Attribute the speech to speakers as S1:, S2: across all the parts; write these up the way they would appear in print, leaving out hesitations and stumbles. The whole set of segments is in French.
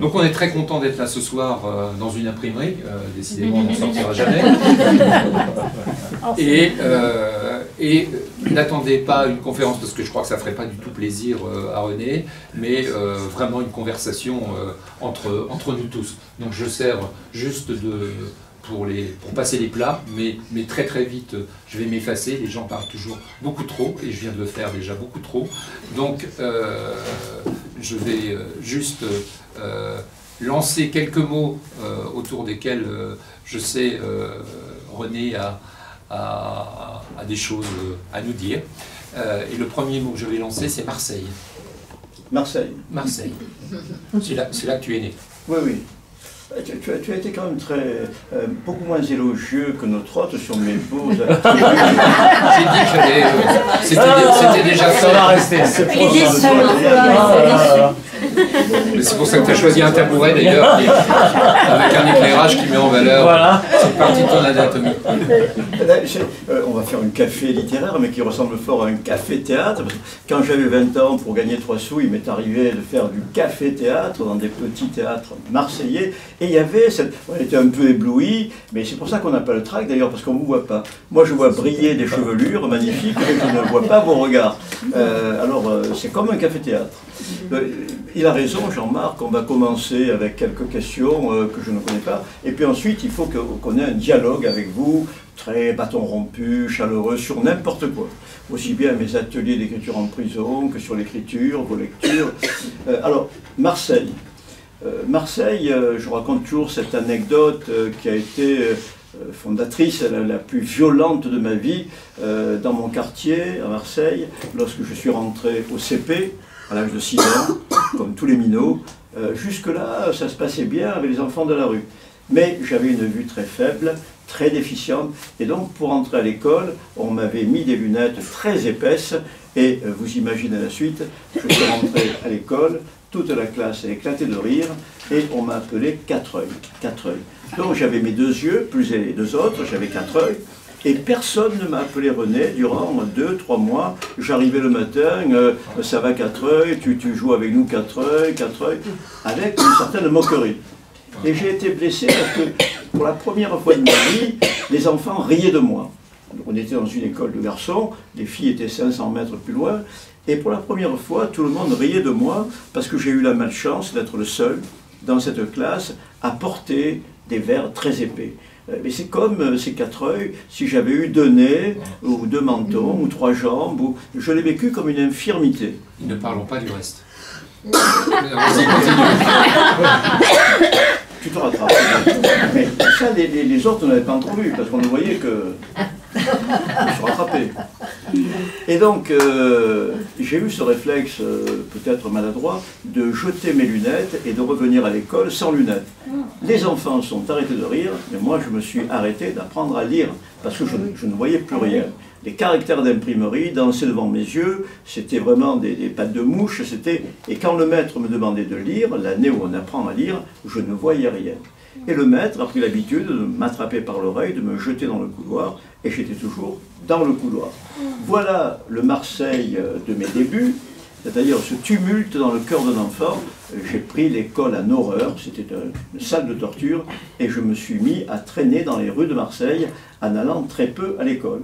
S1: Donc on est très content d'être là ce soir dans une imprimerie, décidément on n'en sortira jamais. Et n'attendez pas une conférence parce que je crois que ça ne ferait pas du tout plaisir à René, mais vraiment une conversation entre nous tous. Donc je sers juste pour passer les plats, mais très très vite je vais m'effacer, les gens parlent toujours beaucoup trop, et je viens de le faire déjà beaucoup trop. Donc je vais juste lancer quelques mots autour desquels je sais René a des choses à nous dire. Et le premier mot que je vais lancer, c'est Marseille.
S2: Marseille.
S1: Marseille. C'est là que tu es né.
S2: Oui, oui. Tu as été quand même beaucoup moins élogieux que notre hôte sur mes beaux attributs.
S1: J'ai dit que j'avais... C'était déjà ça.
S3: Ça va rester.
S1: C'est pour ça que tu as choisi un tabouret d'ailleurs, avec un éclairage qui met en valeur. Voilà. C'est partie de ton anatomie.
S2: On va faire un café littéraire, mais qui ressemble fort à un café-théâtre. Quand j'avais 20 ans, pour gagner 3 sous, il m'est arrivé de faire du café-théâtre dans des petits théâtres marseillais. Et il y avait on était un peu éblouis, mais c'est pour ça qu'on n'a pas le trac d'ailleurs, parce qu'on ne vous voit pas. Moi, je vois briller des chevelures magnifiques, mais je ne vois pas vos regards. C'est comme un café-théâtre. Il a raison, Jean-Marc, on va commencer avec quelques questions que je ne connais pas. Et puis ensuite, il faut qu'on ait un dialogue avec vous, très bâton rompu, chaleureux, sur n'importe quoi. Aussi bien mes ateliers d'écriture en prison que sur l'écriture, vos lectures. Alors, Marseille. Marseille, je raconte toujours cette anecdote qui a été fondatrice, la plus violente de ma vie, dans mon quartier, à Marseille, lorsque je suis rentré au CP, à l'âge de 6 ans, comme tous les minots. Jusque-là, ça se passait bien avec les enfants de la rue. Mais j'avais une vue très faible, très déficiente, et donc pour entrer à l'école, on m'avait mis des lunettes très épaisses, et vous imaginez la suite, je suis rentré à l'école, toute la classe a éclaté de rire, et on m'a appelé Quatre-Œil. Quatre-Œil. Donc j'avais mes 2 yeux, plus les 2 autres, j'avais 4 œils, et personne ne m'a appelé René durant 2-3 mois. J'arrivais le matin, ça va Quatre-Œil, tu joues avec nous Quatre-Œil, avec une certaine moquerie. Et j'ai été blessé parce que pour la première fois de ma vie, les enfants riaient de moi. On était dans une école de garçons, les filles étaient 500 mètres plus loin, et pour la première fois, tout le monde riait de moi parce que j'ai eu la malchance d'être le seul dans cette classe à porter des verres très épais. Mais c'est comme ces 4 œils, si j'avais eu 2 nez, ou 2 mentons, ou 3 jambes, je l'ai vécu comme une infirmité.
S1: Ne parlons pas du reste.
S2: Tu te rattrapes. Mais ça, les autres n'avaient pas encore vu, parce qu'on ne voyait que... se rattraper. Et donc, j'ai eu ce réflexe, peut-être maladroit, de jeter mes lunettes et de revenir à l'école sans lunettes. Les enfants sont arrêtés de rire, mais moi je me suis arrêté d'apprendre à lire, parce que je ne voyais plus rien. Les caractères d'imprimerie dansaient devant mes yeux, c'était vraiment des pattes de mouche, et quand le maître me demandait de lire, l'année où on apprend à lire, je ne voyais rien. Et le maître a pris l'habitude de m'attraper par l'oreille, de me jeter dans le couloir, et j'étais toujours dans le couloir. Voilà le Marseille de mes débuts, c'est-à-dire ce tumulte dans le cœur d'un enfant. J'ai pris l'école en horreur, c'était une salle de torture, et je me suis mis à traîner dans les rues de Marseille en allant très peu à l'école.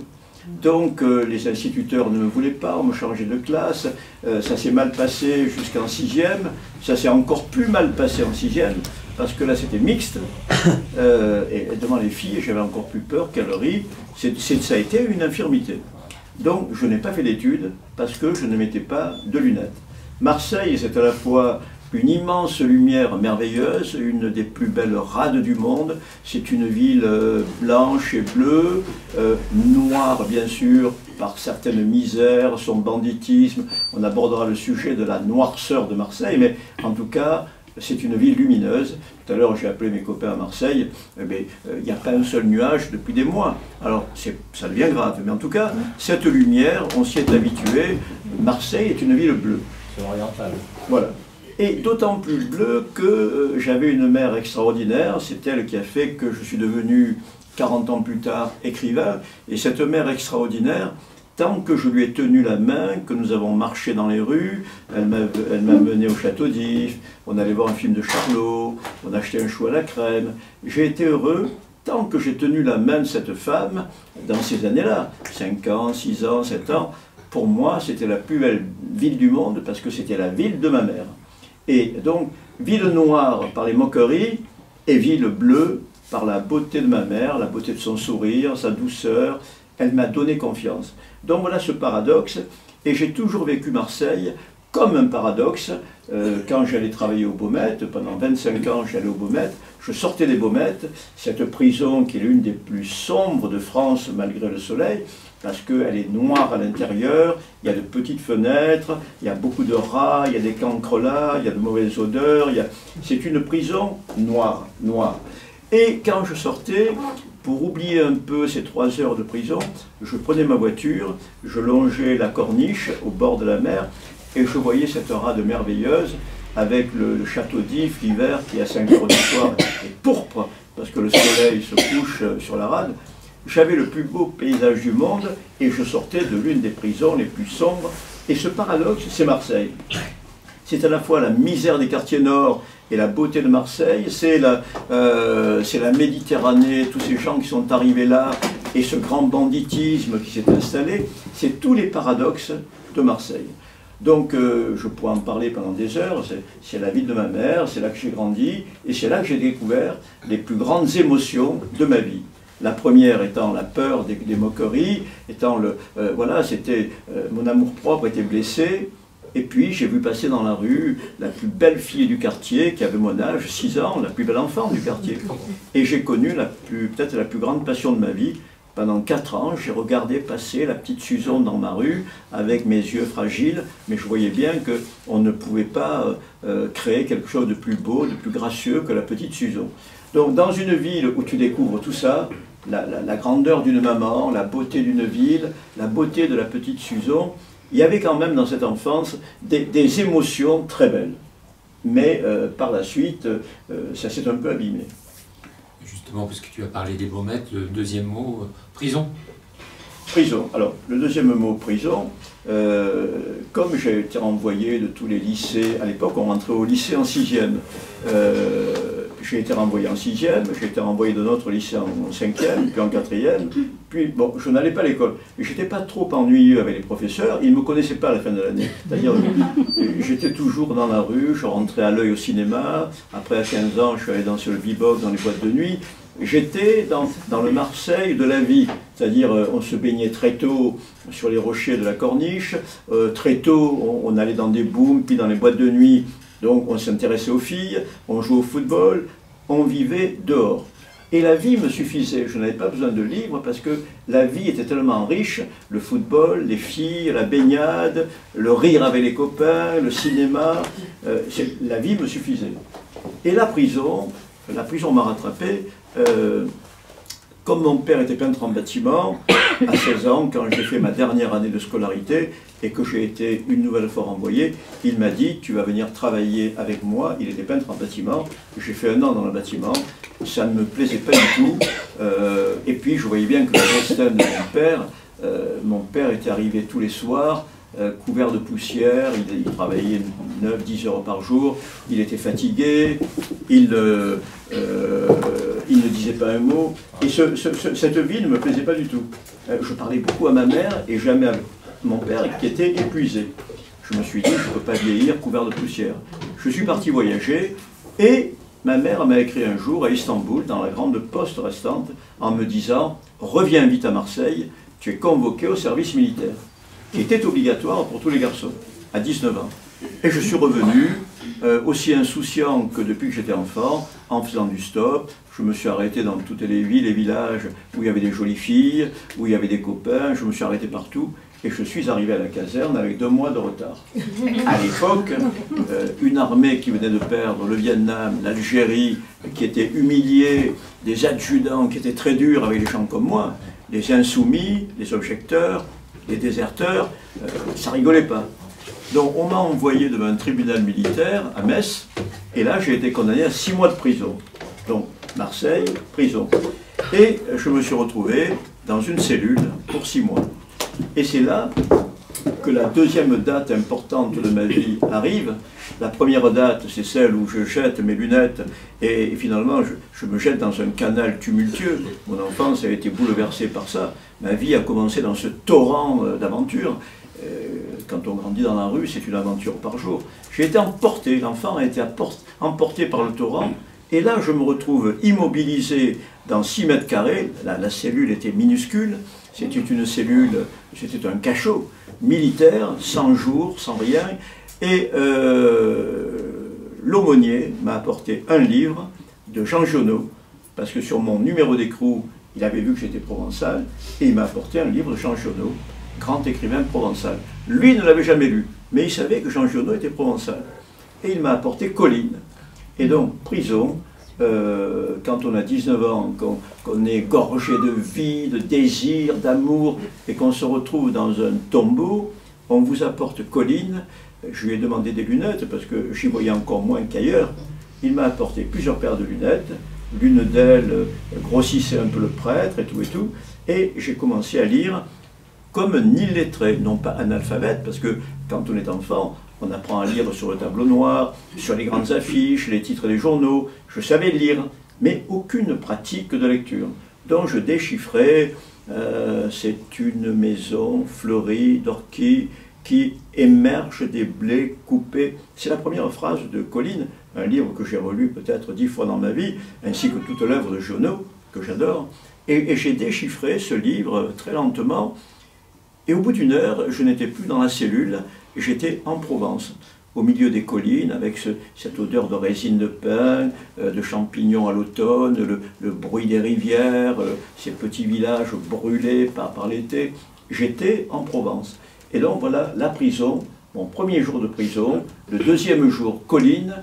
S2: Donc les instituteurs ne me voulaient pas, on me changeait de classe, ça s'est mal passé jusqu'en 6e, ça s'est encore plus mal passé en 6e, parce que là c'était mixte, et devant les filles j'avais encore plus peur qu'elles rient, ça a été une infirmité. Donc je n'ai pas fait d'études parce que je ne mettais pas de lunettes. Marseille, c'est à la fois une immense lumière merveilleuse, une des plus belles rades du monde. C'est une ville blanche et bleue, noire bien sûr, par certaines misères, son banditisme. On abordera le sujet de la noirceur de Marseille, mais en tout cas, c'est une ville lumineuse. Tout à l'heure, j'ai appelé mes copains à Marseille, il n'y a pas un seul nuage depuis des mois. Alors, ça devient grave, mais en tout cas, cette lumière, on s'y est habitué. Marseille est une ville bleue.
S3: C'est oriental.
S2: Voilà. Et d'autant plus bleu que j'avais une mère extraordinaire, c'est elle qui a fait que je suis devenu, 40 ans plus tard, écrivain. Et cette mère extraordinaire, tant que je lui ai tenu la main, que nous avons marché dans les rues, elle m'a mené au Château d'If, on allait voir un film de Charlot, on achetait un chou à la crème. J'ai été heureux tant que j'ai tenu la main de cette femme dans ces années-là, 5 ans, 6 ans, 7 ans. Pour moi, c'était la plus belle ville du monde parce que c'était la ville de ma mère. Et donc, ville noire par les moqueries et ville bleue par la beauté de ma mère, la beauté de son sourire, sa douceur. Elle m'a donné confiance. Donc voilà ce paradoxe, et j'ai toujours vécu Marseille comme un paradoxe. Quand j'allais travailler au Baumettes, pendant 25 ans j'allais au Baumettes, je sortais des Baumettes, cette prison qui est l'une des plus sombres de France malgré le soleil, parce qu'elle est noire à l'intérieur, il y a de petites fenêtres, il y a beaucoup de rats, il y a des cancres là, il y a de mauvaises odeurs, c'est une prison noire, noire. Et quand je sortais, pour oublier un peu ces 3 heures de prison, je prenais ma voiture, je longeais la corniche au bord de la mer et je voyais cette rade merveilleuse avec le château d'If l'hiver qui à 5 heures du soir est pourpre parce que le soleil se couche sur la rade. J'avais le plus beau paysage du monde et je sortais de l'une des prisons les plus sombres. Et ce paradoxe, c'est Marseille. C'est à la fois la misère des quartiers nord et la beauté de Marseille, c'est la Méditerranée, tous ces gens qui sont arrivés là, et ce grand banditisme qui s'est installé, c'est tous les paradoxes de Marseille. Donc je pourrais en parler pendant des heures, c'est la ville de ma mère, c'est là que j'ai grandi, et c'est là que j'ai découvert les plus grandes émotions de ma vie. La première étant la peur des moqueries, étant voilà, c'était mon amour-propre était blessé. Et puis j'ai vu passer dans la rue la plus belle fille du quartier qui avait mon âge, 6 ans, la plus belle enfant du quartier. Et j'ai connu peut-être la plus grande passion de ma vie. Pendant 4 ans, j'ai regardé passer la petite Suzon dans ma rue avec mes yeux fragiles, mais je voyais bien qu'on ne pouvait pas créer quelque chose de plus beau, de plus gracieux que la petite Suzon. Donc dans une ville où tu découvres tout ça, la grandeur d'une maman, la beauté d'une ville, la beauté de la petite Suzon, il y avait quand même dans cette enfance des émotions très belles. Mais par la suite, ça s'est un peu abîmé.
S1: Justement, puisque tu as parlé des Baumettes, le deuxième mot, prison.
S2: Prison. Alors, le deuxième mot, prison, comme j'ai été renvoyé de tous les lycées, à l'époque on rentrait au lycée en 6e, j'ai été renvoyé en 6e, j'ai été renvoyé de notre lycée en 5e, puis en 4e, puis bon, je n'allais pas à l'école. J'étais pas trop ennuyeux avec les professeurs, ils ne me connaissaient pas à la fin de l'année. C'est-à-dire, j'étais toujours dans la rue, je rentrais à l'œil au cinéma, après à 15 ans, je suis allé danser le bebop dans les boîtes de nuit. J'étais dans le Marseille de la vie, c'est-à-dire on se baignait très tôt sur les rochers de la Corniche, très tôt on allait dans des booms, puis dans les boîtes de nuit, donc on s'intéressait aux filles, on jouait au football, on vivait dehors. Et la vie me suffisait, je n'avais pas besoin de livres parce que la vie était tellement riche, le football, les filles, la baignade, le rire avec les copains, le cinéma, la vie me suffisait. Et la prison m'a rattrapé. Comme mon père était peintre en bâtiment, à 16 ans, quand j'ai fait ma dernière année de scolarité et que j'ai été une nouvelle fois renvoyé, il m'a dit « tu vas venir travailler avec moi ». Il était peintre en bâtiment, j'ai fait 1 an dans le bâtiment, ça ne me plaisait pas du tout. Et puis je voyais bien que le destin de mon père était arrivé tous les soirs, couvert de poussière, il travaillait 9-10 heures par jour, il était fatigué, il ne disait pas un mot, et cette vie ne me plaisait pas du tout. Je parlais beaucoup à ma mère et jamais à mon père qui était épuisé. Je me suis dit, je ne peux pas vieillir couvert de poussière. Je suis parti voyager et ma mère m'a écrit un jour à Istanbul, dans la grande poste restante, en me disant « reviens vite à Marseille, tu es convoqué au service militaire ». Qui était obligatoire pour tous les garçons, à 19 ans. Et je suis revenu, aussi insouciant que depuis que j'étais enfant, en faisant du stop. Je me suis arrêté dans toutes les villes et villages où il y avait des jolies filles, où il y avait des copains, je me suis arrêté partout. Et je suis arrivé à la caserne avec 2 mois de retard. À l'époque, une armée qui venait de perdre le Vietnam, l'Algérie, qui était humiliée, des adjudants qui étaient très durs avec les gens comme moi, les insoumis, les objecteurs, les déserteurs, ça rigolait pas. Donc on m'a envoyé devant un tribunal militaire à Metz, et là j'ai été condamné à 6 mois de prison. Donc Marseille, prison. Et je me suis retrouvé dans une cellule pour 6 mois. Et c'est là que la deuxième date importante de ma vie arrive. La première date, c'est celle où je jette mes lunettes et finalement je me jette dans un canal tumultueux. Mon enfance a été bouleversée par ça. Ma vie a commencé dans ce torrent d'aventures. Quand on grandit dans la rue, c'est une aventure par jour. J'ai été emporté, l'enfant a été emporté par le torrent. Et là, je me retrouve immobilisé dans 6 mètres carrés. La cellule était minuscule. C'était une cellule, c'était un cachot militaire, sans jour, sans rien. Et l'aumônier m'a apporté un livre de Jean Giono, parce que sur mon numéro d'écrou, il avait vu que j'étais provençal, et il m'a apporté un livre de Jean Giono, grand écrivain provençal. Lui ne l'avait jamais lu, mais il savait que Jean Giono était provençal. Et il m'a apporté Colline. Et donc, prison, quand on a 19 ans, qu'on est gorgé de vie, de désir, d'amour, et qu'on se retrouve dans un tombeau, on vous apporte Colline. Je lui ai demandé des lunettes, parce que j'y voyais encore moins qu'ailleurs. Il m'a apporté plusieurs paires de lunettes. L'une d'elles grossissait un peu le prêtre, et tout. Et j'ai commencé à lire comme un illettré, non pas analphabète, parce que quand on est enfant, on apprend à lire sur le tableau noir, sur les grandes affiches, les titres des journaux. Je savais lire, mais aucune pratique de lecture. Donc je déchiffrais, c'est une maison fleurie d'orchis qui émerge des blés coupés. C'est la première phrase de Colline, un livre que j'ai relu peut-être 10 fois dans ma vie, ainsi que toute l'œuvre de Giono, que j'adore. Et j'ai déchiffré ce livre très lentement. Et au bout d'une heure, je n'étais plus dans la cellule, j'étais en Provence, au milieu des collines, avec cette odeur de résine de pin, de champignons à l'automne, le bruit des rivières, ces petits villages brûlés par l'été. J'étais en Provence. Et donc voilà la prison, mon premier jour de prison, le deuxième jour Colline,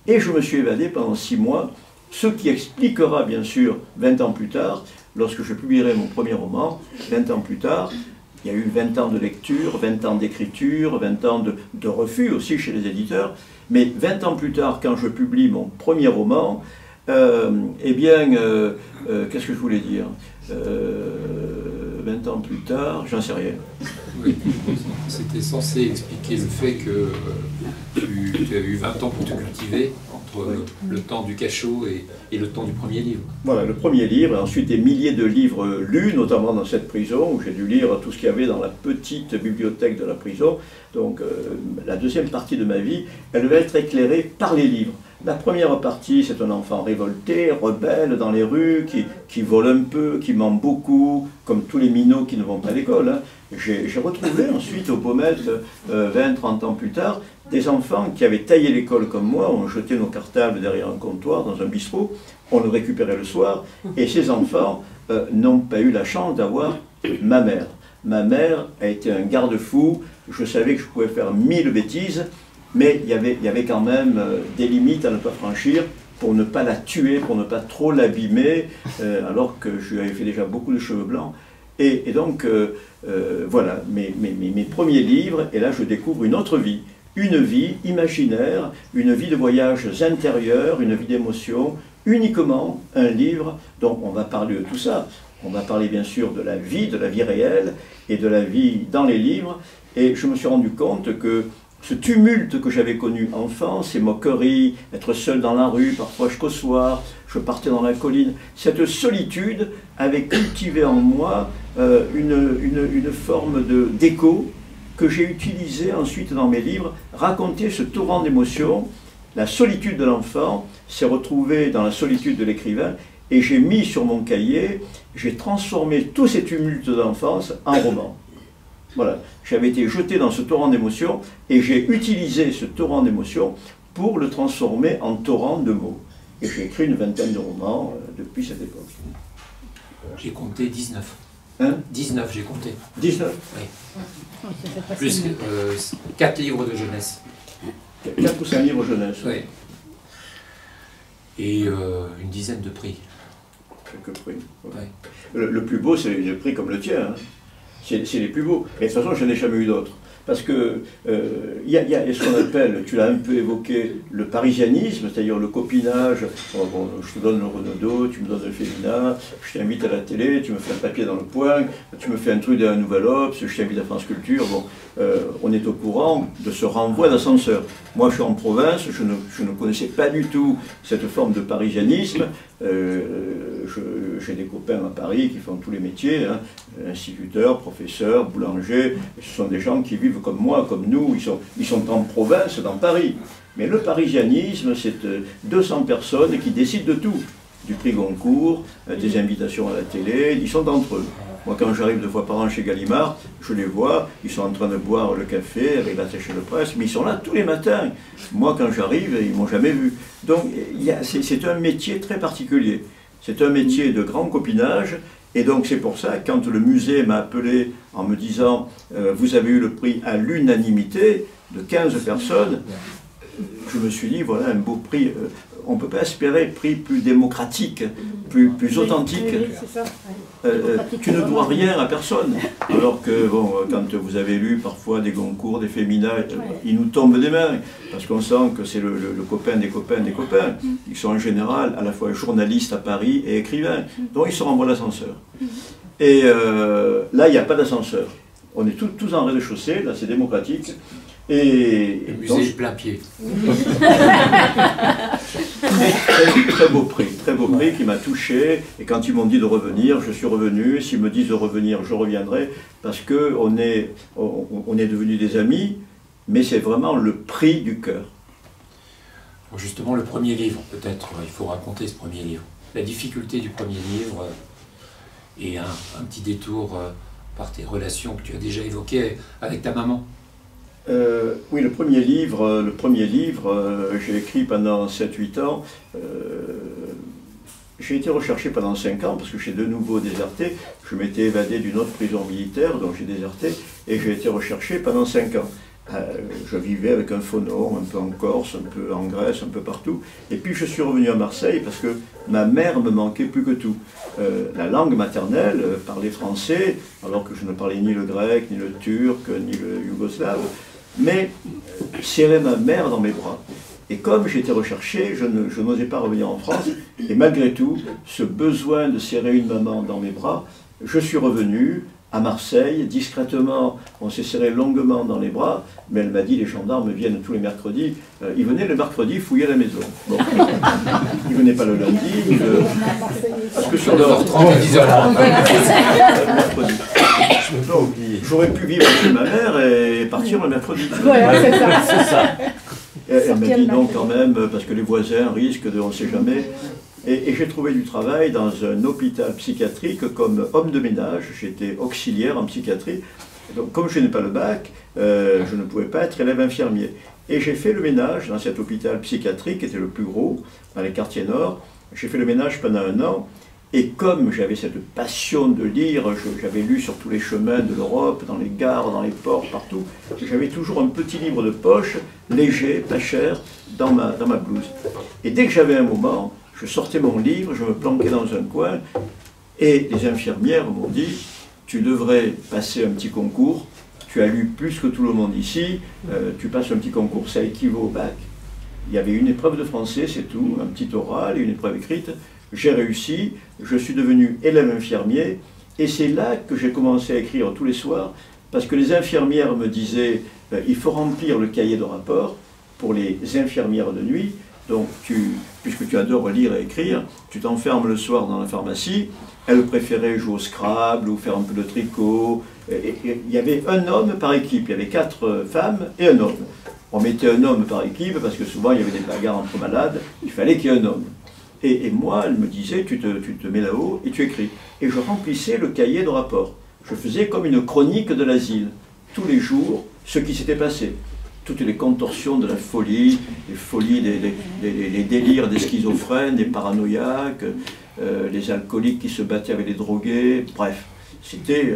S2: et je me suis évadé pendant 6 mois, ce qui expliquera bien sûr 20 ans plus tard, lorsque je publierai mon premier roman, 20 ans plus tard. Il y a eu 20 ans de lecture, 20 ans d'écriture, 20 ans de refus aussi chez les éditeurs. Mais 20 ans plus tard, quand je publie mon premier roman, eh bien, qu'est-ce que je voulais dire 20 ans plus tard, j'en sais rien.
S1: Oui, c'était censé expliquer le fait que tu as eu 20 ans pour te cultiver entre le temps du cachot et le temps du premier livre.
S2: Voilà, le premier livre, et ensuite des milliers de livres lus, notamment dans cette prison, où j'ai dû lire tout ce qu'il y avait dans la petite bibliothèque de la prison. Donc la deuxième partie de ma vie, elle va être éclairée par les livres. La première partie, c'est un enfant révolté, rebelle dans les rues, qui vole un peu, qui ment beaucoup, comme tous les minots qui ne vont pas à l'école. Hein. J'ai retrouvé ensuite au Baumette, 20-30 ans plus tard, des enfants qui avaient taillé l'école comme moi, on jetait nos cartables derrière un comptoir dans un bistrot, on le récupérait le soir, et ces enfants n'ont pas eu la chance d'avoir ma mère. Ma mère a été un garde-fou, je savais que je pouvais faire 1000 bêtises, mais il y avait quand même des limites à ne pas franchir pour ne pas la tuer, pour ne pas trop l'abîmer, alors que je lui avais fait déjà beaucoup de cheveux blancs. Et donc, voilà, mes premiers livres, et là je découvre une autre vie. Une vie imaginaire, une vie de voyages intérieurs, une vie d'émotion, uniquement un livre. Donc on va parler de tout ça. On va parler bien sûr de la vie réelle et de la vie dans les livres. Et je me suis rendu compte que ce tumulte que j'avais connu enfant, ces moqueries, être seul dans la rue, parfois jusqu'au soir, je partais dans la colline, cette solitude avait cultivé en moi une forme d'écho que j'ai utilisé ensuite dans mes livres, raconter ce torrent d'émotions. La solitude de l'enfant s'est retrouvée dans la solitude de l'écrivain, et j'ai mis sur mon cahier, j'ai transformé tous ces tumultes d'enfance en roman. Voilà, j'avais été jeté dans ce torrent d'émotions, et j'ai utilisé ce torrent d'émotions pour le transformer en torrent de mots. Et j'ai écrit une vingtaine de romans depuis cette époque.
S1: J'ai compté 19.
S2: Hein?
S1: 19, j'ai compté.
S2: 19?
S1: Oui. Plus 4 livres de jeunesse.
S2: 4 ou 5 livres jeunesse.
S1: Oui. Et une dizaine de prix.
S2: Quelques prix. Ouais.
S1: Oui.
S2: Le plus beau, c'est les prix comme le tien. Hein. C'est les plus beaux. Et de toute façon, je n'ai jamais eu d'autres. parce que il y a ce qu'on appelle, tu l'as un peu évoqué, le parisianisme, c'est-à-dire le copinage. Bon, je te donne le Renaudot, tu me donnes le Féminin, je t'invite à la télé, tu me fais un papier dans le Point, tu me fais un truc d'un Nouvel Obs, je t'invite à France Culture. Bon, on est au courant de ce renvoi d'ascenseur. Moi, je suis en province, je ne connaissais pas du tout cette forme de parisianisme. J'ai des copains à Paris qui font tous les métiers, hein, instituteurs, professeurs, boulangers. Ce sont des gens qui vivent comme moi, comme nous. Ils sont en province, dans Paris. Mais le parisianisme, c'est 200 personnes qui décident de tout. Du prix Goncourt, des invitations à la télé, ils sont entre eux. Moi, quand j'arrive 2 fois par an chez Gallimard, je les vois, ils sont en train de boire le café avec l'attaché de presse, mais ils sont là tous les matins. Moi, quand j'arrive, ils ne m'ont jamais vu. Donc, c'est un métier très particulier. C'est un métier de grand copinage, et donc c'est pour ça, quand le musée m'a appelé en me disant « Vous avez eu le prix à l'unanimité de 15 personnes », je me suis dit, voilà un beau prix. On ne peut pas espérer un prix plus démocratique, plus authentique.
S3: Oui, c'est ça.
S2: Tu ne dois rien à personne. Alors que, bon, quand vous avez lu parfois des Goncourt, des Féminin, ils nous tombent des mains, parce qu'on sent que c'est le copain des copains des copains. Ils sont en général à la fois journalistes à Paris et écrivains. Donc ils se renvoient l'ascenseur. Et là, il n'y a pas d'ascenseur. On est tous en rez-de-chaussée, là c'est démocratique. Et
S1: le musée est plein pied.
S2: Très beau prix qui m'a touché. Et quand ils m'ont dit de revenir, je suis revenu. S'ils me disent de revenir, je reviendrai, parce qu'on est devenus des amis, mais c'est vraiment le prix du cœur.
S1: Justement, le premier livre, peut-être, il faut raconter ce premier livre. La difficulté du premier livre et un petit détour par tes relations que tu as déjà évoquées avec ta maman.
S2: Oui, le premier livre, j'ai écrit pendant 7-8 ans. J'ai été recherché pendant 5 ans parce que j'ai de nouveau déserté. Je m'étais évadé d'une autre prison militaire, donc j'ai déserté, et j'ai été recherché pendant 5 ans. Je vivais avec un faux nom, un peu en Corse, un peu en Grèce, un peu partout. Et puis je suis revenu à Marseille parce que ma mère me manquait plus que tout. La langue maternelle, parler français, alors que je ne parlais ni le grec, ni le turc, ni le yougoslave, mais serrer ma mère dans mes bras. Et comme j'étais recherché, je n'osais pas revenir en France. Et malgré tout, ce besoin de serrer une maman dans mes bras, je suis revenu à Marseille, discrètement. On s'est serré longuement dans les bras, mais elle m'a dit, les gendarmes viennent tous les mercredis. Ils venaient le mercredi fouiller la maison. Bon. Ils ne venaient pas le lundi, parce que sur
S1: 9h30 à 10h30.
S2: mercredi. J'aurais pu vivre chez ma mère et partir le mercredi.
S3: Voilà, c'est ça.
S2: Elle m'a dit non quand même, parce que les voisins risquent de, on ne sait jamais. Et j'ai trouvé du travail dans un hôpital psychiatrique comme homme de ménage. J'étais auxiliaire en psychiatrie. Donc comme je n'ai pas le bac, je ne pouvais pas être élève infirmier. Et j'ai fait le ménage dans cet hôpital psychiatrique qui était le plus gros, dans les quartiers nord. J'ai fait le ménage pendant 1 an. Et comme j'avais cette passion de lire, j'avais lu sur tous les chemins de l'Europe, dans les gares, dans les ports, partout, j'avais toujours un petit livre de poche, léger, pas cher, dans ma blouse. Et dès que j'avais un moment, je sortais mon livre, je me planquais dans un coin, et les infirmières m'ont dit « Tu devrais passer un petit concours, tu as lu plus que tout le monde ici, tu passes un petit concours, ça équivaut au bac. » Il y avait une épreuve de français, c'est tout, un petit oral et une épreuve écrite. J'ai réussi, je suis devenu élève infirmier, et c'est là que j'ai commencé à écrire tous les soirs, parce que les infirmières me disaient il faut remplir le cahier de rapport pour les infirmières de nuit, donc puisque tu adores lire et écrire, tu t'enfermes le soir dans la pharmacie. Elles préféraient jouer au Scrabble ou faire un peu de tricot. Il y avait un homme par équipe, il y avait 4 femmes et un homme. On mettait un homme par équipe parce que souvent il y avait des bagarres entre malades, il fallait qu'il y ait un homme. Et moi, elle me disait, tu te mets là-haut et tu écris. Et je remplissais le cahier de rapport. Je faisais comme une chronique de l'asile. Tous les jours, ce qui s'était passé. Toutes les contorsions de la folie, les folies, les délires des schizophrènes, des paranoïaques, les alcooliques qui se battaient avec les drogués. Bref, c'était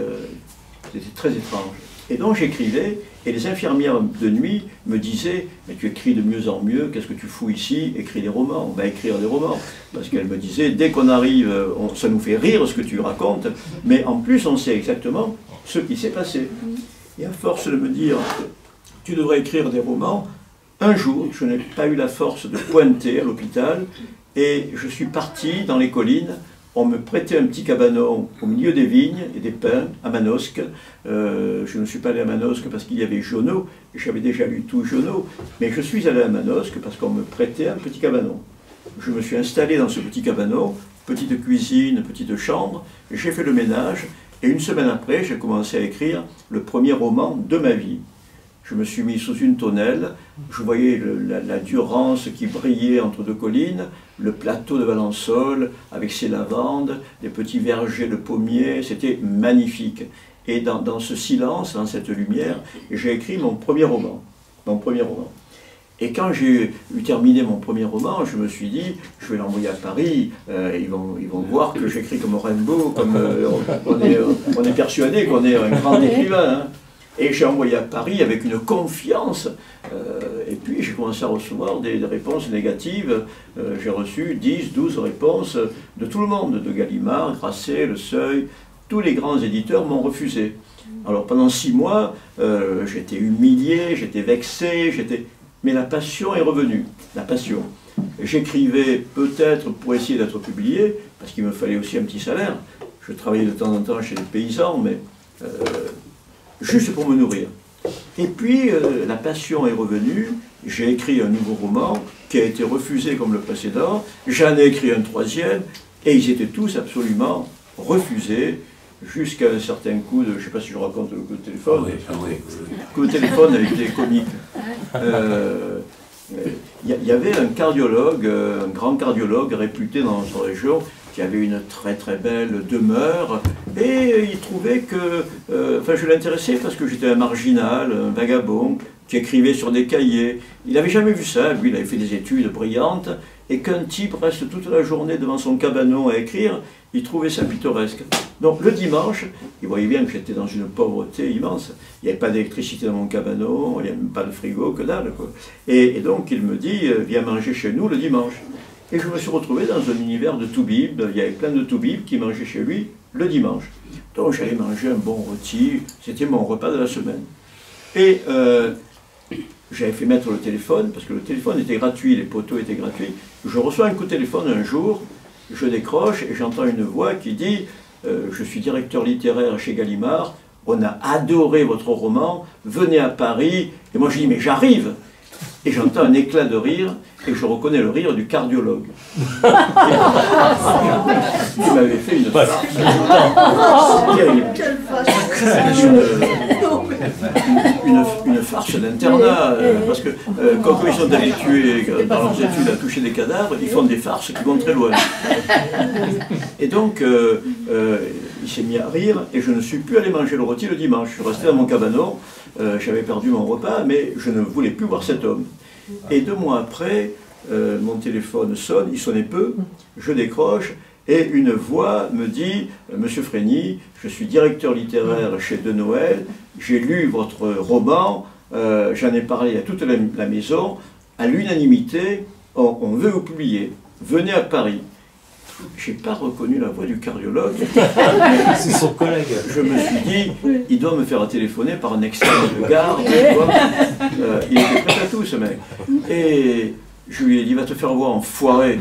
S2: très étrange. Et donc j'écrivais, et les infirmières de nuit me disaient « Mais tu écris de mieux en mieux, qu'est-ce que tu fous ici? Écris des romans. » On va écrire des romans. Parce qu'elles me disaient « Dès qu'on arrive, ça nous fait rire ce que tu racontes, mais en plus on sait exactement ce qui s'est passé. » Et à force de me dire, tu devrais écrire des romans, un jour, je n'ai pas eu la force de pointer à l'hôpital, et je suis parti dans les collines. On me prêtait un petit cabanon au milieu des vignes et des pins, à Manosque. Je ne suis pas allé à Manosque parce qu'il y avait Giono, j'avais déjà lu tout Giono, mais je suis allé à Manosque parce qu'on me prêtait un petit cabanon. Je me suis installé dans ce petit cabanon, petite cuisine, petite chambre, j'ai fait le ménage, et une semaine après, j'ai commencé à écrire le premier roman de ma vie. Je me suis mis sous une tonnelle, je voyais la Durance qui brillait entre deux collines, le plateau de Valençol avec ses lavandes, des petits vergers de pommiers, c'était magnifique. Et dans ce silence, dans cette lumière, j'ai écrit mon premier roman. Et quand j'ai eu terminé mon premier roman, je me suis dit, je vais l'envoyer à Paris, ils vont voir que j'écris comme Rimbaud, comme on est persuadé qu'on est un grand écrivain. Hein. Et j'ai envoyé à Paris avec une confiance, et puis j'ai commencé à recevoir des réponses négatives. J'ai reçu 10, 12 réponses de tout le monde, de Gallimard, Grasset, Le Seuil, tous les grands éditeurs m'ont refusé. Alors pendant 6 mois, j'étais humilié, j'étais vexé, mais la passion est revenue, la passion. J'écrivais peut-être pour essayer d'être publié, parce qu'il me fallait aussi un petit salaire. Je travaillais de temps en temps chez les paysans, mais juste pour me nourrir. Et puis, la passion est revenue, j'ai écrit un nouveau roman qui a été refusé comme le précédent, j'en ai écrit un troisième, et ils étaient tous absolument refusés, jusqu'à un certain coup de, je ne sais pas si je raconte le coup de téléphone, le coup de téléphone a été comique. Il y avait un cardiologue, un grand cardiologue réputé dans notre région, qui avait une très très belle demeure, et il trouvait que, enfin je l'intéressais parce que j'étais un marginal, un vagabond, qui écrivait sur des cahiers. Il n'avait jamais vu ça, lui il avait fait des études brillantes, et qu'un type reste toute la journée devant son cabanon à écrire, il trouvait ça pittoresque. Donc le dimanche, il voyait bien que j'étais dans une pauvreté immense. Il n'y avait pas d'électricité dans mon cabanon, il n'y avait même pas de frigo, que dalle, quoi. Et donc il me dit, viens manger chez nous le dimanche. Et je me suis retrouvé dans un univers de toubibs, il y avait plein de toubibs qui mangeaient chez lui le dimanche. Donc j'allais manger un bon rôti, c'était mon repas de la semaine. Et j'avais fait mettre le téléphone, parce que le téléphone était gratuit, les poteaux étaient gratuits. Je reçois un coup de téléphone un jour, je décroche et j'entends une voix qui dit je suis directeur littéraire chez Gallimard, on a adoré votre roman, venez à Paris. Et moi je dis mais j'arrive. Et j'entends un éclat de rire, et je reconnais le rire du cardiologue. Il m'avait fait une farce. Une farce d'internat, parce que quand ils sont habitués dans leurs études à toucher des cadavres, ils font des farces qui vont très loin. Et donc, il s'est mis à rire, et je ne suis plus allé manger le rôti le dimanche. Je suis resté dans mon cabanon, j'avais perdu mon repas, mais je ne voulais plus voir cet homme. Et 2 mois après, mon téléphone sonne, il sonnait peu, je décroche, et une voix me dit « Monsieur Frény, je suis directeur littéraire chez De Noël, j'ai lu votre roman, j'en ai parlé à toute la maison, à l'unanimité, on veut vous publier, venez à Paris. » Je n'ai pas reconnu la voix du cardiologue.
S4: C'est son collègue.
S2: Je me suis dit, il doit me faire téléphoner par un externe de garde. Il était prêt à tout, ce mec. Et je lui ai dit, va te faire voir, enfoiré.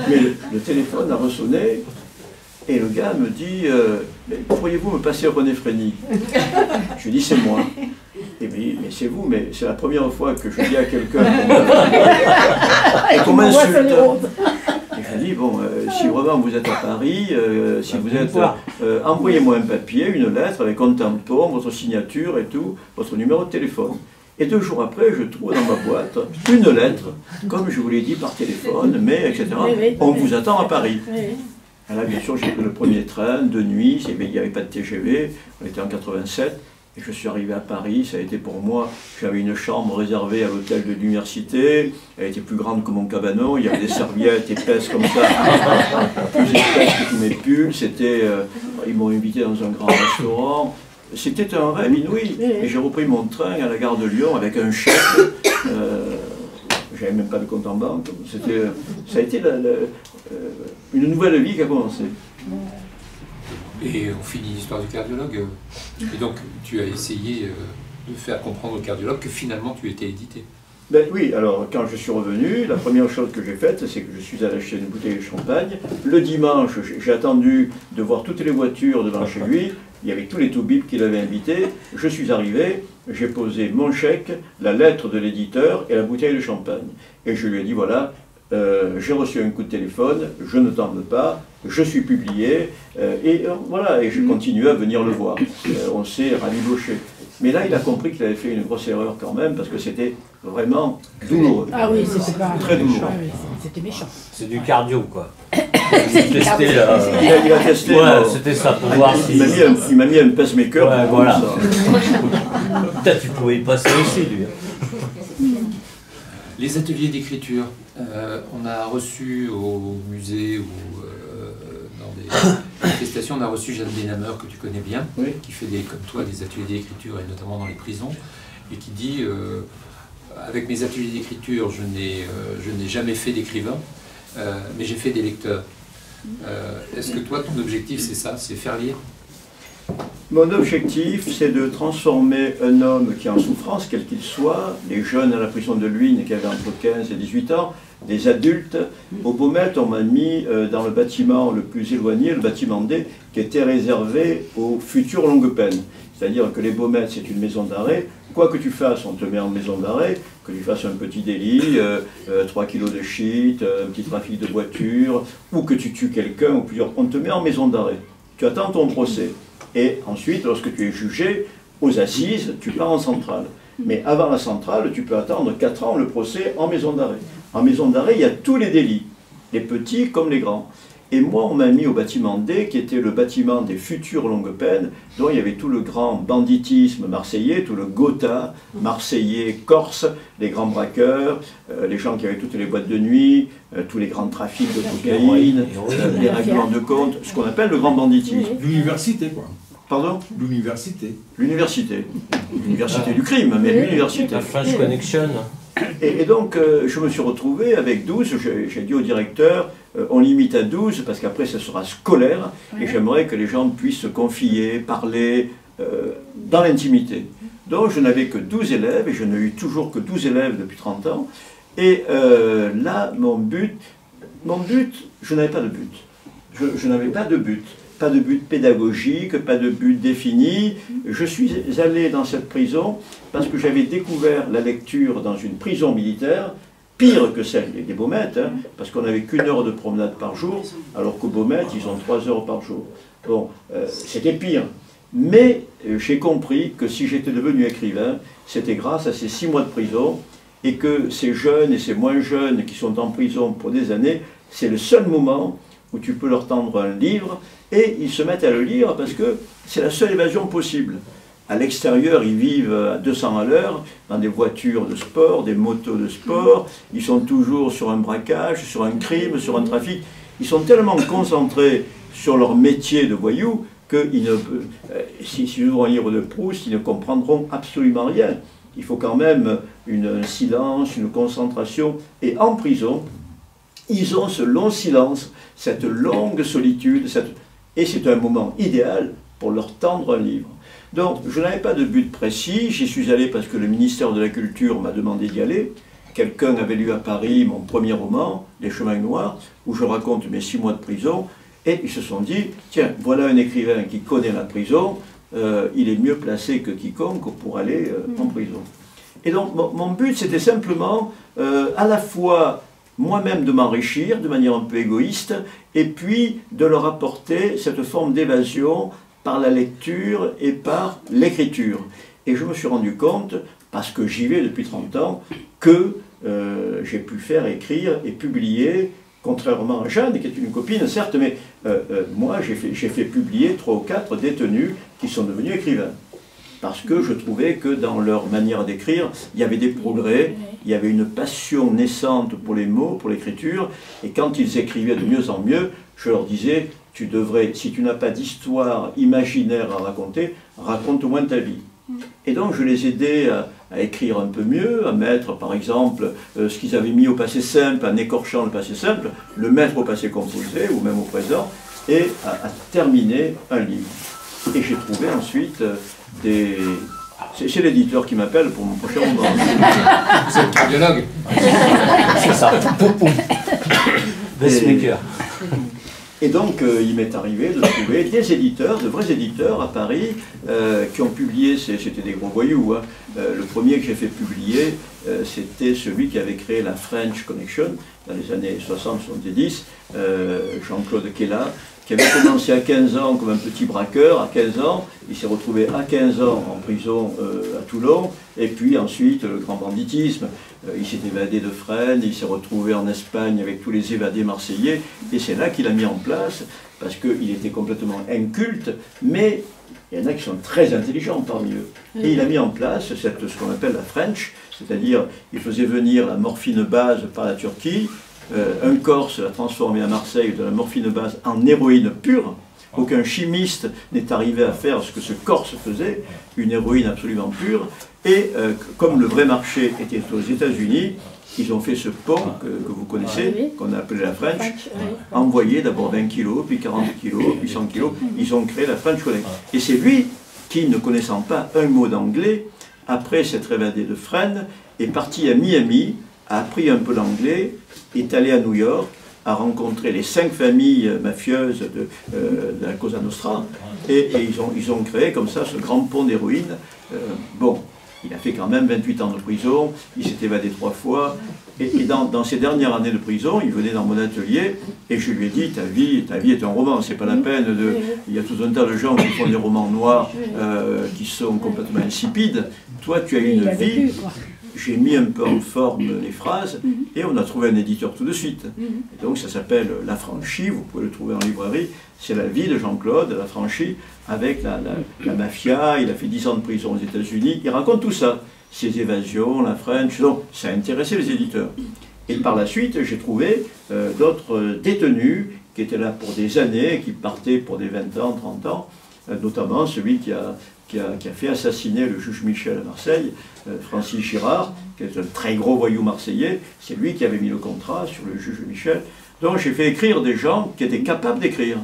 S2: Mais le téléphone a ressonné, et le gars me dit, pourriez-vous me passer René Frény? Je lui ai dit, c'est moi. Et puis, mais c'est vous, mais c'est la première fois que je dis à quelqu'un qu'on m'insulte. Et je dis, bon, si vraiment vous êtes à Paris, si vous êtes, envoyez-moi un papier, une lettre avec un tampon, votre signature et tout, votre numéro de téléphone. Et 2 jours après, je trouve dans ma boîte une lettre, comme je vous l'ai dit par téléphone, mais etc. On vous attend à Paris. Et là, bien sûr, j'ai pris le premier train de nuit, il n'y avait pas de TGV, on était en 87. Et je suis arrivé à Paris, ça a été pour moi, j'avais une chambre réservée à l'hôtel de l'université, elle était plus grande que mon cabanon, il y avait des serviettes épaisses comme ça, plus épaisses que tous mes pulls, ils m'ont invité dans un grand restaurant, c'était un rêve inouï. Et j'ai repris mon train à la gare de Lyon avec un chèque, j'avais même pas de compte en banque, ça a été une nouvelle vie qui a commencé.
S1: Et on finit l'histoire du cardiologue. Et donc, tu as essayé de faire comprendre au cardiologue que finalement tu étais édité.
S2: Ben oui, alors quand je suis revenu, la première chose que j'ai faite, c'est que je suis allé acheter une bouteille de champagne. Le dimanche, j'ai attendu de voir toutes les voitures devant chez lui. Il y avait tous les toubibs qu'il avait invités. Je suis arrivé, j'ai posé mon chèque, la lettre de l'éditeur et la bouteille de champagne. Et je lui ai dit, voilà, j'ai reçu un coup de téléphone, je ne t'en veux pas, je suis publié, voilà, et je continue à venir le voir. On s'est rabiboché. Mais là, il a compris qu'il avait fait une grosse erreur quand même, parce que c'était vraiment douloureux.
S3: Ah oui, c'était pas
S2: très douloureux.
S3: Ah oui, c'était méchant.
S4: C'est du cardio, quoi.
S3: C'est
S4: Testé,
S2: Il a testé.
S4: ouais, c'était ça, pour voir si...
S2: Il m'a mis un pacemaker.
S4: Ouais,
S2: pour
S4: voilà.
S2: ça.
S4: Peut-être tu pouvais y passer aussi, lui.
S1: Les ateliers d'écriture, on a reçu au musée ou dans des manifestations, on a reçu Jeanne Benhammer, que tu connais bien,
S2: Oui.
S1: qui fait comme toi des ateliers d'écriture, et notamment dans les prisons, et qui dit avec mes ateliers d'écriture, je n'ai jamais fait d'écrivain, mais j'ai fait des lecteurs. Est-ce que toi, ton objectif, c'est ça, c'est faire lire?
S2: Mon objectif, c'est de transformer un homme qui est en souffrance, quel qu'il soit, les jeunes à la prison de Luynes qui avaient entre 15 et 18 ans, des adultes. Au Baumette, on m'a mis dans le bâtiment le plus éloigné, le bâtiment D, qui était réservé aux futures longues peines. C'est-à-dire que les Baumettes, c'est une maison d'arrêt. Quoi que tu fasses, on te met en maison d'arrêt, que tu fasses un petit délit, 3 kilos de shit, un petit trafic de voiture, ou que tu tues quelqu'un, ou plusieurs, on te met en maison d'arrêt. Tu attends ton procès. Et ensuite, lorsque tu es jugé aux assises, tu pars en centrale. Mais avant la centrale, tu peux attendre 4 ans le procès en maison d'arrêt. En maison d'arrêt, il y a tous les délits, les petits comme les grands. Et moi, on m'a mis au bâtiment D, qui était le bâtiment des futures longues peines, dont il y avait tout le grand banditisme marseillais, tout le Gotha marseillais, corse, les grands braqueurs, les gens qui avaient toutes les boîtes de nuit, tous les grands trafics de cocaïne, les règlements de compte, ce qu'on appelle le grand banditisme.
S5: L'université, quoi.
S2: Pardon?
S5: L'université.
S2: L'université. L'université du crime, mais l'université.
S4: La Flash Connection.
S2: Et donc, je me suis retrouvé avec 12, j'ai dit au directeur, on limite à 12, parce qu'après, ça sera scolaire, et j'aimerais que les gens puissent se confier, parler, dans l'intimité. Donc, je n'avais que 12 élèves, et je n'ai eu toujours que 12 élèves depuis 30 ans, et là, mon but, je n'avais pas de but. Je n'avais pas de but. Pas de but pédagogique, pas de but défini. Je suis allé dans cette prison parce que j'avais découvert la lecture dans une prison militaire, pire que celle des Baumettes, hein, parce qu'on n'avait qu'1 heure de promenade par jour, alors qu'au Baumettes, ils ont 3 heures par jour. Bon, c'était pire. Mais j'ai compris que si j'étais devenu écrivain, c'était grâce à ces 6 mois de prison, et que ces jeunes et ces moins jeunes qui sont en prison pour des années, c'est le seul moment où tu peux leur tendre un livre, et ils se mettent à le lire parce que c'est la seule évasion possible. À l'extérieur, ils vivent à 200 à l'heure, dans des voitures de sport, des motos de sport, ils sont toujours sur un braquage, sur un crime, sur un trafic. Ils sont tellement concentrés sur leur métier de voyou que s'ils ouvrent un livre de Proust, ils ne comprendront absolument rien. Il faut quand même un silence, une concentration. Et en prison, ils ont ce long silence, cette longue solitude, et c'est un moment idéal pour leur tendre un livre. Donc, je n'avais pas de but précis, j'y suis allé parce que le ministère de la Culture m'a demandé d'y aller. Quelqu'un avait lu à Paris mon premier roman, Les Chemins Noirs, où je raconte mes 6 mois de prison, et ils se sont dit, tiens, voilà un écrivain qui connaît la prison, il est mieux placé que quiconque pour aller en prison. Et donc, mon but, c'était simplement, à la fois, moi-même de m'enrichir de manière un peu égoïste, et puis de leur apporter cette forme d'évasion par la lecture et par l'écriture. Et je me suis rendu compte, parce que j'y vais depuis 30 ans, que j'ai pu faire écrire et publier, contrairement à Jeanne, qui est une copine, certes, mais moi j'ai fait publier 3 ou 4 détenus qui sont devenus écrivains. Parce que je trouvais que dans leur manière d'écrire, il y avait des progrès, il y avait une passion naissante pour les mots, pour l'écriture, et quand ils écrivaient de mieux en mieux, je leur disais, tu devrais, si tu n'as pas d'histoire imaginaire à raconter, raconte au moins ta vie. Et donc je les aidais à écrire un peu mieux, à mettre par exemple ce qu'ils avaient mis au passé simple, en écorchant le passé simple, le mettre au passé composé, ou même au présent, et à terminer un livre. Et j'ai trouvé ensuite des... C'est l'éditeur qui m'appelle pour mon prochain roman.
S1: Vous êtes cardiologue.
S4: C'est ça. Pacemaker.
S2: Et donc, il m'est arrivé de trouver des éditeurs, de vrais éditeurs à Paris, qui ont publié, c'était des gros voyous. Hein. Le premier que j'ai fait publier, c'était celui qui avait créé la French Connection dans les années 60-70, Jean-Claude Kella, qui avait commencé à 15 ans comme un petit braqueur, à 15 ans, il s'est retrouvé à 15 ans en prison à Toulon, et puis ensuite le grand banditisme, il s'est évadé de Fresnes, il s'est retrouvé en Espagne avec tous les évadés marseillais, et c'est là qu'il a mis en place, parce qu'il était complètement inculte, mais il y en a qui sont très intelligents parmi eux. Et il a mis en place ce qu'on appelle la French, c'est-à-dire il faisait venir la morphine base par la Turquie, un Corse l'a transformé à Marseille de la morphine base en héroïne pure. Aucun chimiste n'est arrivé à faire ce que ce Corse faisait, une héroïne absolument pure. Et comme le vrai marché était aux États-Unis, ils ont fait ce pont que vous connaissez, qu'on a appelé la French, envoyé d'abord 20 kilos, puis 40 kilos, puis 100 kilos. Ils ont créé la French Connection. Et c'est lui qui, ne connaissant pas un mot d'anglais, après s'être évadé de Fresnes, est parti à Miami, a appris un peu l'anglais, est allé à New York, a rencontré les 5 familles mafieuses de la Cosa Nostra, et ils ont créé comme ça ce grand pont d'héroïne. Bon, il a fait quand même 28 ans de prison, il s'est évadé 3 fois, et dans ses dernières années de prison, il venait dans mon atelier, et je lui ai dit, ta vie est un roman, c'est pas la peine de... Il y a tout un tas de gens qui font des romans noirs, qui sont complètement insipides, toi tu as une vie... J'ai mis un peu en forme les phrases et on a trouvé un éditeur tout de suite. Et donc ça s'appelle L'Affranchi, vous pouvez le trouver en librairie. C'est la vie de Jean-Claude, L'Affranchi, avec la mafia. Il a fait 10 ans de prison aux États-Unis. Il raconte tout ça, ses évasions, la French. Donc ça a intéressé les éditeurs. Et par la suite, j'ai trouvé d'autres détenus qui étaient là pour des années, qui partaient pour des 20 ans, 30 ans, notamment celui qui a fait assassiner le juge Michel à Marseille, Francis Girard, qui est un très gros voyou marseillais. C'est lui qui avait mis le contrat sur le juge Michel. Donc j'ai fait écrire des gens qui étaient capables d'écrire.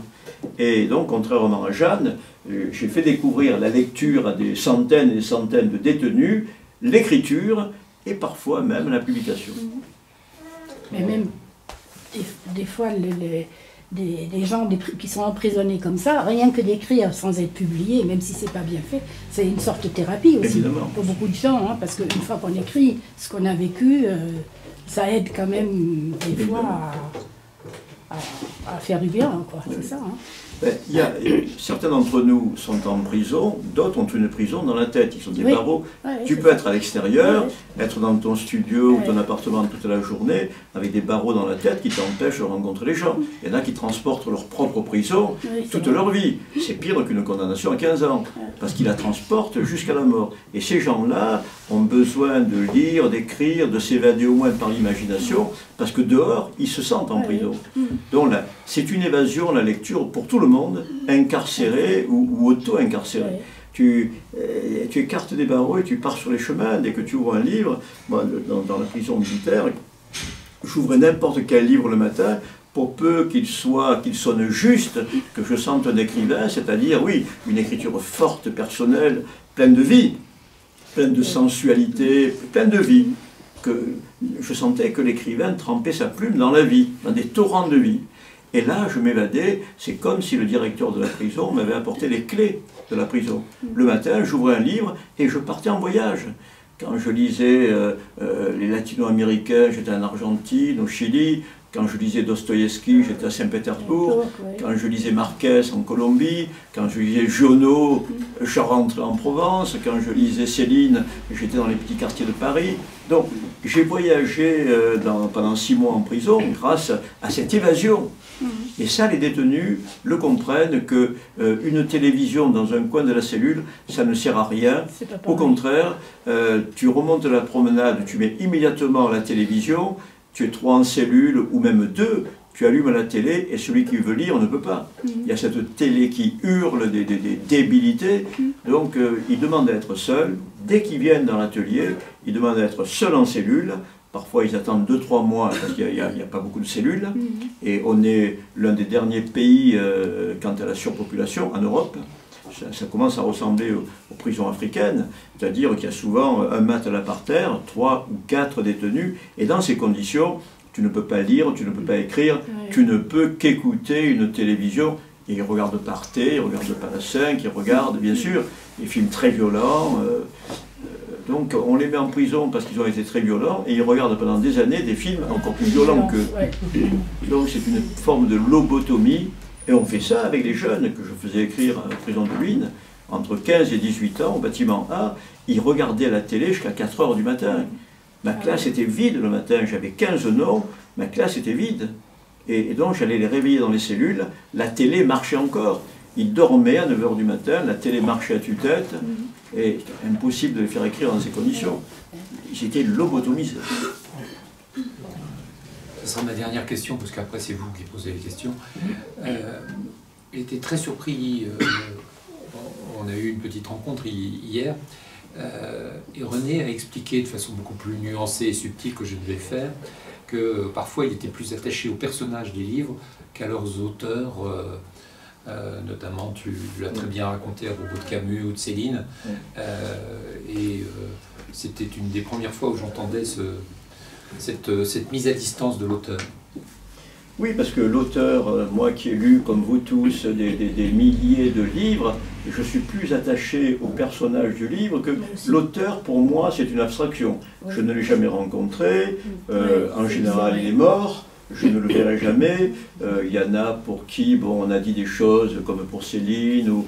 S2: Et donc, contrairement à Jeanne, j'ai fait découvrir la lecture à des centaines et des centaines de détenus, l'écriture et parfois même la publication.
S3: Mais même, des fois, des gens qui sont emprisonnés comme ça, rien que d'écrire sans être publié, même si c'est pas bien fait, c'est une sorte de thérapie aussi.
S2: Évidemment.
S3: Pour beaucoup de gens, hein, parce qu'une fois qu'on écrit ce qu'on a vécu, ça aide quand même des fois à faire du bien, quoi. C'est ça. Hein.
S2: Certains d'entre nous sont en prison, d'autres ont une prison dans la tête, ils ont des barreaux. Tu peux être à l'extérieur, être dans ton studio ou ton appartement toute la journée, avec des barreaux dans la tête qui t'empêchent de rencontrer les gens. Il y en a qui transportent leur propre prison toute leur vie. C'est pire qu'une condamnation à 15 ans, parce qu'ils la transportent jusqu'à la mort. Et ces gens-là ont besoin de lire, d'écrire, de s'évader au moins par l'imagination, parce que dehors, ils se sentent en prison. Donc là, c'est une évasion, la lecture, pour tout le monde, incarcéré ou auto-incarcéré. Tu écartes des barreaux et tu pars sur les chemins. Dès que tu ouvres un livre, moi, dans la prison militaire, j'ouvrais n'importe quel livre le matin, pour peu qu'il sonne juste, que je sente un écrivain, c'est-à-dire, oui, une écriture forte, personnelle, pleine de vie, pleine de sensualité, pleine de vie. Que je sentais que l'écrivain trempait sa plume dans la vie, dans des torrents de vie. Et là, je m'évadais, c'est comme si le directeur de la prison m'avait apporté les clés de la prison. Le matin, j'ouvrais un livre et je partais en voyage. Quand je lisais les latino-américains, j'étais en Argentine, au Chili. Quand je lisais Dostoïevski, j'étais à Saint-Pétersbourg. Quand je lisais Marquez en Colombie. Quand je lisais Giono, je rentrais en Provence. Quand je lisais Céline, j'étais dans les petits quartiers de Paris. Donc, j'ai voyagé pendant 6 mois en prison grâce à cette évasion. Et ça, les détenus le comprennent, qu'une télévision dans un coin de la cellule, ça ne sert à rien. Au contraire, tu remontes la promenade, tu mets immédiatement la télévision, tu es 3 en cellule, ou même 2, tu allumes la télé, et celui qui veut lire ne peut pas. Il y a cette télé qui hurle des débilités, donc ils demandent à être seuls. Dès qu'ils viennent dans l'atelier, ils demandent à être seuls en cellule, Parfois, ils attendent 2-3 mois parce qu'il n'y a pas beaucoup de cellules. Et on est l'un des derniers pays quant à la surpopulation en Europe. Ça commence à ressembler aux prisons africaines, c'est-à-dire qu'il y a souvent un matelas par terre, 3 ou 4 détenus. Et dans ces conditions, tu ne peux pas lire, tu ne peux pas écrire, tu ne peux qu'écouter une télévision. Et ils regardent par thé, ils regardent pas la 5, ils regardent bien sûr des films très violents. Donc on les met en prison parce qu'ils ont été très violents et ils regardent pendant des années des films encore plus violents qu'eux. Donc c'est une forme de lobotomie et on fait ça avec les jeunes que je faisais écrire à la prison de Luynes, entre 15 et 18 ans au bâtiment A, ils regardaient la télé jusqu'à 4 heures du matin. Ma classe était vide le matin, j'avais 15 noms, ma classe était vide. Et donc j'allais les réveiller dans les cellules, la télé marchait encore. Ils dormaient à 9 h du matin, la télé marchait à tue-tête, et c'était impossible de les faire écrire dans ces conditions. Ils étaient lobotomisés.
S1: Ce sera ma dernière question, parce qu'après c'est vous qui posez les questions. J'étais très surpris, on a eu une petite rencontre hier, et René a expliqué de façon beaucoup plus nuancée et subtile que je devais faire, que parfois il était plus attaché aux personnages des livres qu'à leurs auteurs, notamment tu l'as très bien raconté à propos de Camus ou de Céline, c'était une des premières fois où j'entendais cette mise à distance de l'auteur.
S2: Oui, parce que l'auteur, moi qui ai lu, comme vous tous, des milliers de livres, je suis plus attaché au personnage du livre que l'auteur, pour moi, c'est une abstraction. Je ne l'ai jamais rencontré, en général il est mort, je ne le verrai jamais. Il y en a pour qui, bon, on a dit des choses comme pour Céline, ou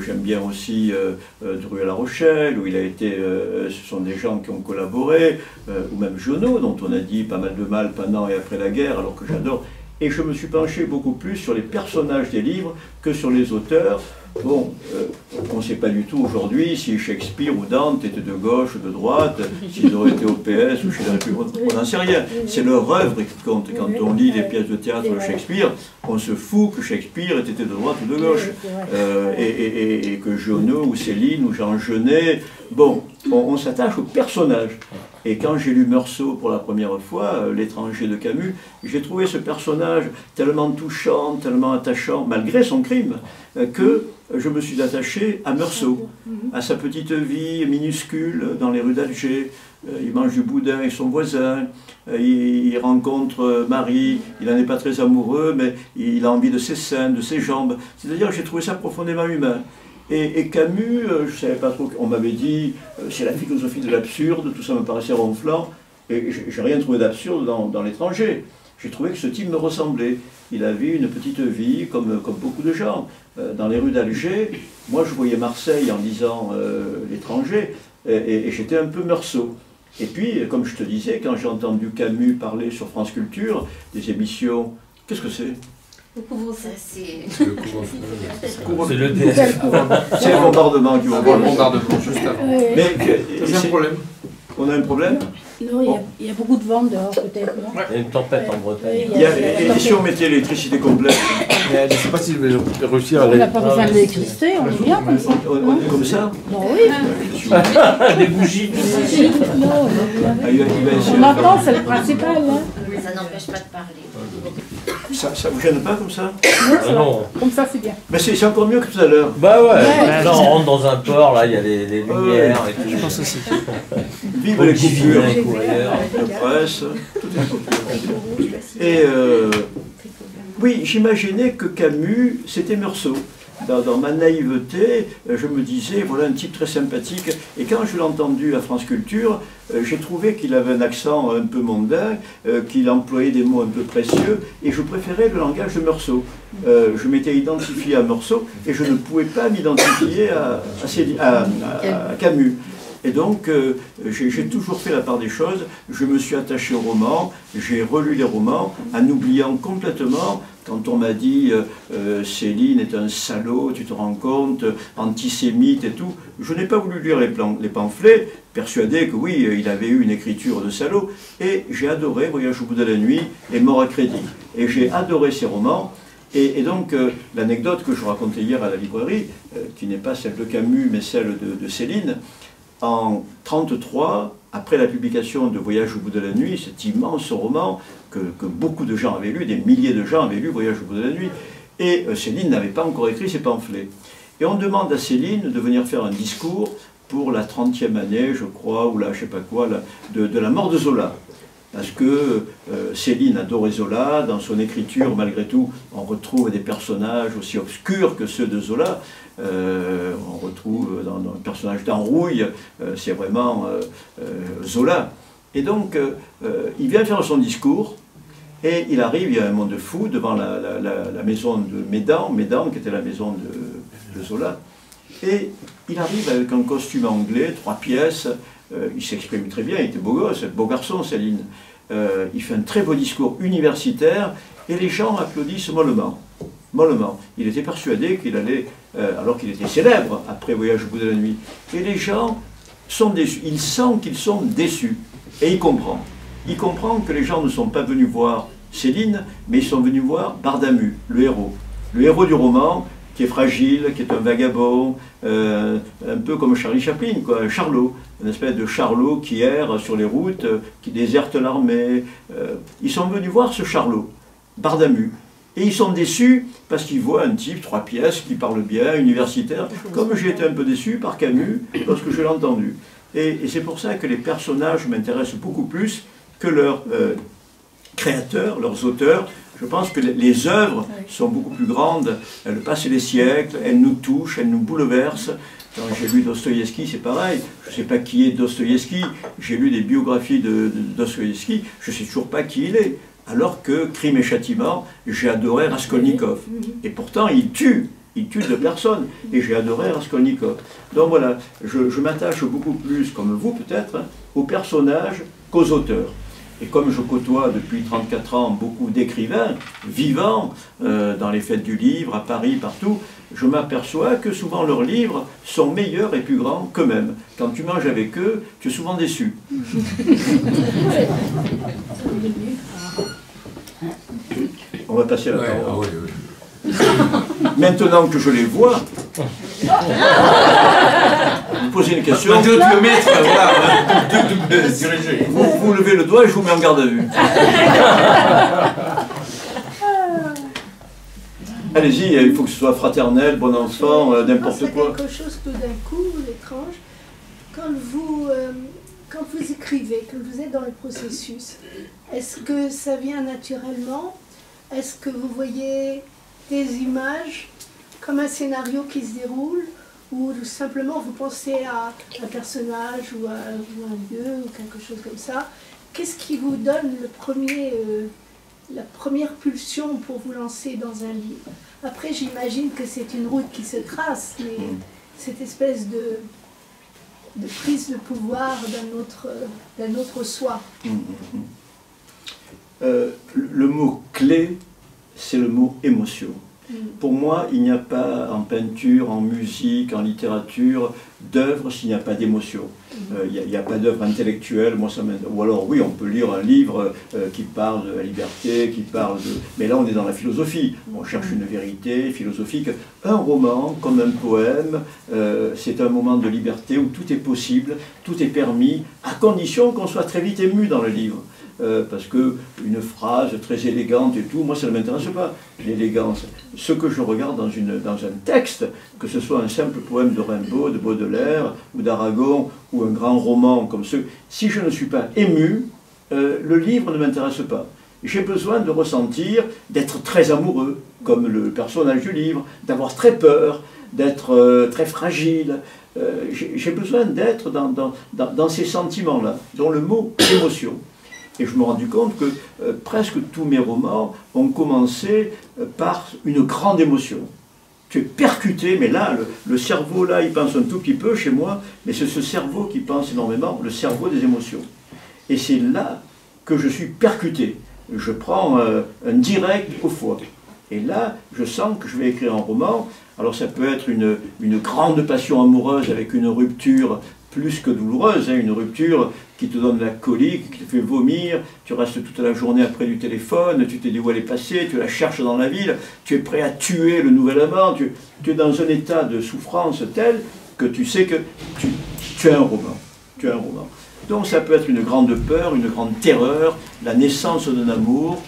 S2: j'aime bien aussi Dru à La Rochelle, où il a été, ce sont des gens qui ont collaboré, ou même Genot, dont on a dit pas mal de mal pendant et après la guerre, alors que j'adore. Et je me suis penché beaucoup plus sur les personnages des livres que sur les auteurs. Bon, on ne sait pas du tout aujourd'hui si Shakespeare ou Dante étaient de gauche ou de droite, s'ils auraient été au PS ou chez les Républicains, on n'en sait rien. C'est leur œuvre qui compte. Quand on lit les pièces de théâtre de Shakespeare, on se fout que Shakespeare était de droite ou de gauche. Et que Genot ou Céline ou Jean Genet, bon, on s'attache aux personnages. Et quand j'ai lu Meursault pour la première fois, L'étranger de Camus, j'ai trouvé ce personnage tellement touchant, tellement attachant, malgré son crime, que je me suis attaché à Meursault, à sa petite vie minuscule dans les rues d'Alger. Il mange du boudin avec son voisin, il rencontre Marie, il n'en est pas très amoureux, mais il a envie de ses seins, de ses jambes. C'est-à-dire que j'ai trouvé ça profondément humain. Et Camus, je ne savais pas trop, on m'avait dit, c'est la philosophie de l'absurde, tout ça me paraissait ronflant, et j'ai rien trouvé d'absurde dans L'étranger. J'ai trouvé que ce type me ressemblait. Il avait une petite vie, comme beaucoup de gens. Dans les rues d'Alger, moi je voyais Marseille en lisant L'étranger, et j'étais un peu Meursault. Et puis, comme je te disais, quand j'ai entendu Camus parler sur France Culture, des émissions, qu'est-ce que c'est ?
S1: C'est le couvre-feu.
S4: C'est le DF.
S2: C'est le bombardement qui va
S1: Avant le bombardement, juste avant.
S2: Mais
S5: C'est un problème.
S2: on a un problème.
S3: Non, il y a beaucoup de vent dehors, peut-être. Non,
S4: Il y a une tempête en Bretagne.
S2: Et si on mettait l'électricité complète,
S5: Mais je ne sais pas si je vais réussir à
S3: on
S5: aller.
S3: n'a pas besoin de l'électricité, on est bien comme ça.
S2: comme ça,
S3: Non, oui.
S4: Des bougies.
S3: Non, on est bien.
S2: il va essayer
S3: On
S2: de
S3: entend, c'est le principal. Hein.
S6: Ça n'empêche pas de parler.
S2: faire. Ça vous gêne pas comme ça?
S4: Ah non.
S3: Comme ça, c'est bien.
S2: Mais c'est encore mieux que tout à l'heure.
S4: Bah ouais.
S3: Ouais.
S4: Là, on rentre dans un port, là, il y a les lumières et tout.
S5: Je pense aussi.
S2: Vive les coupures,
S4: les courriers.
S2: la presse, tout est coupure. Et oui, j'imaginais que Camus, c'était Meursault. Dans ma naïveté, je me disais, voilà un type très sympathique. Et quand je l'ai entendu à France Culture, j'ai trouvé qu'il avait un accent un peu mondain, qu'il employait des mots un peu précieux, et je préférais le langage de Meursault. Je m'étais identifié à Meursault, et je ne pouvais pas m'identifier à Camus. Et donc, j'ai toujours fait la part des choses. Je me suis attaché au roman, j'ai relu les romans, en oubliant complètement, quand on m'a dit Céline est un salaud, tu te rends compte, antisémite et tout, je n'ai pas voulu lire les pamphlets, persuadé que oui, il avait eu une écriture de salaud, et j'ai adoré Voyage au bout de la nuit et Mort à crédit. Et j'ai adoré ces romans. Et donc, l'anecdote que je racontais hier à la librairie, qui n'est pas celle de Camus, mais celle de Céline, en 1933, après la publication de Voyage au bout de la nuit, cet immense roman que beaucoup de gens avaient lu, des milliers de gens avaient lu Voyage au bout de la nuit, et Céline n'avait pas encore écrit ses pamphlets. Et on demande à Céline de venir faire un discours pour la 30e année, je crois, ou là, je sais pas quoi, de la mort de Zola. Parce que Céline adorait Zola, dans son écriture, malgré tout, on retrouve des personnages aussi obscurs que ceux de Zola. On retrouve dans le personnage d'Enrouille, c'est vraiment Zola. Et donc, il vient faire son discours, et il arrive, il y a un monde fou, devant la maison de Médan, qui était la maison de Zola, et il arrive avec un costume anglais, 3 pièces, il s'exprime très bien, il était beau gosse, beau garçon, Céline. Il fait un très beau discours universitaire, et les gens applaudissent mollement. Mollement. Il était persuadé qu'il allait, alors qu'il était célèbre après Voyage au bout de la nuit, et les gens sont déçus, il sent qu'ils sont déçus, et il comprend. Il comprend que les gens ne sont pas venus voir Céline, mais ils sont venus voir Bardamu, le héros du roman, qui est fragile, qui est un vagabond, un peu comme Charlie Chaplin, quoi, un Charlot, une espèce de Charlot qui erre sur les routes, qui déserte l'armée. Ils sont venus voir ce Charlot, Bardamu, et ils sont déçus parce qu'ils voient un type, 3 pièces, qui parle bien, universitaire, comme j'ai été un peu déçu par Camus lorsque je l'ai entendu. Et c'est pour ça que les personnages m'intéressent beaucoup plus que leurs créateurs, leurs auteurs. Je pense que les œuvres sont beaucoup plus grandes, elles passent les siècles, elles nous touchent, elles nous bouleversent. Quand j'ai lu Dostoïevski, c'est pareil, je ne sais pas qui est Dostoïevski, j'ai lu des biographies de Dostoïevski, je ne sais toujours pas qui il est. Alors que Crime et Châtiment, j'ai adoré Raskolnikov. Et pourtant, il tue de personnes, et j'ai adoré Raskolnikov. Donc voilà, je m'attache beaucoup plus, comme vous peut-être, aux personnages qu'aux auteurs. Et comme je côtoie depuis 34 ans beaucoup d'écrivains vivants, dans les fêtes du livre, à Paris, partout, je m'aperçois que souvent leurs livres sont meilleurs et plus grands qu'eux-mêmes. Quand tu manges avec eux, tu es souvent déçu. On va passer à la parole. Maintenant que je les vois, vous posez une question. Vous levez le doigt et je vous mets en garde à vue. Allez-y, il faut que ce soit fraternel, bon enfant, n'importe quoi.
S6: C'est quelque chose tout d'un coup, étrange. Quand vous écrivez, quand vous êtes dans le processus, est-ce que ça vient naturellement? Est-ce que vous voyez des images comme un scénario qui se déroule, ou simplement vous pensez à un personnage ou à un lieu ou quelque chose comme ça? Qu'est-ce qui vous donne la première pulsion pour vous lancer dans un livre? Après, j'imagine que c'est une route qui se trace, mais cette espèce de prise de pouvoir d'un autre soi.
S2: Le mot clé, c'est le mot émotion. Pour moi, il n'y a pas en peinture, en musique, en littérature, d'œuvre s'il n'y a pas d'émotion. Il n'y a pas d'œuvre intellectuelle, moi ça m'intéresse. Ou alors oui, on peut lire un livre qui parle de la liberté, qui parle de... Mais là on est dans la philosophie, on cherche une vérité philosophique. Un roman, comme un poème, c'est un moment de liberté où tout est possible, tout est permis, à condition qu'on soit très vite ému dans le livre. Parce qu'une phrase très élégante et tout, moi ça ne m'intéresse pas, l'élégance. Ce que je regarde dans un texte, que ce soit un simple poème de Rimbaud, de Baudelaire ou d'Aragon, ou un grand roman comme ceux, si je ne suis pas ému, le livre ne m'intéresse pas. J'ai besoin de ressentir, d'être très amoureux, comme le personnage du livre, d'avoir très peur, d'être très fragile. J'ai besoin d'être dans ces sentiments-là, dont le mot émotion. Et je me suis rendu compte que presque tous mes romans ont commencé par une grande émotion. Tu es percuté, mais là, le cerveau, là, il pense un tout petit peu chez moi, mais c'est ce cerveau qui pense énormément, le cerveau des émotions. Et c'est là que je suis percuté. Je prends un direct au foie. Et là, je sens que je vais écrire un roman. Alors ça peut être une grande passion amoureuse avec une rupture plus que douloureuse, hein, une rupture qui te donne la colique, qui te fait vomir, tu restes toute la journée après du téléphone, tu te dis où elle est passée, tu la cherches dans la ville, tu es prêt à tuer le nouvel amant, tu es dans un état de souffrance tel que tu sais que tu as un roman. Tu as un roman. Donc ça peut être une grande peur, une grande terreur, la naissance d'un amour.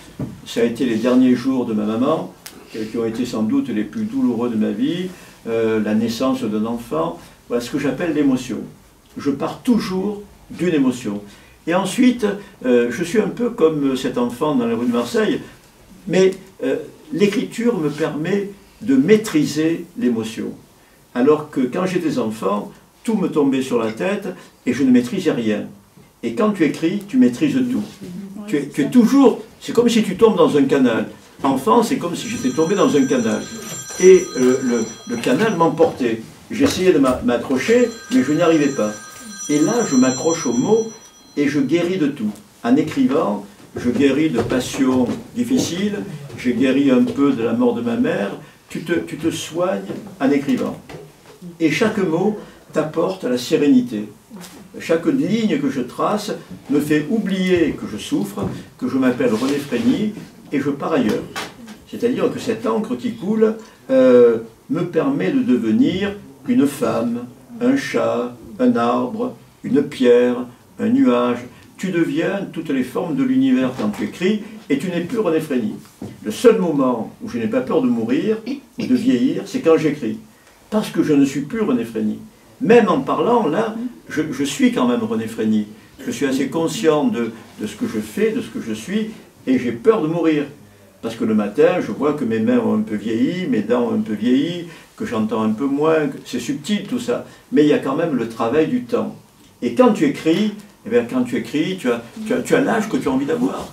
S2: Ça a été les derniers jours de ma maman, qui ont été sans doute les plus douloureux de ma vie, la naissance d'un enfant. Voilà ce que j'appelle l'émotion. Je pars toujours d'une émotion. Et ensuite, je suis un peu comme cet enfant dans la rue de Marseille, mais l'écriture me permet de maîtriser l'émotion. Alors que quand j'étais enfant, tout me tombait sur la tête et je ne maîtrisais rien. Et quand tu écris, tu maîtrises tout. Tu es toujours, c'est comme si tu tombes dans un canal. Enfant, c'est comme si j'étais tombé dans un canal. Et le canal m'emportait. J'essayais de m'accrocher, mais je n'y arrivais pas. Et là, je m'accroche aux mots et je guéris de tout. En écrivant, je guéris de passions difficiles, j'ai guéri un peu de la mort de ma mère. Tu te soignes en écrivant. Et chaque mot t'apporte la sérénité. Chaque ligne que je trace me fait oublier que je souffre, que je m'appelle René Frény et je pars ailleurs. C'est-à-dire que cette encre qui coule me permet de devenir une femme, un chat, un arbre, une pierre, un nuage. Tu deviens toutes les formes de l'univers quand tu écris et tu n'es plus René Frény. Le seul moment où je n'ai pas peur de mourir ou de vieillir, c'est quand j'écris. Parce que je ne suis plus René Frény. Même en parlant, là, je suis quand même René Frény. Je suis assez conscient de ce que je fais, de ce que je suis, et j'ai peur de mourir. Parce que le matin, je vois que mes mains ont un peu vieilli, mes dents ont un peu vieilli, que j'entends un peu moins, c'est subtil tout ça. Mais il y a quand même le travail du temps. Et quand tu écris, eh bien, quand tu écris, tu as l'âge que tu as envie d'avoir.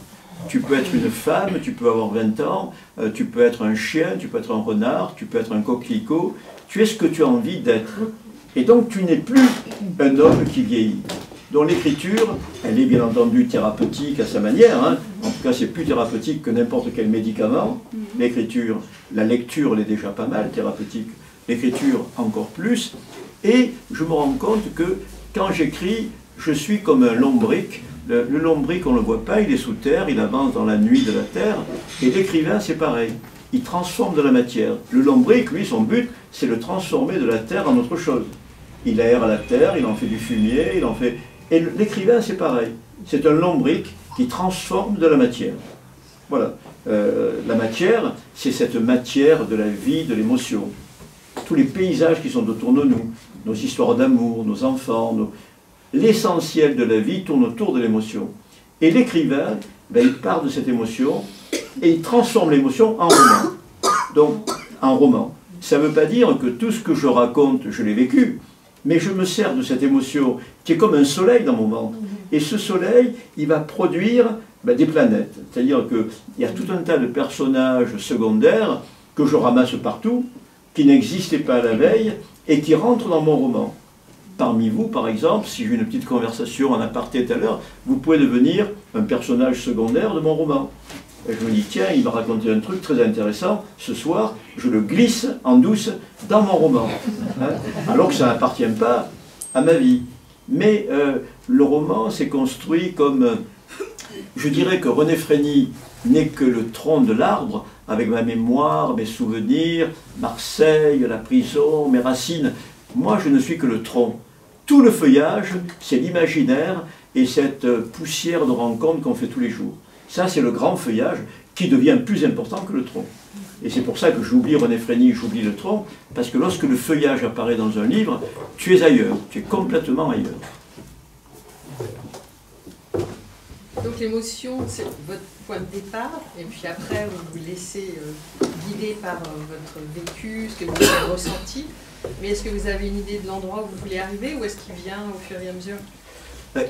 S2: Tu peux être une femme, tu peux avoir 20 ans, tu peux être un chien, tu peux être un renard, tu peux être un coquelicot. Tu es ce que tu as envie d'être. Et donc tu n'es plus un homme qui vieillit. Donc l'écriture, elle est bien entendu thérapeutique à sa manière. Hein. En tout cas, c'est plus thérapeutique que n'importe quel médicament. L'écriture, la lecture, elle est déjà pas mal thérapeutique. L'écriture, encore plus. Et je me rends compte que quand j'écris, je suis comme un lombric. Le lombric, on ne le voit pas, il est sous terre, il avance dans la nuit de la terre. Et l'écrivain, c'est pareil. Il transforme de la matière. Le lombric, lui, son but, c'est de transformer de la terre en autre chose. Il aère la terre, il en fait du fumier, il en fait... Et l'écrivain, c'est pareil. C'est un lombric qui transforme de la matière. Voilà. La matière, c'est cette matière de la vie, de l'émotion. Tous les paysages qui sont autour de nous, nos histoires d'amour, nos enfants, l'essentiel de la vie tourne autour de l'émotion. Et l'écrivain, ben, il part de cette émotion et il transforme l'émotion en roman. Donc, en roman. Ça ne veut pas dire que tout ce que je raconte, je l'ai vécu, mais je me sers de cette émotion qui est comme un soleil dans mon ventre. Et ce soleil, il va produire ben, des planètes. C'est-à-dire qu'il y a tout un tas de personnages secondaires que je ramasse partout, qui n'existaient pas à la veille, et qui rentrent dans mon roman. Parmi vous, par exemple, si j'ai une petite conversation en aparté tout à l'heure, vous pouvez devenir un personnage secondaire de mon roman. Et je me dis, tiens, il m'a raconté un truc très intéressant, ce soir, je le glisse en douce dans mon roman. Hein, alors que ça n'appartient pas à ma vie. Mais le roman s'est construit comme... je dirais que René Frény n'est que le tronc de l'arbre, avec ma mémoire, mes souvenirs, Marseille, la prison, mes racines. Moi, je ne suis que le tronc. Tout le feuillage, c'est l'imaginaire et cette poussière de rencontres qu'on fait tous les jours. Ça, c'est le grand feuillage qui devient plus important que le tronc. Et c'est pour ça que j'oublie René Frény, j'oublie le tronc, parce que lorsque le feuillage apparaît dans un livre, tu es ailleurs, tu es complètement ailleurs.
S7: Donc l'émotion, c'est votre point de départ, et puis après, vous vous laissez guider par votre vécu, ce que vous avez ressenti. Mais est-ce que vous avez une idée de l'endroit où vous voulez arriver, ou est-ce qu'il vient au fur et à mesure?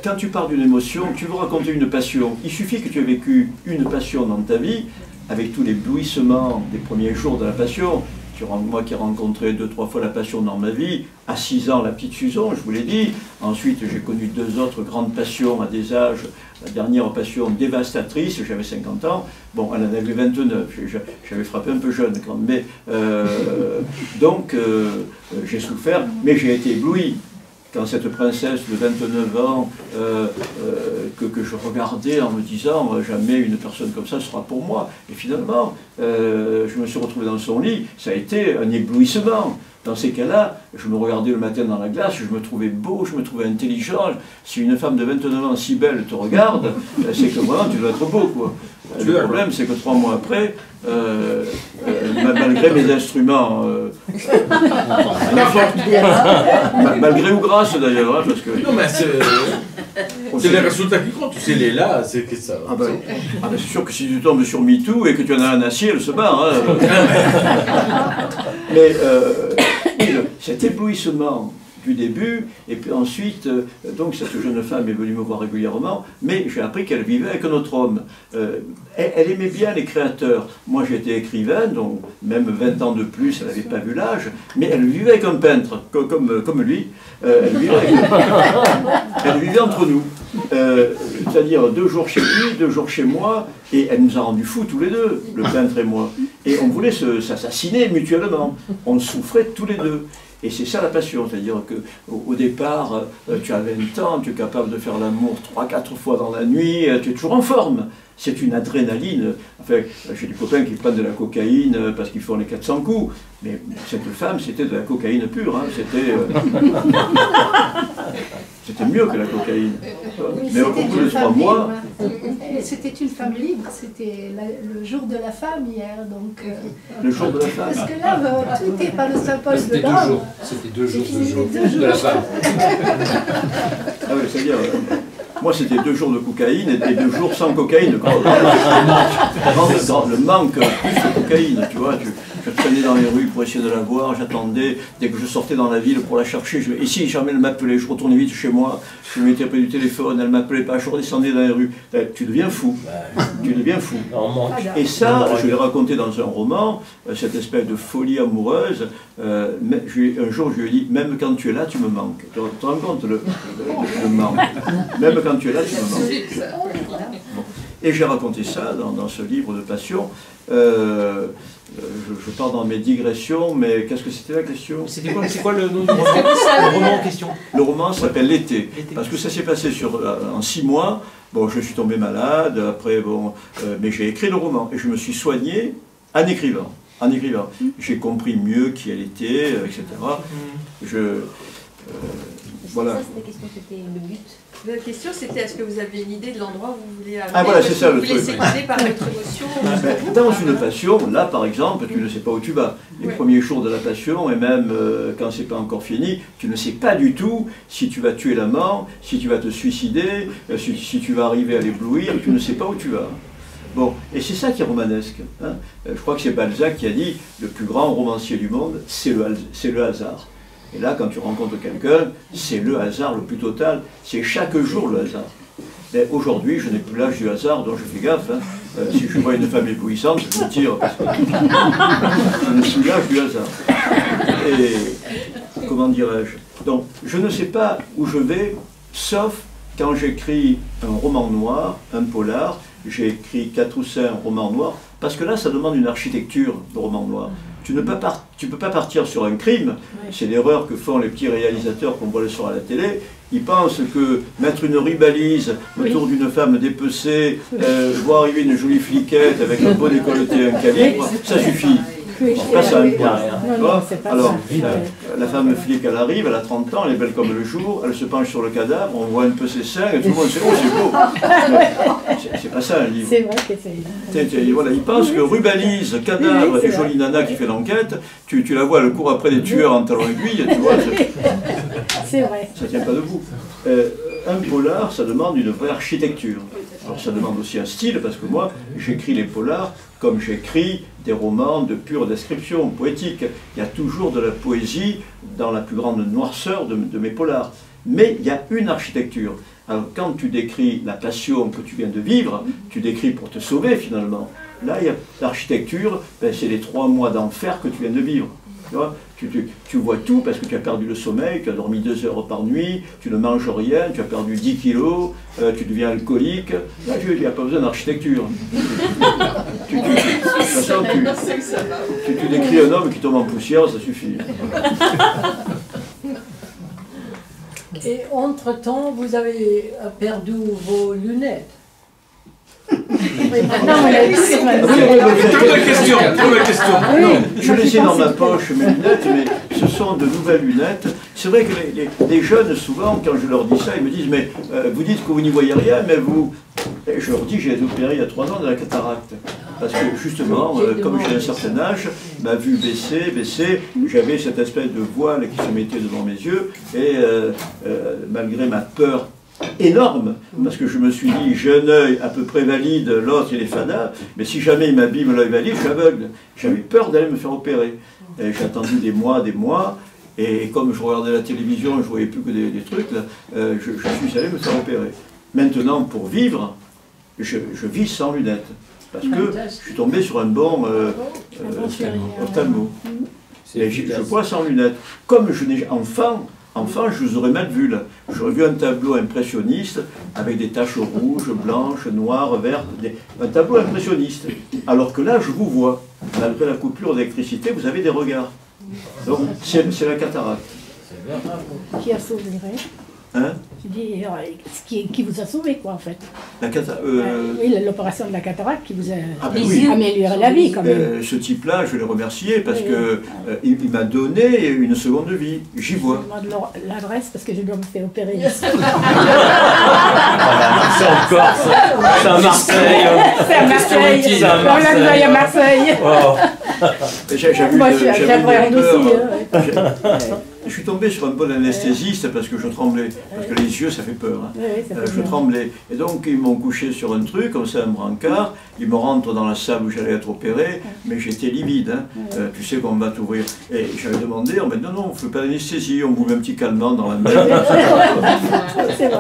S2: Quand tu parles d'une émotion, tu veux raconter une passion. Il suffit que tu aies vécu une passion dans ta vie, avec tous les éblouissements des premiers jours de la passion. Moi qui ai rencontré 2-3 fois la passion dans ma vie, à 6 ans la petite Susan, je vous l'ai dit. Ensuite j'ai connu 2 autres grandes passions à des âges. La dernière passion dévastatrice, j'avais 50 ans. Bon, elle en avait 29, j'avais frappé un peu jeune quand même. Mais, donc j'ai souffert, mais j'ai été ébloui. Quand cette princesse de 29 ans que je regardais en me disant jamais une personne comme ça sera pour moi. Et finalement, je me suis retrouvé dans son lit, ça a été un éblouissement. Dans ces cas-là, je me regardais le matin dans la glace, je me trouvais beau, je me trouvais intelligent. Si une femme de 29 ans si belle te regarde, c'est que vraiment tu dois être beau, quoi. Le problème, c'est que 3 mois après, malgré mes instruments, malgré ou grâce d'ailleurs, hein, parce que...
S5: Non, mais c'est les résultats qui comptent. Tu sais, les là, c'est que ça.
S2: Ah ben, c'est sûr que si tu tombes sur MeToo et que tu en as un acier, elle se barre. Hein. Mais cet éblouissement du début, et puis ensuite, donc cette jeune femme est venue me voir régulièrement, mais j'ai appris qu'elle vivait avec un autre homme. Elle aimait bien les créateurs. Moi j'étais écrivain, donc même 20 ans de plus, elle n'avait pas vu l'âge, mais elle vivait avec un peintre, comme lui. Elle vivait entre nous. C'est-à-dire 2 jours chez lui, 2 jours chez moi, et elle nous a rendus fous tous les deux, le peintre et moi. Et on voulait s'assassiner mutuellement. On souffrait tous les deux. Et c'est ça la passion, c'est-à-dire qu'au départ, tu as 20 ans, tu es capable de faire l'amour 3-4 fois dans la nuit, tu es toujours en forme. C'est une adrénaline. Enfin, j'ai des copains qui prennent de la cocaïne parce qu'ils font les 400 coups. Mais cette femme, c'était de la cocaïne pure. Hein. C'était mieux que la cocaïne. Mais au bout de 3 mois...
S6: C'était une femme libre, c'était le jour de la femme hier. Donc,
S2: le jour de la femme.
S6: Parce que là, tout est par le symbole de l'homme.
S2: C'était 2 jours de la femme. Ah oui, c'est-à-dire... Moi, c'était 2 jours de cocaïne et 2 jours sans cocaïne. Le manque plus de cocaïne, tu vois. Je traînais dans les rues pour essayer de la voir, j'attendais. Dès que je sortais dans la ville pour la chercher, et si jamais elle m'appelait, je retournais vite chez moi, je me mettais près du téléphone, elle ne m'appelait pas, je redescendais dans les rues. Tu deviens fou. Tu deviens fou. Et ça, je l'ai raconté dans un roman, cette espèce de folie amoureuse. Un jour, je lui ai dit, même quand tu es là, tu me manques. Tu te rends compte le manque. Même quand tu es là, tu me manques. Bon. Et j'ai raconté ça dans ce livre de passion. Je pars dans mes digressions, mais qu'est-ce que c'était la question?
S8: C'est quoi le nom du roman, le roman en question?
S2: Le roman s'appelle L'été, parce que ça s'est passé en 6 mois. Bon, je suis tombé malade, après, mais j'ai écrit le roman, et je me suis soigné en écrivant. J'ai compris mieux qui elle était, etc. Voilà.
S9: Ça, c'était la question, c'était le but.
S7: La question, c'était est-ce que vous avez une idée de l'endroit où vous voulez aller?
S2: Ah voilà, c'est ça le truc.
S7: Vous laissez guider par votre émotion.
S2: Dans une passion, là par exemple, tu ne sais pas où tu vas. Les premiers jours de la passion, et même quand c'est pas encore fini, tu ne sais pas du tout si tu vas tuer l'amant, si tu vas te suicider, si tu vas arriver à l'éblouir, tu ne sais pas où tu vas. Bon, et c'est ça qui est romanesque. Hein. Je crois que c'est Balzac qui a dit le plus grand romancier du monde, c'est le hasard. Et là, quand tu rencontres quelqu'un, c'est le hasard le plus total. C'est chaque jour le hasard. Aujourd'hui, je n'ai plus l'âge du hasard, donc je fais gaffe. Hein. Si je vois une femme éblouissante, je me tire, parce que je n'ai plus l'âge du hasard. Et comment dirais-je? Donc, je ne sais pas où je vais, sauf quand j'écris un roman noir, un polar. J'ai écrit 4 ou 5 romans noirs, parce que là, ça demande une architecture de roman noir. Tu ne peux pas partir sur un crime, c'est l'erreur que font les petits réalisateurs qu'on voit le soir à la télé. Ils pensent que mettre une rubalise autour d'une femme dépecée, voir arriver une jolie fliquette avec un beau décolleté et un calibre, ça suffit. Pas ça, alors, la femme flic, elle arrive, elle a 30 ans, elle est belle comme le jour, elle se penche sur le cadavre, on voit un peu ses seins, et tout le monde sait, oh c'est beau. C'est pas ça un livre.
S3: C'est vrai que c'est...
S2: Voilà, ils pensent que rubalise, cadavre et jolie nana qui fait l'enquête, tu la vois, elle court après des tueurs en talons aiguilles, tu vois.
S3: C'est vrai.
S2: Ça tient pas debout. Un polar, ça demande une vraie architecture. Alors ça demande aussi un style, parce que moi, j'écris les polars comme j'écris des romans de pure description poétique. Il y a toujours de la poésie dans la plus grande noirceur de mes polars. Mais il y a une architecture. Alors quand tu décris la passion que tu viens de vivre, tu décris pour te sauver finalement. Là, il y a l'architecture, c'est les 3 mois d'enfer que tu viens de vivre. Tu vois, tu vois tout parce que tu as perdu le sommeil, tu as dormi 2 heures par nuit, tu ne manges rien, tu as perdu 10 kilos, tu deviens alcoolique. Là, il n'y a pas besoin d'architecture. Tu décris un homme qui tombe en poussière, ça suffit.
S10: Et entre-temps, vous avez perdu vos lunettes.
S5: Trouve la question.
S2: Non, je les ai dans ma poche, mes lunettes, mais ce sont de nouvelles lunettes. C'est vrai que les jeunes, souvent, quand je leur dis ça, ils me disent, mais vous dites que vous n'y voyez rien, mais vous... Et je leur dis, j'ai été opéré il y a 3 ans de la cataracte. Parce que justement, comme j'ai un certain âge, ma vue baissait, j'avais cette espèce de voile qui se mettait devant mes yeux, et malgré ma peur énorme, parce que je me suis dit, j'ai un œil à peu près valide, l'autre il est fada, mais si jamais il m'abîme l'œil valide, je suis aveugle. J'avais peur d'aller me faire opérer. J'ai attendu des mois, et comme je regardais la télévision, je ne voyais plus que des trucs, là, je suis allé me faire opérer. Maintenant, pour vivre, je vis sans lunettes, parce que je suis tombé sur un bon ophtalmo. Et je vois sans lunettes. Comme je n'ai enfant, je vous aurais mal vu là. J'aurais vu un tableau impressionniste avec des taches rouges, blanches, noires, vertes, un tableau impressionniste. Alors que là, je vous vois. Malgré la coupure d'électricité, vous avez des regards. Donc, c'est la cataracte.
S3: Qui a sauvé,
S2: hein?
S3: Je dis, qui vous a sauvé, quoi, en fait.
S2: Oui,
S3: l'opération de la cataracte qui vous a
S2: oui.
S3: amélioré la vie, quand même.
S2: Ce type-là, je vais le remercier parce que il m'a donné une seconde vie. J'y vois.
S3: Je demande l'adresse parce que je dois me faire opérer ici.
S4: C'est en Corse, c'est à Marseille.
S3: C'est à Marseille. On l'a envoyé à Marseille. Moi, j'appréhende aussi.
S2: Je suis tombé sur un bon anesthésiste parce que je tremblais, parce que les yeux ça fait peur. Hein.
S3: Oui, ça fait
S2: je tremblais. Et donc ils m'ont couché sur un truc, comme ça un brancard, ils me rentrent dans la salle où j'allais être opéré, mais j'étais livide. Hein. Tu sais qu'on va t'ouvrir. Et j'avais demandé, on m'a dit non, on ne fait pas d'anesthésie, on vous met un petit calmant dans la main.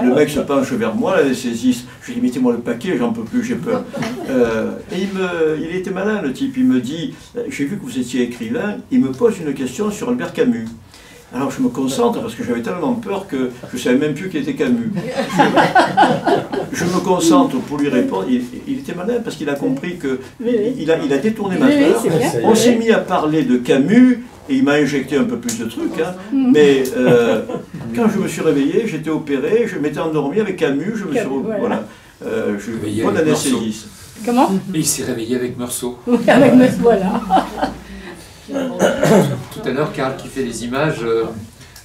S2: Le mec se penche vers moi, l'anesthésiste. Je lui dis mettez-moi le paquet, j'en peux plus, j'ai peur. Et il était malin le type, il me dit, j'ai vu que vous étiez écrivain, il me pose une question sur Albert Camus. Alors je me concentre parce que j'avais tellement peur que je ne savais même plus qui était Camus. Je me concentre pour lui répondre. Il était malin parce qu'il a compris que il a détourné ma peur. On s'est mis à parler de Camus et il m'a injecté un peu plus de trucs. Hein. Mais quand je me suis réveillé, j'étais opéré, je m'étais endormi avec Camus, je me suis voilà. Bon anesthésiste.
S3: Comment?
S1: Et il s'est réveillé avec Meursault.
S3: Avec Meursault, voilà.
S1: Tout à l'heure, Karl, qui fait les images,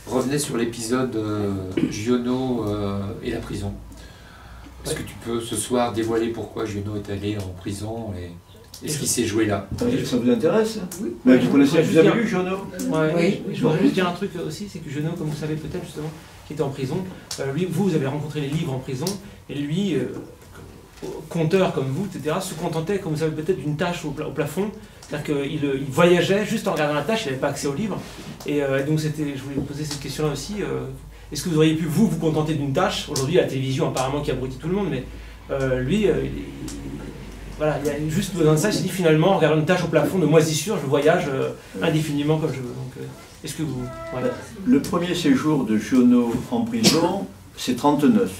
S1: revenait sur l'épisode Giono et la prison. Est-ce que tu peux ce soir dévoiler pourquoi Giono est allé en prison et ce qui s'est joué là?
S2: Ça vous intéresse? Oui. Mais vous connaissez, vous avez lu Giono?
S8: Oui. Je voudrais juste dire un truc aussi, c'est que Giono, comme vous savez peut-être justement, qui était en prison, lui, vous avez rencontré les livres en prison, et lui, conteur comme vous, etc., se contentait, comme vous savez peut-être, d'une tâche au plafond. C'est-à-dire qu'il voyageait juste en regardant la tâche, il n'avait pas accès au livre. Et donc je voulais vous poser cette question-là aussi. Est-ce que vous auriez pu vous contenter d'une tâche? Aujourd'hui, la télévision apparemment qui abrutit tout le monde, mais lui, voilà, il a juste besoin de ça. Il s'est dit finalement, en regardant une tâche au plafond de moisissure, je voyage indéfiniment comme je veux. Donc, est-ce que vous... Ouais.
S2: Le premier séjour de Giono en prison, c'est 39.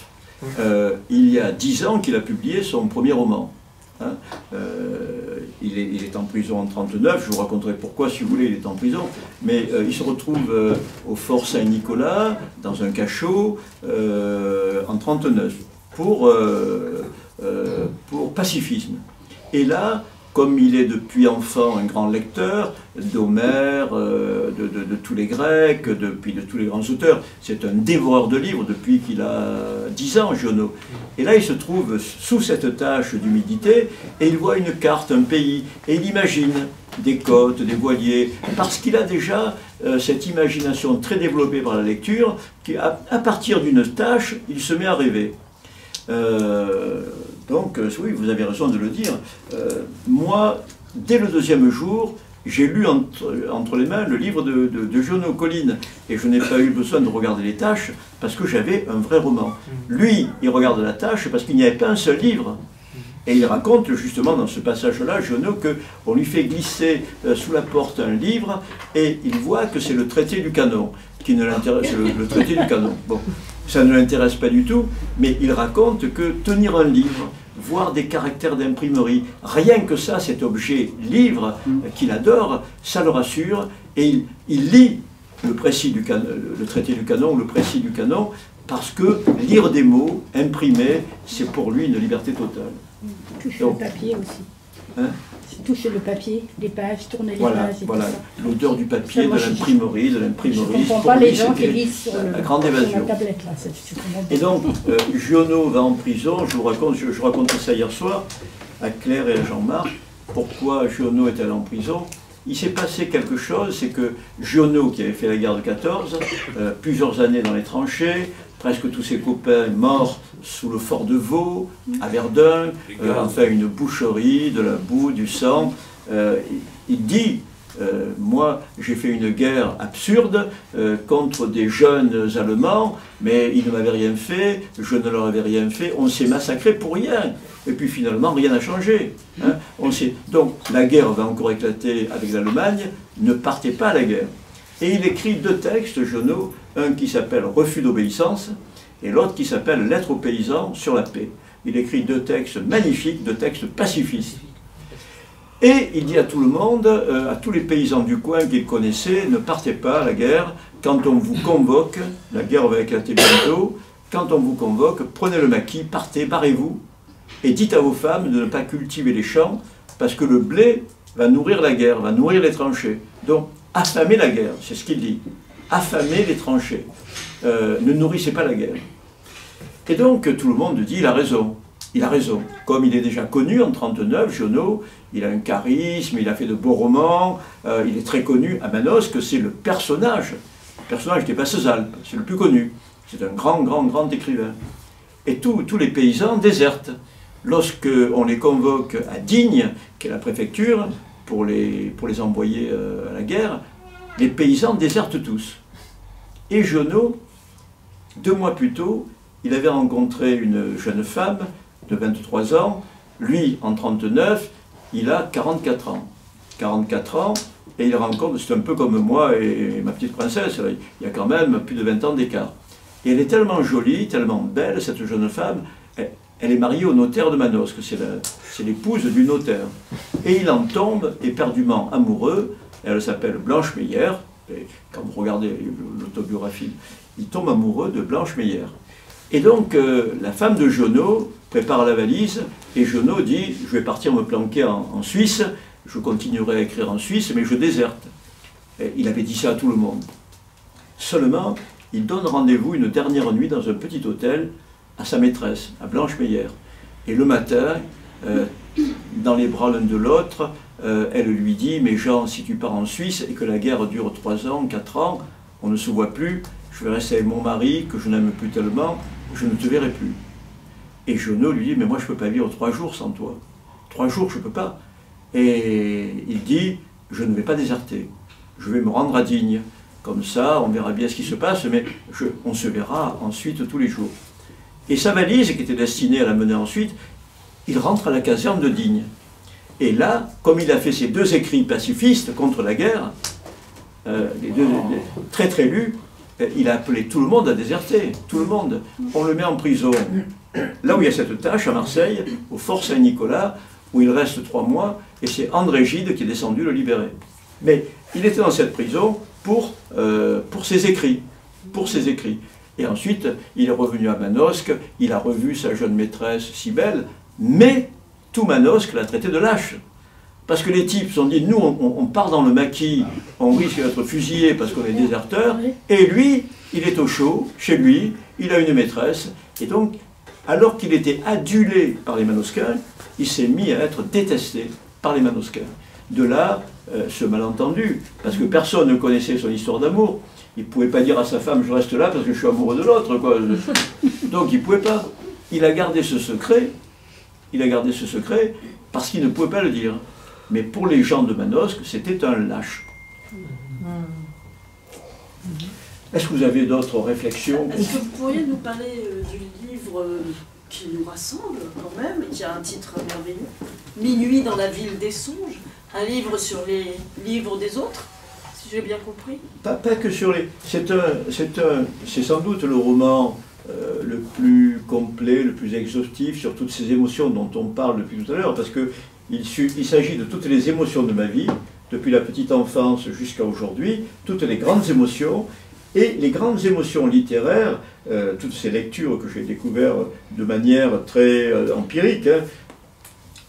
S2: Il y a 10 ans qu'il a publié son premier roman. Hein. Il est en prison en 39, je vous raconterai pourquoi si vous voulez il est en prison, mais il se retrouve au Fort Saint-Nicolas, dans un cachot, en 39, pour pacifisme. Et là, comme il est depuis enfant un grand lecteur d'Homère, de tous les Grecs, puis de tous les grands auteurs, c'est un dévoreur de livres depuis qu'il a 10 ans, Giono. Et là, il se trouve sous cette tache d'humidité et il voit une carte, un pays, et il imagine des côtes, des voiliers, parce qu'il a déjà cette imagination très développée par la lecture, qu'à partir d'une tâche, il se met à rêver. Donc, oui, vous avez raison de le dire. Moi, dès le deuxième jour, j'ai lu entre les mains le livre de Giono Colline. Et je n'ai pas eu besoin de regarder les tâches parce que j'avais un vrai roman. Lui, il regarde la tâche parce qu'il n'y avait pas un seul livre. Et il raconte justement dans ce passage-là, Giono, qu'on lui fait glisser sous la porte un livre et il voit que c'est le traité du canon, qui ne l'intéresse, le traité du canon. Bon, ça ne l'intéresse pas du tout, mais il raconte que tenir un livre, voir des caractères d'imprimerie, rien que ça, cet objet livre qu'il adore, ça le rassure, et il lit le précis du canon, le traité du canon, le précis du canon, parce que lire des mots, imprimer, c'est pour lui une liberté totale.
S3: Toucher le papier aussi.
S2: Hein?
S3: toucher le papier, les pages, tourner les
S2: Voilà,
S3: pages et
S2: voilà.
S3: tout ça.
S2: L'odeur du papier,
S3: Ça, moi,
S2: de l'imprimerie,
S3: Je ne comprends
S2: pour
S3: pas
S2: lui,
S3: les gens qui
S2: c'était
S3: lisent sur,
S2: la grande
S3: sur la
S2: évasion.
S3: tablette. Là. Je comprends pas.
S2: Et donc, Giono va en prison, je racontais ça hier soir, à Claire et à Jean-Marc. Pourquoi Giono est allé en prison? Il s'est passé quelque chose, c'est que Giono, qui avait fait la guerre de 14, plusieurs années dans les tranchées, presque tous ses copains morts sous le fort de Vaux, à Verdun, enfin une boucherie, de la boue, du sang. Il dit, moi j'ai fait une guerre absurde contre des jeunes Allemands, mais ils ne m'avaient rien fait, je ne leur avais rien fait, on s'est massacré pour rien. Et puis finalement, rien n'a changé. Hein. Donc la guerre va encore éclater avec l'Allemagne, ne partez pas à la guerre. Et il écrit deux textes, Giono, un qui s'appelle « Refus d'obéissance » et l'autre qui s'appelle « Lettre aux paysans sur la paix ». Il écrit deux textes magnifiques, deux textes pacifistes. Et il dit à tout le monde, à tous les paysans du coin qu'il connaissait, ne partez pas à la guerre, quand on vous convoque, la guerre va éclater bientôt, quand on vous convoque, prenez le maquis, partez, barrez-vous, et dites à vos femmes de ne pas cultiver les champs, parce que le blé va nourrir la guerre, va nourrir les tranchées. Donc, affamez la guerre, c'est ce qu'il dit. Affamez les tranchées. Ne nourrissez pas la guerre. Et donc, tout le monde dit, il a raison. Il a raison. Comme il est déjà connu en 1939, Giono, il a un charisme, il a fait de beaux romans, il est très connu à Manosque, c'est le personnage des Basses-Alpes, c'est le plus connu. C'est un grand écrivain. Et tous les paysans désertent. Lorsqu'on les convoque à Digne, qui est la préfecture, pour les envoyer à la guerre, les paysans désertent tous. Et Giono, 2 mois plus tôt, il avait rencontré une jeune femme de 23 ans. Lui, en 1939, il a 44 ans. 44 ans, et il rencontre, c'est un peu comme moi et ma petite princesse, il y a quand même plus de 20 ans d'écart. Et elle est tellement jolie, tellement belle, cette jeune femme, elle est mariée au notaire de Manosque, c'est l'épouse du notaire. Et il en tombe éperdument amoureux, elle s'appelle Blanche Meyer, et quand vous regardez l'autobiographie, il tombe amoureux de Blanche Meyer. Et donc, la femme de Giono prépare la valise, et Giono dit, je vais partir me planquer en Suisse, je continuerai à écrire en Suisse, mais je déserte. Et il avait dit ça à tout le monde. Seulement, il donne rendez-vous une dernière nuit dans un petit hôtel à sa maîtresse, à Blanche Meyer. Et le matin, dans les bras l'un de l'autre, elle lui dit, mais Jean, si tu pars en Suisse et que la guerre dure 3 ans, 4 ans, on ne se voit plus, je vais rester avec mon mari, que je n'aime plus tellement, je ne te verrai plus. Et Giono lui dit, mais moi je ne peux pas vivre 3 jours sans toi. 3 jours, je ne peux pas. Et il dit, je ne vais pas déserter, je vais me rendre à Digne. Comme ça, on verra bien ce qui se passe, mais on se verra ensuite tous les jours. Et sa valise, qui était destinée à la mener ensuite, il rentre à la caserne de Digne. Et là, comme il a fait ses 2 écrits pacifistes contre la guerre, très lus, il a appelé tout le monde à déserter, tout le monde. On le met en prison, là où il y a cette tâche, à Marseille, au Fort Saint-Nicolas, où il reste 3 mois, et c'est André Gide qui est descendu le libérer. Mais il était dans cette prison pour ses écrits, Et ensuite, il est revenu à Manosque, il a revu sa jeune maîtresse si belle, mais tout Manosque l'a traité de lâche. Parce que les types se sont dit, nous, on part dans le maquis, on risque d'être fusillé parce qu'on est déserteur, et lui, il est au chaud, chez lui, il a une maîtresse, et donc, alors qu'il était adulé par les Manosquins, il s'est mis à être détesté par les Manosquins. De là, ce malentendu, parce que personne ne connaissait son histoire d'amour. Il ne pouvait pas dire à sa femme, je reste là parce que je suis amoureux de l'autre, quoi. Donc il ne pouvait pas. Il a gardé ce secret, parce qu'il ne pouvait pas le dire. Mais pour les gens de Manosque, c'était un lâche. Est-ce que vous avez d'autres réflexions?
S9: Est-ce que vous pourriez nous parler du livre qui nous rassemble quand même, et qui a un titre merveilleux, Minuit dans la ville des songes, un livre sur les livres des autres, si j'ai bien compris?
S2: Pas que sur les... C'est sans doute le roman le plus complet, le plus exhaustif sur toutes ces émotions dont on parle depuis tout à l'heure, parce qu'il s'agit de toutes les émotions de ma vie, depuis la petite enfance jusqu'à aujourd'hui, toutes les grandes émotions, et les grandes émotions littéraires, toutes ces lectures que j'ai découvertes de manière très empirique, hein,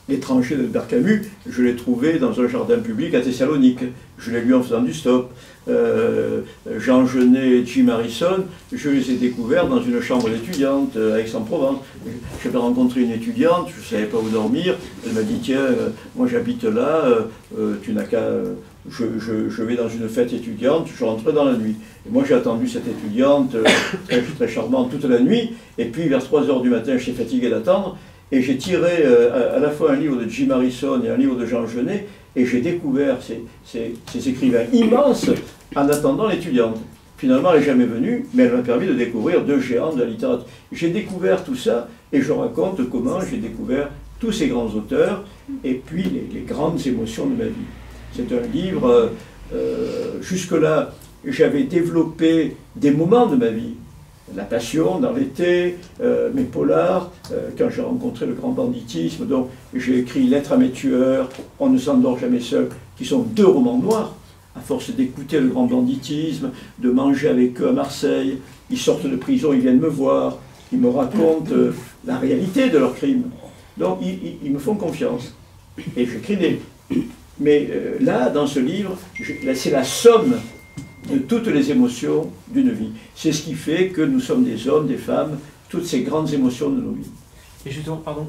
S2: L'étranger d'Albert Camus, je l'ai trouvé dans un jardin public à Thessalonique. Je l'ai lu en faisant du stop. Jean Genet et Jim Harrison, je les ai découverts dans une chambre d'étudiante à Aix-en-Provence. J'avais rencontré une étudiante, je ne savais pas où dormir. Elle m'a dit, tiens, moi j'habite là, tu n'as qu'à... Je vais dans une fête étudiante, je rentrerai dans la nuit. Et moi j'ai attendu cette étudiante très, très charmante toute la nuit, et puis vers 3 h du matin, j'étais fatigué d'attendre, et j'ai tiré à la fois un livre de Jim Harrison et un livre de Jean Genet, et j'ai découvert ces écrivains immenses en attendant l'étudiante. Finalement, elle n'est jamais venue, mais elle m'a permis de découvrir 2 géants de la littérature. J'ai découvert tout ça, et je raconte comment j'ai découvert tous ces grands auteurs, et puis les grandes émotions de ma vie. C'est un livre, jusque-là, j'avais développé des moments de ma vie. La passion dans l'été, mes polars, quand j'ai rencontré le grand banditisme, donc j'ai écrit Lettres à mes tueurs, On ne s'endort jamais seul, qui sont 2 romans noirs. À force d'écouter le grand banditisme, de manger avec eux à Marseille, ils sortent de prison, ils viennent me voir, ils me racontent la réalité de leurs crimes. Donc ils me font confiance. Et j'écris des... Mais là, dans ce livre, c'est la somme de toutes les émotions d'une vie. C'est ce qui fait que nous sommes des hommes, des femmes, toutes ces grandes émotions de nos vies.
S8: Et justement, pardon,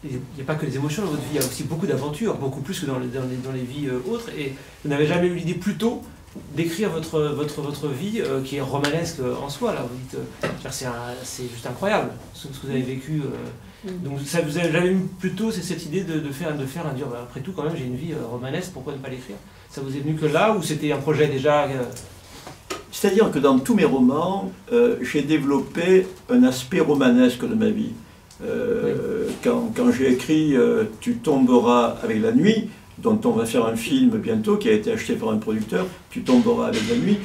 S8: il n'y a pas que des émotions dans votre vie, il y a aussi beaucoup d'aventures, beaucoup plus que dans les vies autres. Et vous n'avez jamais eu l'idée plus tôt d'écrire votre vie qui est romanesque en soi. Là, vous dites, c'est juste incroyable ce que vous avez vécu. Donc ça vous avez jamais eu plus tôt cette idée de faire un dire, bah, après tout quand même j'ai une vie romanesque, pourquoi ne pas l'écrire? Ça vous est venu que là ou c'était un projet déjà
S2: C'est-à-dire que dans tous mes romans, j'ai développé un aspect romanesque de ma vie. Quand j'ai écrit Tu tomberas avec la nuit, dont on va faire un film bientôt, qui a été acheté par un producteur, Tu tomberas avec la nuit,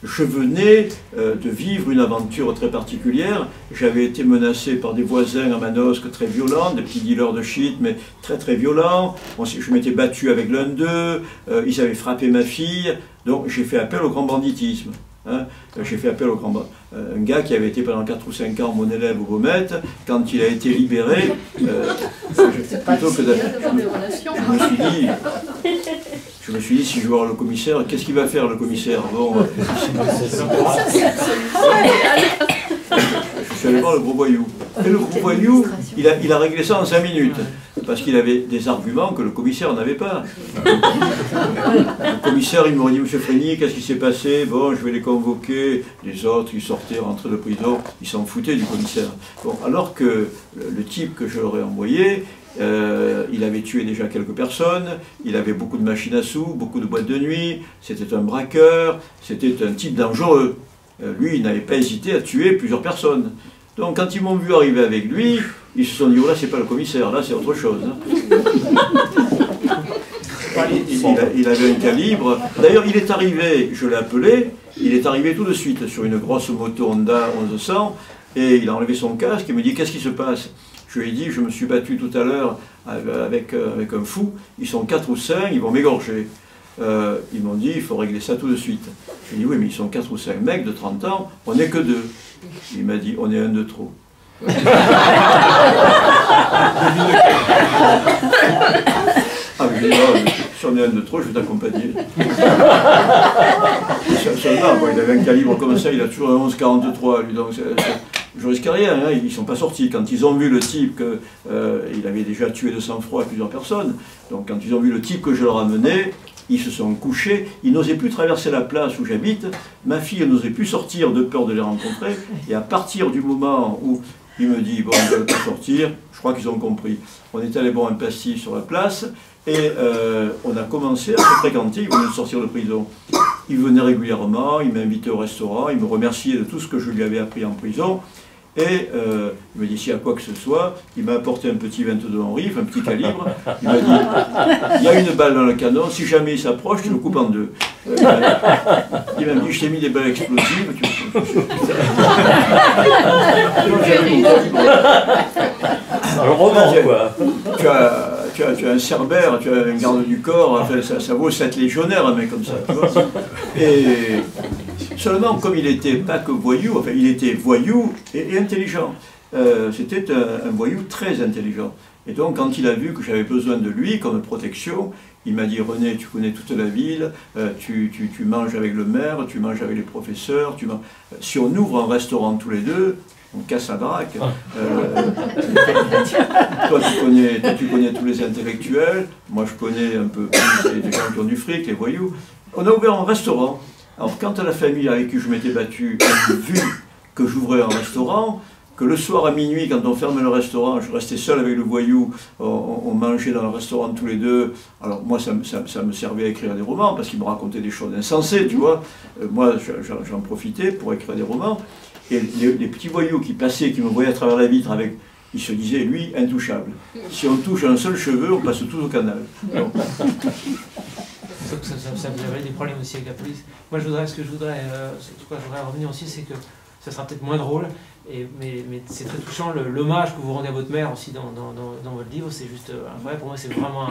S2: je venais de vivre une aventure très particulière. J'avais été menacé par des voisins à Manosque très violents, des petits dealers de shit, mais très très violents. Je m'étais battu avec l'un d'eux, ils avaient frappé ma fille, donc j'ai fait appel au grand banditisme. Hein. J'ai fait appel au grand banditisme. Un gars qui avait été pendant 4 ou 5 ans mon élève au Beaumet, quand il a été libéré, plutôt que je me suis dit, si je vois le commissaire, qu'est-ce qu'il va faire le commissaire? Bon, je suis allé voir le gros voyou. Et le gros voyou, il a réglé ça en 5 minutes. Parce qu'il avait des arguments que le commissaire n'avait pas. Le commissaire, il m'aurait dit, monsieur Frény, qu'est-ce qui s'est passé? Bon, je vais les convoquer. Les autres, ils sortaient, rentraient de prison, ils s'en foutaient du commissaire. Bon, alors que le type que je leur ai envoyé, il avait tué déjà quelques personnes, il avait beaucoup de machines à sous, beaucoup de boîtes de nuit, c'était un braqueur, c'était un type dangereux. Lui, il n'avait pas hésité à tuer plusieurs personnes. Donc quand ils m'ont vu arriver avec lui, ils se sont dit, oh là c'est pas le commissaire, là c'est autre chose. Hein. Il avait un calibre. D'ailleurs il est arrivé, je l'ai appelé, il est arrivé tout de suite sur une grosse moto Honda 1100, et il a enlevé son casque et me dit, qu'est-ce qui se passe? Je lui ai dit, je me suis battu tout à l'heure avec un fou, ils sont 4 ou 5, ils vont m'égorger. Ils m'ont dit, il faut régler ça tout de suite. J'ai dit, oui, mais ils sont 4 ou 5 mecs de 30 ans, on n'est que 2. Il m'a dit, on est un de trop. Ah, mais je dis, oh, si on est un de trop, je vais t'accompagner. Seulement, bon, il avait un calibre comme ça, il a toujours un 11-43, lui, donc je risque rien, hein, ils ne sont pas sortis. Quand ils ont vu le type qu'il avait déjà tué de sang-froid plusieurs personnes, donc quand ils ont vu le type que je leur amenais, ils se sont couchés, ils n'osaient plus traverser la place où j'habite, ma fille n'osait plus sortir de peur de les rencontrer, et à partir du moment où il me dit, bon, ils ne veulent pas sortir, je crois qu'ils ont compris. On est allé boire un pastis sur la place, et on a commencé à se fréquenter, il venait de sortir de prison. Il venait régulièrement, il m'invitait au restaurant, il me remerciait de tout ce que je lui avais appris en prison, et il me dit, s'il y a quoi que ce soit, il m'a apporté un petit 22 en rifle, un petit calibre, il m'a dit, il y a une balle dans le canon, si jamais il s'approche, tu le coupes en 2. Il m'a dit, je t'ai mis des balles explosives,
S4: un roman, quoi.
S2: Tu as un cerbère, tu as un garde du corps, enfin, ça vaut 7 légionnaires, un mec comme ça, tu vois. Et seulement, comme il n'était pas que voyou, enfin, il était voyou et intelligent. C'était un voyou très intelligent. Et donc, quand il a vu que j'avais besoin de lui comme protection, il m'a dit, René, tu connais toute la ville, tu manges avec le maire, tu manges avec les professeurs, si on ouvre un restaurant tous les deux, on casse la baraque. Toi, tu connais tous les intellectuels, moi je connais un peu plus les gens qui ont du fric, les voyous. On a ouvert un restaurant. Alors, quand la famille avec qui je m'étais battu a vu que j'ouvrais un restaurant, que le soir à minuit, quand on ferme le restaurant, je restais seul avec le voyou, on mangeait dans le restaurant tous les deux. Alors moi, ça me servait à écrire des romans, parce qu'il me racontait des choses insensées, tu vois. Moi, j'en profitais pour écrire des romans. Et les petits voyous qui passaient, qui me voyaient à travers la vitre, ils se disaient, lui, intouchable. Si on touche un seul cheveu, on passe tous au canal. Donc,
S8: ça vous avez des problèmes aussi avec la police. Moi, ce que je voudrais revenir aussi, c'est que ça sera peut-être moins drôle, mais c'est très touchant l'hommage que vous rendez à votre mère aussi dans votre livre. C'est juste incroyable. Pour moi, c'est vraiment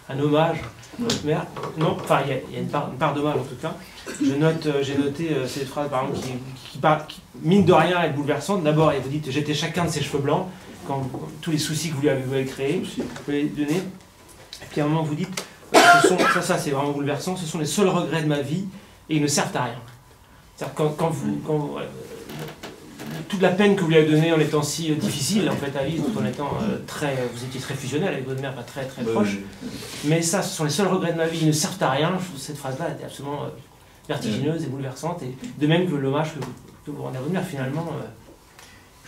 S8: un hommage à votre mère. Non, enfin, il y a une part d'hommage en tout cas. J'ai noté cette phrase, par exemple, qui mine de rien est bouleversante. D'abord, vous dites, j'étais chacun de ses cheveux blancs, quand tous les soucis que vous lui avez créés, vous les donnez. Et puis à un moment, vous dites, ça c'est vraiment bouleversant, ce sont les seuls regrets de ma vie et ils ne servent à rien. C'est-à-dire toute la peine que vous lui avez donnée en étant si difficile en fait à vivre, en étant vous étiez très fusionnel avec votre mère, pas très proche. Mais ça, ce sont les seuls regrets de ma vie, ils ne servent à rien. Je trouve cette phrase-là était absolument vertigineuse et bouleversante, et de même que l'hommage que vous rendez à votre mère finalement.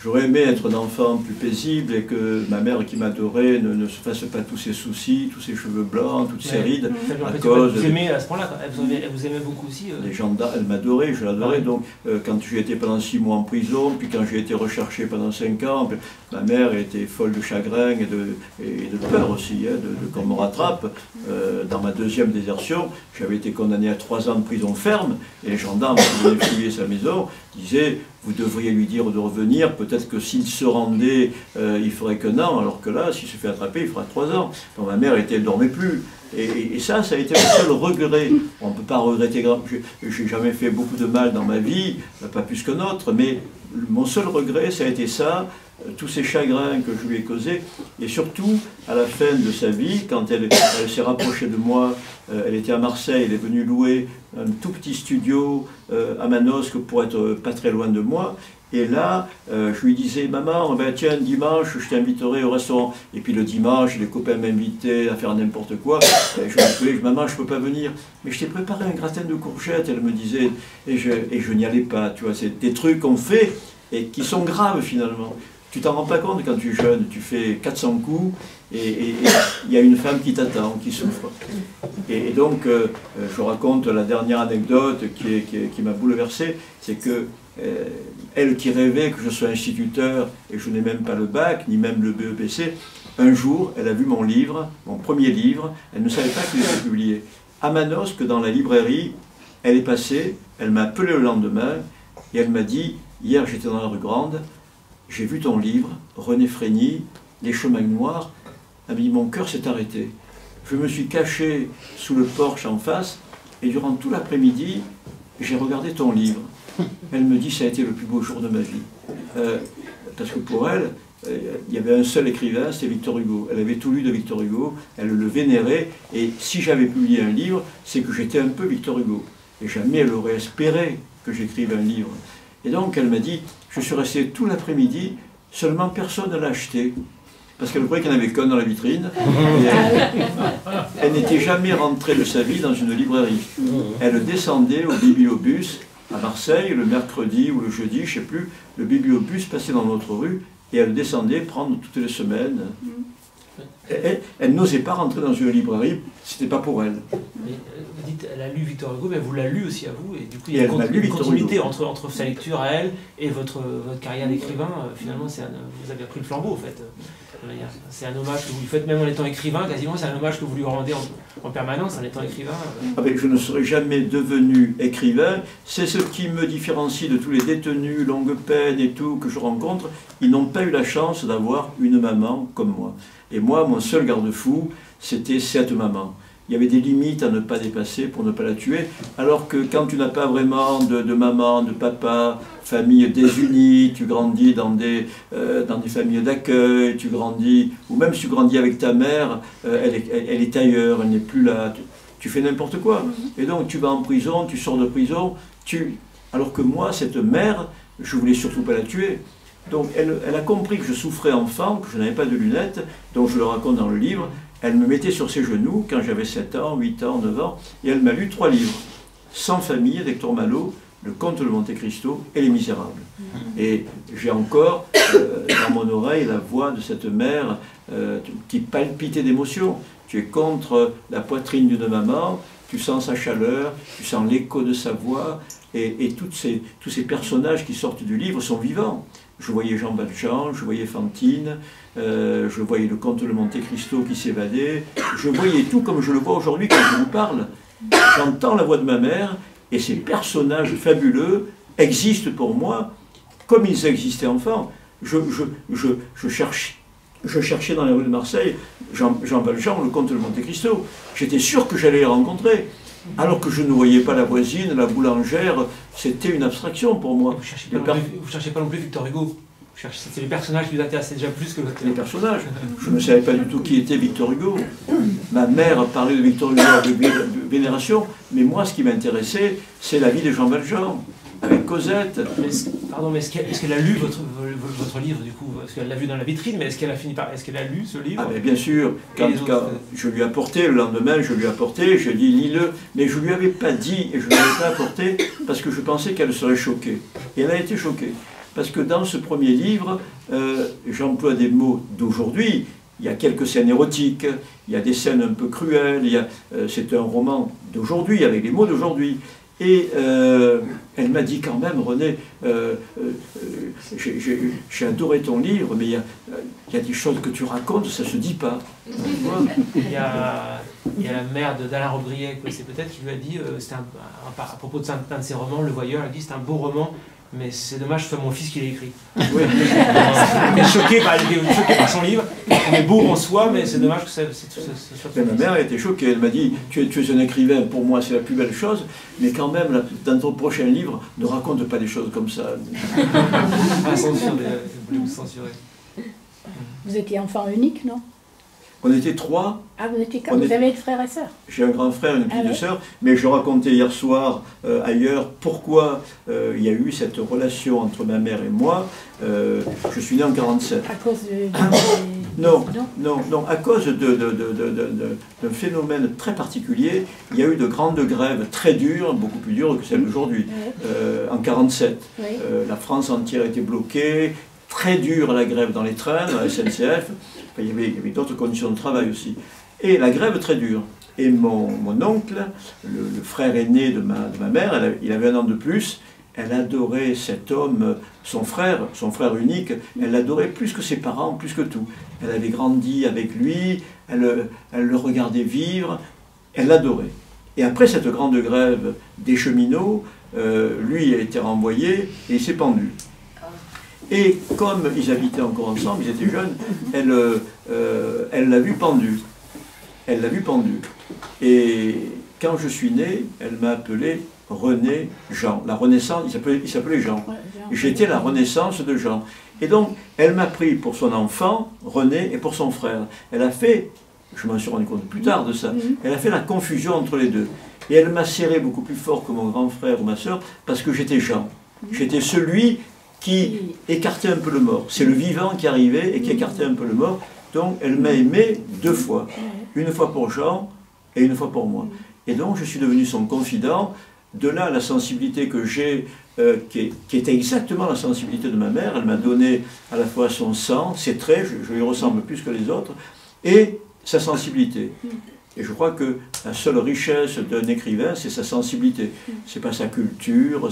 S2: J'aurais aimé être un enfant plus paisible et que ma mère qui m'adorait ne se fasse pas tous ses soucis, tous ses cheveux blancs, toutes ses rides. À cause
S8: vous aimez à ce point-là, elle vous aimait beaucoup aussi.
S2: Les gendarmes, elle m'adorait, je l'adorais. Donc quand j'ai été pendant 6 mois en prison, puis quand j'ai été recherché pendant 5 ans, ma mère était folle de chagrin et de peur aussi, de qu'on me rattrape. Dans ma 2e désertion, j'avais été condamné à 3 ans de prison ferme, et les gendarmes qui venaient fouiller sa maison disaient, vous devriez lui dire de revenir, peut-être que s'il se rendait, il ferait qu'un an, alors que là, s'il se fait attraper, il fera 3 ans. Donc ma mère elle ne dormait plus. Et ça a été le seul regret. On ne peut pas regretter, je n'ai jamais fait beaucoup de mal dans ma vie, pas plus qu'un autre, mais mon seul regret, ça a été ça, tous ces chagrins que je lui ai causés, et surtout, à la fin de sa vie, quand elle s'est rapprochée de moi, elle était à Marseille, elle est venue louer un tout petit studio à Manosque pour être pas très loin de moi. Et là, je lui disais, maman, ben, tiens, dimanche, je t'inviterai au restaurant. Et puis le dimanche, les copains m'invitaient à faire n'importe quoi. Je lui disais, maman, je ne peux pas venir. Mais je t'ai préparé un gratin de courgettes, elle me disait. Et je n'y allais pas, tu vois. C'est des trucs qu'on fait et qui sont graves finalement. Tu t'en rends pas compte quand tu es jeune, tu fais 400 coups et il y a une femme qui t'attend, qui souffre. Et donc, je raconte la dernière anecdote qui m'a bouleversé, c'est que elle qui rêvait que je sois instituteur et je n'ai même pas le bac, ni même le BEPC, un jour, elle a vu mon livre, mon premier livre, elle ne savait pas qu'il était publié. À Manosque, dans la librairie, elle est passée, elle m'a appelé le lendemain et elle m'a dit, hier j'étais dans la rue Grande, j'ai vu ton livre, René Frény, Les chemins noirs. Elle m'a dit, mon cœur s'est arrêté. Je me suis caché sous le porche en face, et durant tout l'après-midi, j'ai regardé ton livre. Elle me dit, ça a été le plus beau jour de ma vie. Parce que pour elle, il y avait un seul écrivain, c'était Victor Hugo. Elle avait tout lu de Victor Hugo, elle le vénérait, et si j'avais publié un livre, c'est que j'étais un peu Victor Hugo. Et jamais elle aurait espéré que j'écrive un livre. Et donc elle m'a dit, je suis resté tout l'après-midi, seulement personne ne l'a acheté. Parce qu'elle croyait qu'il n'y en avait qu'un dans la vitrine. Elle n'était jamais rentrée de sa vie dans une librairie. Elle descendait au bibliobus à Marseille, le mercredi ou le jeudi, je ne sais plus. Le bibliobus passait dans notre rue et elle descendait prendre toutes les semaines. Elle n'osait pas rentrer dans une librairie, c'était pas pour elle.
S8: Mais, vous dites, elle a lu Victor Hugo, mais vous l'avez lu aussi à vous, et du coup il y a une continuité entre sa lecture à elle et votre carrière d'écrivain. Finalement, vous avez pris le flambeau en fait. C'est un hommage que vous lui faites, même en étant écrivain, quasiment c'est un hommage que vous lui rendez en permanence en étant écrivain.
S2: Je ne serais jamais devenu écrivain, c'est ce qui me différencie de tous les détenus, longue peine et tout que je rencontre. Ils n'ont pas eu la chance d'avoir une maman comme moi. Et moi, mon seul garde-fou, c'était cette maman. il y avait des limites à ne pas dépasser pour ne pas la tuer, alors que quand tu n'as pas vraiment de maman, de papa, famille désunie, tu grandis dans des familles d'accueil, tu grandis, ou même si tu grandis avec ta mère, elle est ailleurs, elle n'est plus là, tu fais n'importe quoi. Et donc tu vas en prison, tu sors de prison, alors que moi, cette mère, je voulais surtout pas la tuer. Donc elle a compris que je souffrais enfant, que je n'avais pas de lunettes, donc je le raconte dans le livre. Elle me mettait sur ses genoux quand j'avais 7 ans, 8 ans, 9 ans, et elle m'a lu 3 livres. Sans famille, d'Hector Malot, Le Comte de Monte Cristo et Les Misérables. Et j'ai encore dans mon oreille la voix de cette mère qui palpitait d'émotion. Tu es contre la poitrine d'une maman, tu sens sa chaleur, tu sens l'écho de sa voix, et tous ces personnages qui sortent du livre sont vivants. Je voyais Jean Valjean, je voyais Fantine, je voyais le comte de Monte Cristo qui s'évadait, je voyais tout comme je le vois aujourd'hui quand je vous parle. J'entends la voix de ma mère, et ces personnages fabuleux existent pour moi comme ils existaient enfant. Je cherchais dans les rues de Marseille Jean Valjean, le comte de Monte Cristo. J'étais sûr que j'allais les rencontrer. Alors que je ne voyais pas la voisine, la boulangère, c'était une abstraction pour moi.
S8: Vous ne cherchez pas non plus Victor Hugo. C'était les personnages qui vous intéressaient déjà plus que
S2: les personnages. Je ne savais pas du tout qui était Victor Hugo. Ma mère parlait de Victor Hugo avec vénération, mais moi, ce qui m'intéressait, c'est la vie de Jean Valjean, avec Cosette.
S8: Pardon, mais est-ce qu'elle a lu votre livre, du coup? Parce qu'elle l'a vu dans la vitrine, mais est-ce qu'elle a lu ce livre?
S2: Ah, mais bien sûr. Quand je lui ai apporté, le lendemain, je lui ai apporté, je lui ai dit, lis-le. Mais je ne lui avais pas dit, et je ne lui avais pas apporté, parce que je pensais qu'elle serait choquée. Et elle a été choquée. Parce que dans ce premier livre, j'emploie des mots d'aujourd'hui. Il y a quelques scènes érotiques, il y a des scènes un peu cruelles, c'est un roman d'aujourd'hui, avec les mots d'aujourd'hui. Et elle m'a dit quand même, René, j'ai adoré ton livre, mais il y a des choses que tu racontes, ça ne se dit pas.
S8: Il y a la mère d'Alain Robbe-Grillet, c'est peut-être qui lui a dit, à propos d'un de ses romans, Le Voyeur, elle a dit c'est un beau roman, mais c'est dommage que ce soit mon fils qui l'ait écrit. Oui. Il est choqué par son livre. On est beau en soi, mais c'est dommage que ça soit...
S2: Ma mère a été choquée. Elle m'a dit, tu es un écrivain, pour moi c'est la plus belle chose, mais quand même, dans ton prochain livre, ne raconte pas des choses comme ça.
S8: Vous censurer.
S3: Vous étiez enfant unique, non?
S2: On était 3.
S3: Ah, vous avez des frères et sœurs?
S2: J'ai un grand frère et une petite sœur, mais je racontais hier soir ailleurs pourquoi il y a eu cette relation entre ma mère et moi. Je suis né en 47.
S3: À cause de...
S2: Non, à cause d'un phénomène très particulier, il y a eu de grandes grèves très dures, beaucoup plus dures que celles d'aujourd'hui, en 47. Oui. La France entière était bloquée, très dure la grève dans les trains, dans la SNCF. Il y avait d'autres conditions de travail aussi. Et la grève très dure. Et mon oncle, le frère aîné de ma mère, il avait 1 an de plus, elle adorait cet homme, son frère unique, elle l'adorait plus que ses parents, plus que tout. Elle avait grandi avec lui, elle le regardait vivre, elle l'adorait. Et après cette grande grève des cheminots, lui a été renvoyé et il s'est pendu. Et comme ils habitaient encore ensemble, ils étaient jeunes, elle l'a vu pendu. Elle l'a vu pendu. Et quand je suis né, elle m'a appelé René Jean. La Renaissance, il s'appelait Jean. J'étais la Renaissance de Jean. Et donc, elle m'a pris pour son enfant, René, et pour son frère. Elle a fait, je m'en suis rendu compte plus tard de ça, elle a fait la confusion entre les deux. Et elle m'a serré beaucoup plus fort que mon grand frère ou ma soeur, parce que j'étais Jean. J'étais celui qui écartait un peu le mort. C'est le vivant qui arrivait et qui écartait un peu le mort. Donc elle m'a aimé 2 fois. Une fois pour Jean et une fois pour moi. Et donc je suis devenu son confident. De là, la sensibilité que j'ai, qui était exactement la sensibilité de ma mère. Elle m'a donné à la fois son sang, ses traits, je lui ressemble plus que les autres, et sa sensibilité. Et je crois que la seule richesse d'un écrivain, c'est sa sensibilité. C'est pas sa culture,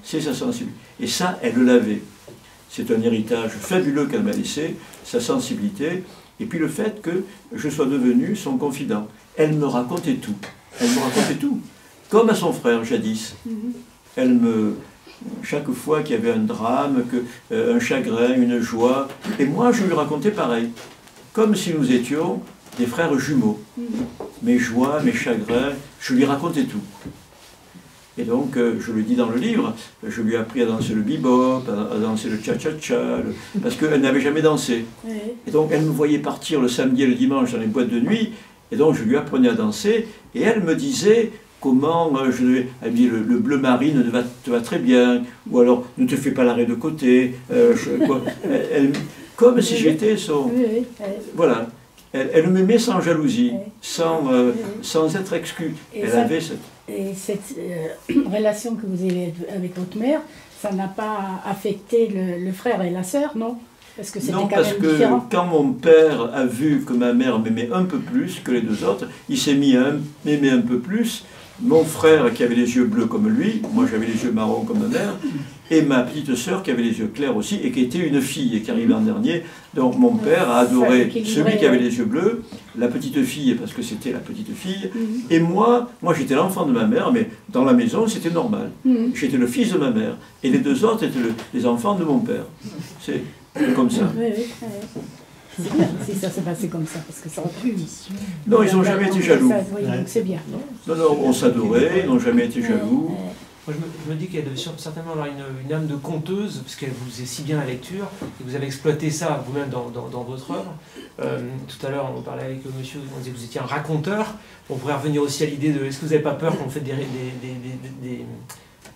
S2: c'est sa sensibilité. Et ça, elle l'avait. C'est un héritage fabuleux qu'elle m'a laissé, sa sensibilité, et puis le fait que je sois devenu son confident. Elle me racontait tout. Elle me racontait tout. Comme à son frère, jadis. Chaque fois qu'il y avait un drame, un chagrin, une joie, et moi je lui racontais pareil. Comme si nous étions des frères jumeaux. mes joies, mes chagrins, je lui racontais tout. Et donc, je le dis dans le livre, je lui ai appris à danser le bebop, à danser le cha-cha-cha, parce qu'elle n'avait jamais dansé. Et donc, elle me voyait partir le samedi et le dimanche dans les boîtes de nuit, et donc je lui apprenais à danser, et elle me disait comment je devais... Elle me dit, le bleu marine te va très bien, ou alors, ne te fais pas l'arrêt de côté, comme si j'étais son... Voilà. Elle me met sans jalousie, sans être exclue. Avait cette...
S3: Et cette relation que vous avez avec votre mère, ça n'a pas affecté le frère et la sœur, non? Parce que c'était quand même différent.
S2: Non, parce que quand mon père a vu que ma mère m'aimait un peu plus que les deux autres, il s'est mis à m'aimer un peu plus. Mon frère qui avait les yeux bleus comme lui, moi j'avais les yeux marrons comme ma mère, et ma petite sœur qui avait les yeux clairs aussi, et qui était une fille, et qui arrivait en dernier. Donc mon père a adoré celui qui avait les yeux bleus, la petite fille, parce que c'était la petite fille, et moi j'étais l'enfant de ma mère, mais dans la maison c'était normal. J'étais le fils de ma mère, et les deux autres étaient les enfants de mon père. C'est comme ça.
S3: C'est bien si ça s'est passé comme ça, parce que ça aurait pu.
S2: Non, ils n'ont jamais été jaloux.
S3: Oui, donc c'est bien.
S2: Non, on s'adorait, ils n'ont jamais été jaloux.
S8: Moi, je me dis qu'elle devait certainement avoir une âme de conteuse, parce qu'elle vous est si bien la lecture, et vous avez exploité ça vous-même dans votre œuvre. Tout à l'heure, on parlait avec le monsieur, on disait que vous étiez un raconteur. On pourrait revenir aussi à l'idée de, est-ce que vous n'avez pas peur quand vous faites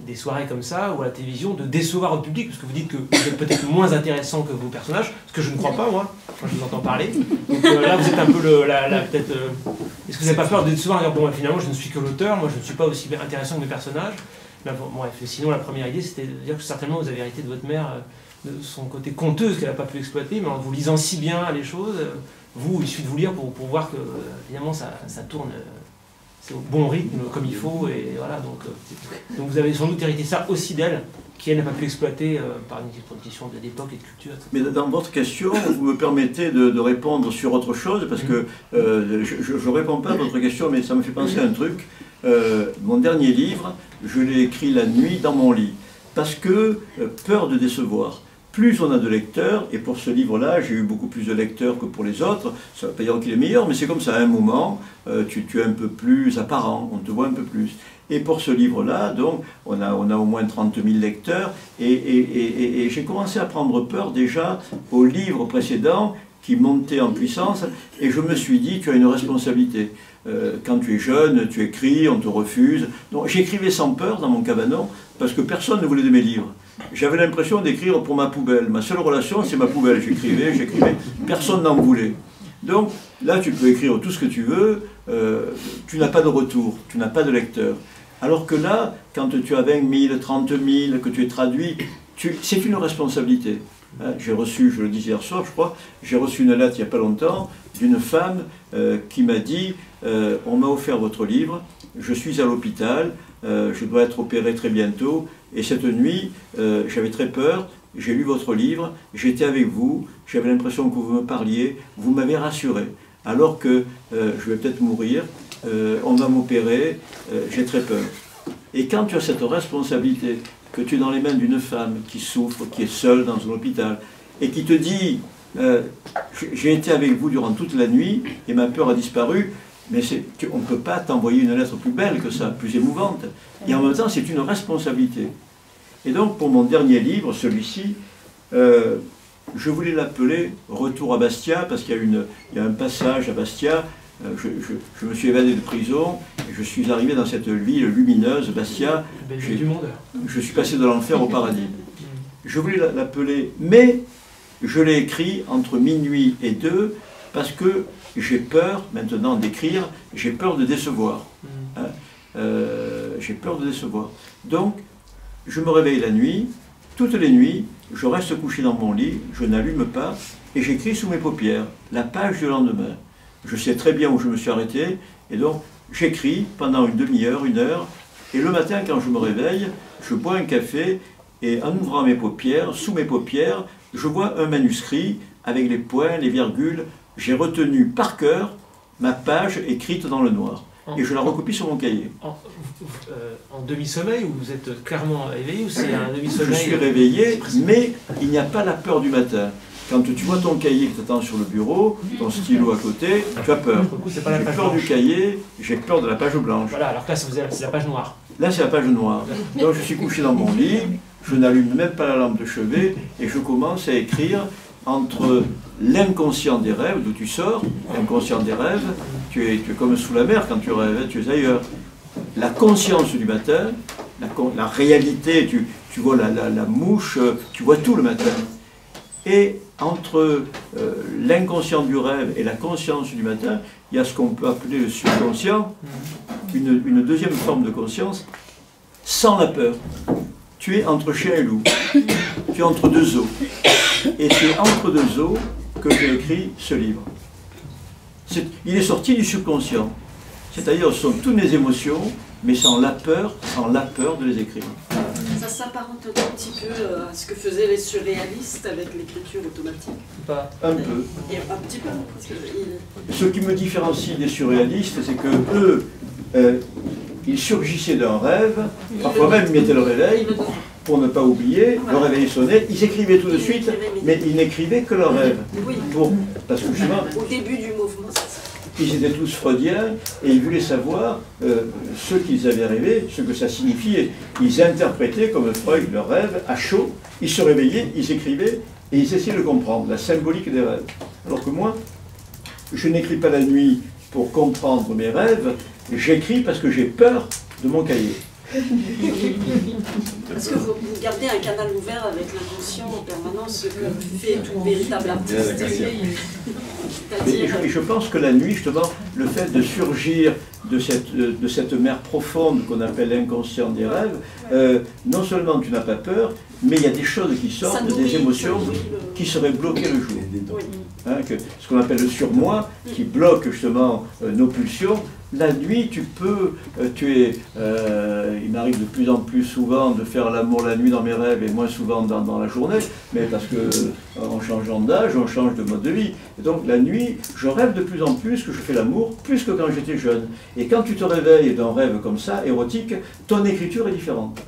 S8: des soirées comme ça, ou à la télévision, de décevoir le public, parce que vous dites que vous êtes peut-être moins intéressant que vos personnages, ce que je ne crois pas, moi, quand je vous entends parler. Donc là, vous êtes un peu peut-être... Est-ce que vous n'avez pas peur de décevoir, et dire, bon, finalement, je ne suis que l'auteur, moi, je ne suis pas aussi intéressant que mes personnages. Mais bon, bref, sinon, la première idée, c'était de dire que certainement, vous avez hérité de votre mère, de son côté conteuse qu'elle n'a pas pu exploiter, mais en vous lisant si bien les choses, il suffit de vous lire pour voir que, finalement, ça tourne... C'est au bon rythme, comme il faut, et voilà, donc vous avez sans doute hérité ça aussi d'elle, qui elle n'a pas pu exploiter par une question d'époque et de culture, etc.
S2: Mais dans votre question, vous me permettez de répondre sur autre chose, parce que je ne réponds pas à votre question, mais ça me fait penser à un truc. Mon dernier livre, je l'ai écrit la nuit dans mon lit, parce que peur de décevoir. Plus on a de lecteurs, et pour ce livre-là, j'ai eu beaucoup plus de lecteurs que pour les autres, ça ne veut pas dire qu'il est meilleur, mais c'est comme ça, à un moment, tu es un peu plus apparent, on te voit un peu plus. Et pour ce livre-là, donc, on a au moins 30 000 lecteurs, et j'ai commencé à prendre peur déjà au livre précédent, qui montait en puissance, et je me suis dit, tu as une responsabilité. Quand tu es jeune, tu écris, on te refuse. Donc j'écrivais sans peur dans mon cabanon, parce que personne ne voulait de mes livres. J'avais l'impression d'écrire pour ma poubelle. Ma seule relation, c'est ma poubelle. J'écrivais, personne n'en voulait. Donc là, tu peux écrire tout ce que tu veux, tu n'as pas de retour, tu n'as pas de lecteur. Alors que là, quand tu as 20 000, 30 000, que tu es traduit, c'est une responsabilité. J'ai reçu, je le disais hier soir, je crois, j'ai reçu une lettre il n'y a pas longtemps d'une femme qui m'a dit on m'a offert votre livre, je suis à l'hôpital, je dois être opéré très bientôt, et cette nuit, j'avais très peur, j'ai lu votre livre, j'étais avec vous, j'avais l'impression que vous me parliez, vous m'avez rassuré, alors que je vais peut-être mourir, on va m'opérer, j'ai très peur. Et quand tu as cette responsabilité, que tu es dans les mains d'une femme qui souffre, qui est seule dans un hôpital, et qui te dit j'ai été avec vous durant toute la nuit, et ma peur a disparu, mais on ne peut pas t'envoyer une lettre plus belle que ça, plus émouvante. Et en même temps, c'est une responsabilité. Et donc, pour mon dernier livre, celui-ci, je voulais l'appeler « Retour à Bastia », parce qu'il y a un passage à Bastia. Je me suis évadé de prison, et je suis arrivé dans cette ville lumineuse, Bastia. Je suis passé de l'enfer au paradis. Je voulais l'appeler, mais je l'ai écrit entre minuit et 2, parce que j'ai peur maintenant d'écrire, j'ai peur de décevoir. J'ai peur de décevoir. Donc, je me réveille la nuit, toutes les nuits, je reste couché dans mon lit, je n'allume pas, et j'écris sous mes paupières la page du lendemain. Je sais très bien où je me suis arrêté, et donc j'écris pendant une demi-heure, une heure, et le matin, quand je me réveille, je bois un café, et en ouvrant mes paupières, sous mes paupières, je vois un manuscrit avec les points, les virgules. J'ai retenu par cœur ma page écrite dans le noir. Et je la recopie sur mon cahier.
S8: En demi-sommeil, ou vous êtes clairement éveillé, ou c'est un demi-sommeil?
S2: Je suis réveillé, mais il n'y a pas la peur du matin. Quand tu vois ton cahier qui t'attend sur le bureau, ton stylo à côté, tu as peur. J'ai peur du cahier, j'ai peur de la page blanche.
S8: Voilà, alors que là, c'est la page noire.
S2: Là, c'est la page noire. Donc, je suis couché dans mon lit, je n'allume même pas la lampe de chevet et je commence à écrire entre l'inconscient des rêves, d'où tu sors, l'inconscient des rêves, tu es comme sous la mer quand tu rêves, tu es ailleurs. La conscience du matin, la réalité, tu vois la mouche, tu vois tout le matin. Et entre l'inconscient du rêve et la conscience du matin, il y a ce qu'on peut appeler le subconscient, une deuxième forme de conscience, sans la peur. Tu es entre chien et loup, tu es entre deux eaux. Et c'est entre deux eaux que j'ai écrit ce livre. Il est sorti du subconscient. C'est-à-dire, ce sont toutes mes émotions, mais sans la peur de les écrire.
S9: Ça s'apparente un petit peu à ce que faisaient les surréalistes avec l'écriture automatique.
S2: Pas un peu.
S9: Et un petit peu. Parce que
S2: ce qui me différencie des surréalistes, c'est que eux, ils surgissaient d'un rêve, parfois même ils mettaient le réveil, pour ne pas oublier, le réveil sonnait, ils écrivaient tout de suite, mais ils n'écrivaient que leur rêve.
S9: Oui.
S2: Parce que justement,
S9: au début du mouvement, c'est ça.
S2: Ils étaient tous freudiens et ils voulaient savoir ce qu'ils avaient rêvé, ce que ça signifiait. Ils interprétaient comme Freud leur rêve à chaud, ils se réveillaient, ils écrivaient et ils essayaient de comprendre la symbolique des rêves. Alors que moi, je n'écris pas la nuit pour comprendre mes rêves, j'écris parce que j'ai peur de mon cahier.
S9: Parce que vous gardez un canal ouvert avec l'inconscient en permanence, ce que fait tout véritable artiste.
S2: Et je pense que la nuit, justement, le fait de surgir de cette mer profonde qu'on appelle l'inconscient des rêves, non seulement tu n'as pas peur, mais il y a des choses qui sortent, des émotions qui seraient bloquées le jour. Hein, ce qu'on appelle le surmoi, qui bloque justement nos pulsions. La nuit, il m'arrive de plus en plus souvent de faire l'amour la nuit dans mes rêves et moins souvent dans la journée, mais parce que en changeant d'âge, on change de mode de vie. Et donc la nuit, je rêve de plus en plus que je fais l'amour, plus que quand j'étais jeune. Et quand tu te réveilles d'un rêve comme ça, érotique, ton écriture est différente.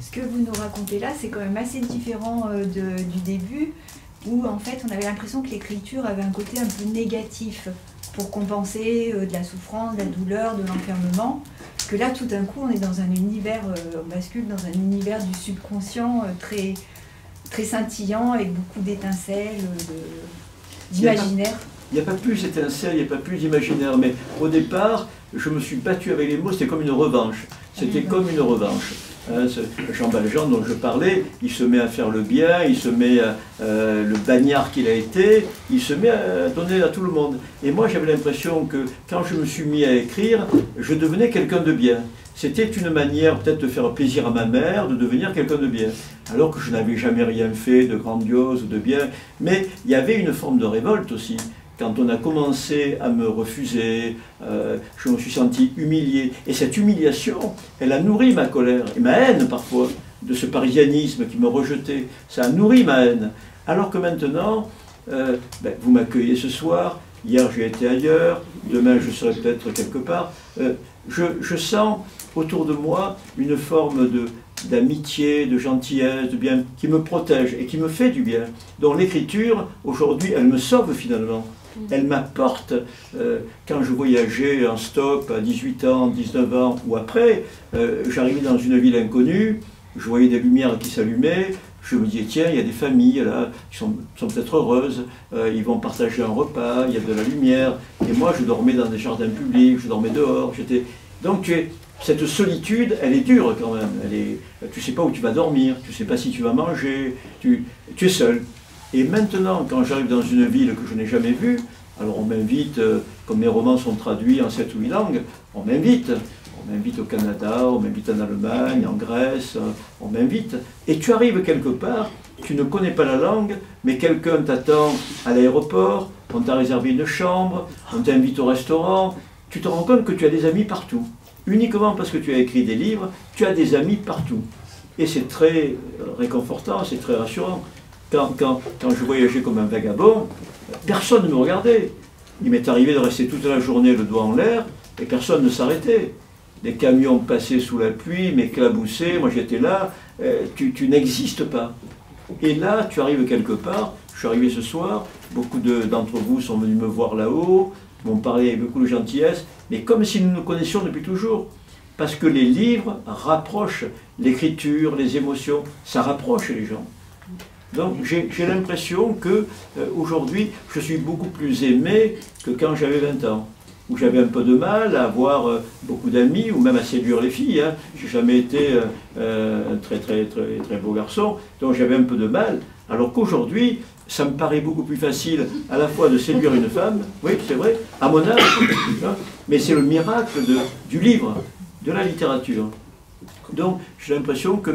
S11: Ce que vous nous racontez là, c'est quand même assez différent du début, où en fait on avait l'impression que l'écriture avait un côté un peu négatif pour compenser de la souffrance, de la douleur, de l'enfermement. Que là tout d'un coup on est dans un univers, on bascule dans un univers du subconscient très, très scintillant avec beaucoup d'étincelles, d'imaginaire.
S2: Il n'y a pas plus d'étincelles, il n'y a pas plus d'imaginaire, mais au départ je me suis battu avec les mots, c'était comme une revanche. C'était comme une revanche. Jean Valjean dont je parlais, il se met à faire le bien, il se met le bagnard qu'il a été, il se met à donner à tout le monde. Et moi j'avais l'impression que quand je me suis mis à écrire, je devenais quelqu'un de bien. C'était une manière peut-être de faire plaisir à ma mère, de devenir quelqu'un de bien. Alors que je n'avais jamais rien fait de grandiose ou de bien. Mais il y avait une forme de révolte aussi. Quand on a commencé à me refuser, je me suis senti humilié. Et cette humiliation, elle a nourri ma colère et ma haine parfois de ce parisianisme qui me rejetait. Ça a nourri ma haine. Alors que maintenant, vous m'accueillez ce soir, hier j'ai été ailleurs, demain je serai peut-être quelque part. Je sens autour de moi une forme d'amitié, de gentillesse, de bien, qui me protège et qui me fait du bien. Donc l'écriture, aujourd'hui, elle me sauve finalement. Elle m'apporte, quand je voyageais en stop à 18 ans, 19 ans ou après, j'arrivais dans une ville inconnue, je voyais des lumières qui s'allumaient, je me disais, tiens, il y a des familles là qui sont peut-être heureuses, ils vont partager un repas, il y a de la lumière, et moi je dormais dans des jardins publics, je dormais dehors, Donc cette solitude, elle est dure quand même, tu ne sais pas où tu vas dormir, tu ne sais pas si tu vas manger, tu es seul. Et maintenant, quand j'arrive dans une ville que je n'ai jamais vue, alors on m'invite, comme mes romans sont traduits en 7 ou 8 langues, on m'invite au Canada, on m'invite en Allemagne, en Grèce, on m'invite. Et tu arrives quelque part, tu ne connais pas la langue, mais quelqu'un t'attend à l'aéroport, on t'a réservé une chambre, on t'invite au restaurant, tu te rends compte que tu as des amis partout. Uniquement parce que tu as écrit des livres, tu as des amis partout. Et c'est très réconfortant, c'est très rassurant. Quand je voyageais comme un vagabond, personne ne me regardait. Il m'est arrivé de rester toute la journée le doigt en l'air et personne ne s'arrêtait. Les camions passaient sous la pluie, m'éclaboussaient, moi j'étais là, tu n'existes pas. Et là, tu arrives quelque part, je suis arrivé ce soir, beaucoup d'entre vous sont venus me voir là-haut, m'ont parlé avec beaucoup de gentillesse, mais comme si nous nous connaissions depuis toujours. Parce que les livres rapprochent l'écriture, les émotions, ça rapproche les gens. Donc j'ai l'impression que aujourd'hui, je suis beaucoup plus aimé que quand j'avais 20 ans, où j'avais un peu de mal à avoir beaucoup d'amis, ou même à séduire les filles. Hein. J'ai jamais été un très beau garçon, donc j'avais un peu de mal. Alors qu'aujourd'hui, ça me paraît beaucoup plus facile à la fois de séduire une femme, oui c'est vrai, à mon âge, hein, mais c'est le miracle du livre, de la littérature. Donc j'ai l'impression que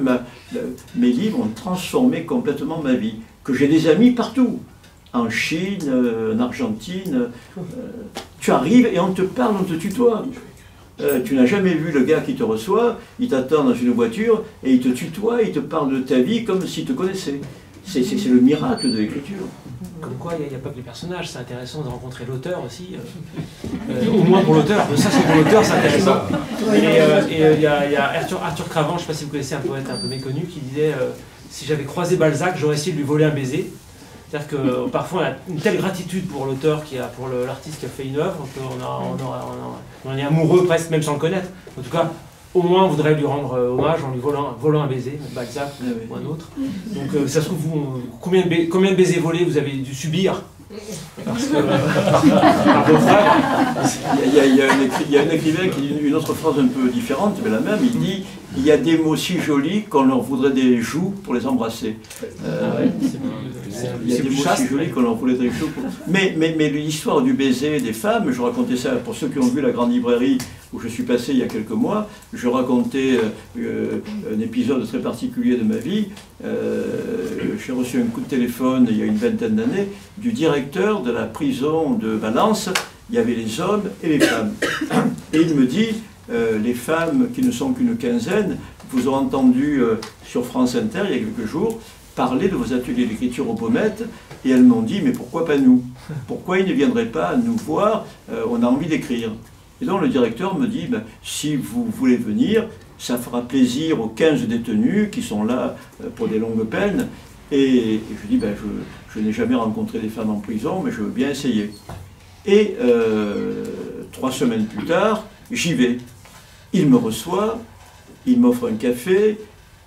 S2: mes livres ont transformé complètement ma vie, que j'ai des amis partout, en Chine, en Argentine, tu arrives et on te parle, on te tutoie. Tu n'as jamais vu le gars qui te reçoit, il t'attend dans une voiture et il te tutoie, il te parle de ta vie comme s'il te connaissait. C'est le miracle de l'écriture.
S8: Comme quoi, il n'y a pas que les personnages, c'est intéressant de rencontrer l'auteur aussi. Au moins pour l'auteur, ça c'est pour l'auteur, c'est intéressant. Et il y a Arthur Cravant, je ne sais pas si vous connaissez, un poète un peu méconnu, qui disait si j'avais croisé Balzac, j'aurais essayé de lui voler un baiser. C'est-à-dire que parfois on a une telle gratitude pour l'auteur, pour l'artiste qui a fait une œuvre, qu'on est amoureux presque même sans le connaître. En tout cas, au moins on voudrait lui rendre hommage en lui volant un baiser, Balzac ou un autre. Donc ça se trouve, combien de baisers volés vous avez dû subir parce que, par vos frères.
S2: Il y a un écrivain qui dit une autre phrase un peu différente, mais la même, il dit « Il y a des mots si jolis qu'on leur voudrait des joues pour les embrasser. Il y a des mots si jolis qu'on leur voudrait des joues pour... Mais l'histoire du baiser des femmes, je racontais ça pour ceux qui ont vu la grande librairie où je suis passé il y a quelques mois, je racontais un épisode très particulier de ma vie. J'ai reçu un coup de téléphone il y a une vingtaine d'années du directeur de la prison de Valence. Il y avait les hommes et les femmes. Et il me dit, les femmes qui ne sont qu'une quinzaine, vous aurez entendu sur France Inter il y a quelques jours parler de vos ateliers d'écriture aux Baumettes, et elles m'ont dit, mais pourquoi pas nous? Pourquoi ils ne viendraient pas nous voir? On a envie d'écrire. Et donc le directeur me dit, ben, si vous voulez venir, ça fera plaisir aux 15 détenus qui sont là pour des longues peines. Et je dis, ben, je n'ai jamais rencontré des femmes en prison, mais je veux bien essayer. Et 3 semaines plus tard, j'y vais. Il me reçoit, il m'offre un café,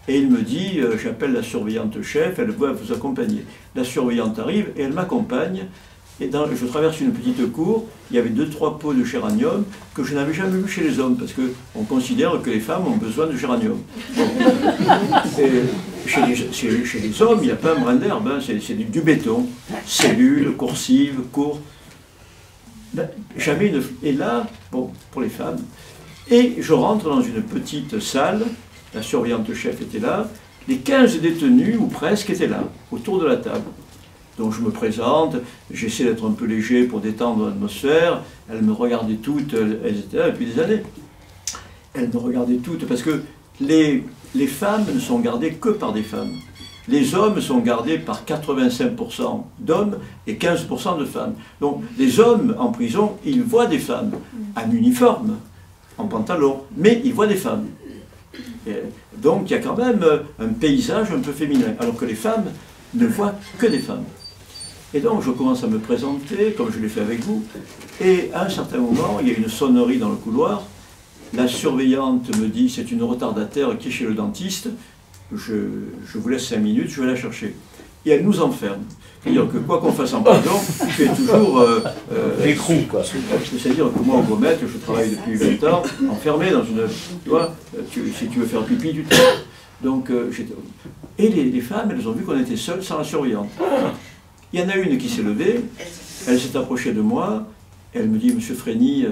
S2: et il me dit, j'appelle la surveillante chef, elle va vous accompagner. La surveillante arrive et elle m'accompagne. Et je traverse une petite cour, il y avait 2-3 pots de géranium que je n'avais jamais vu chez les hommes, parce qu'on considère que les femmes ont besoin de géranium. Bon. Chez les hommes, il n'y a pas un brin d'herbe, hein, c'est du béton, cellules, coursives, cours. Ben, jamais une... Et là, bon, pour les femmes, et je rentre dans une petite salle, la surveillante chef était là, les 15 détenus, ou presque, étaient là, autour de la table. Donc je me présente, j'essaie d'être un peu léger pour détendre l'atmosphère. Elles me regardaient toutes, elles étaient là depuis des années. Elles me regardaient toutes parce que les femmes ne sont gardées que par des femmes. Les hommes sont gardés par 85% d'hommes et 15% de femmes. Donc les hommes en prison, ils voient des femmes en uniforme, en pantalon, mais ils voient des femmes. Et donc il y a quand même un paysage un peu féminin, alors que les femmes ne voient que des femmes. Et donc je commence à me présenter, comme je l'ai fait avec vous, et à un certain moment, il y a une sonnerie dans le couloir, la surveillante me dit, c'est une retardataire qui est chez le dentiste, je vous laisse 5 minutes, je vais la chercher. Et elle nous enferme. C'est-à-dire que quoi qu'on fasse en prison, tu es toujours...
S4: l'écrou, quoi.
S2: C'est-à-dire que moi, au Baumettes, je travaille depuis 20 ans, enfermé dans une... Tu vois, si tu veux faire pipi, tu te... Donc, et les femmes, elles ont vu qu'on était seuls sans la surveillante. Il y en a une qui s'est levée, elle s'est approchée de moi, elle me dit, Monsieur Frény,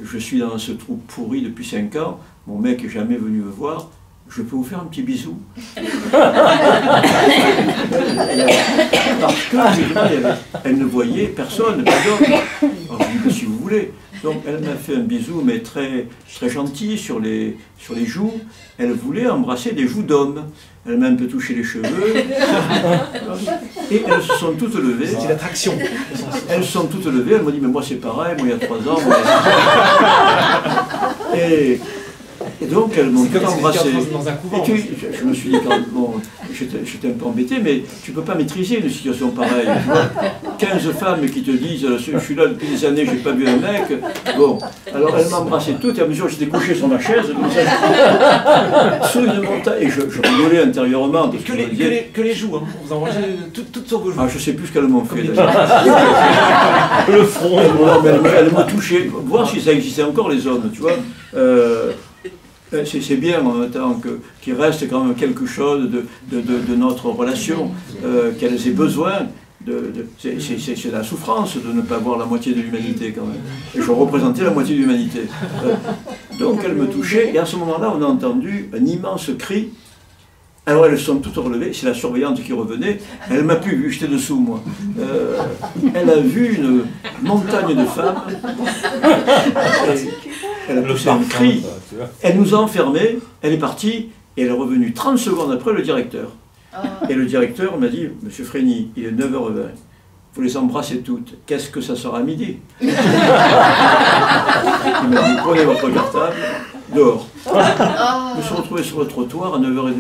S2: je suis dans ce trou pourri depuis 5 ans, mon mec n'est jamais venu me voir, je peux vous faire un petit bisou? Parce que elle ne voyait personne, pas d'homme. Alors je dis, si vous voulez. Donc elle m'a fait un bisou, mais très, très gentil, sur les joues. Elle voulait embrasser des joues d'homme. Elle m'a un peu touché les cheveux. Et elles se sont toutes levées.
S8: C'est l'attraction.
S2: Elles se sont toutes levées. Elle m'a dit, mais moi c'est pareil, moi il y a 3 ans. Et donc elles m'ont tout embrassé.
S8: Dans un couvent.
S2: Et je me suis dit, bon, j'étais un peu embêté, mais tu ne peux pas maîtriser une situation pareille. Tu vois, 15 femmes qui te disent « je suis là depuis des années, j'ai pas vu un mec ». Bon, alors elles m'embrassaient toutes, et à mesure que j'étais couché sur ma chaise, comme ça, sur une montagne, et je rigolais intérieurement. Parce
S8: que les joues, hein. Vous enregistrez toutes sur vos joues.
S2: Ah, je ne sais plus ce qu'elles m'ont fait.
S4: Le front.
S2: Elles m'ont touché, voir si ça existait encore les hommes, tu vois. C'est bien en même temps qu'il reste quand même quelque chose de notre relation, qu'elles aient besoin. C'est la souffrance de ne pas voir la moitié de l'humanité quand même. Et je représentais la moitié de l'humanité. Donc elles me touchaient, et à ce moment-là, on a entendu un immense cri. Alors elles sont toutes relevées, c'est la surveillante qui revenait, elle m'a plus vu, j'étais dessous moi. Elle a vu une montagne de femmes, elle a poussé un cri, elle nous a enfermés, elle est partie, et elle est revenue 30 secondes après le directeur. Et le directeur m'a dit, Monsieur Frény, il est 9h20, vous les embrassez toutes, qu'est-ce que ça sera à midi? Il m'a dit, prenez votre cartable, dehors. Je me suis retrouvé sur le trottoir à 9h30,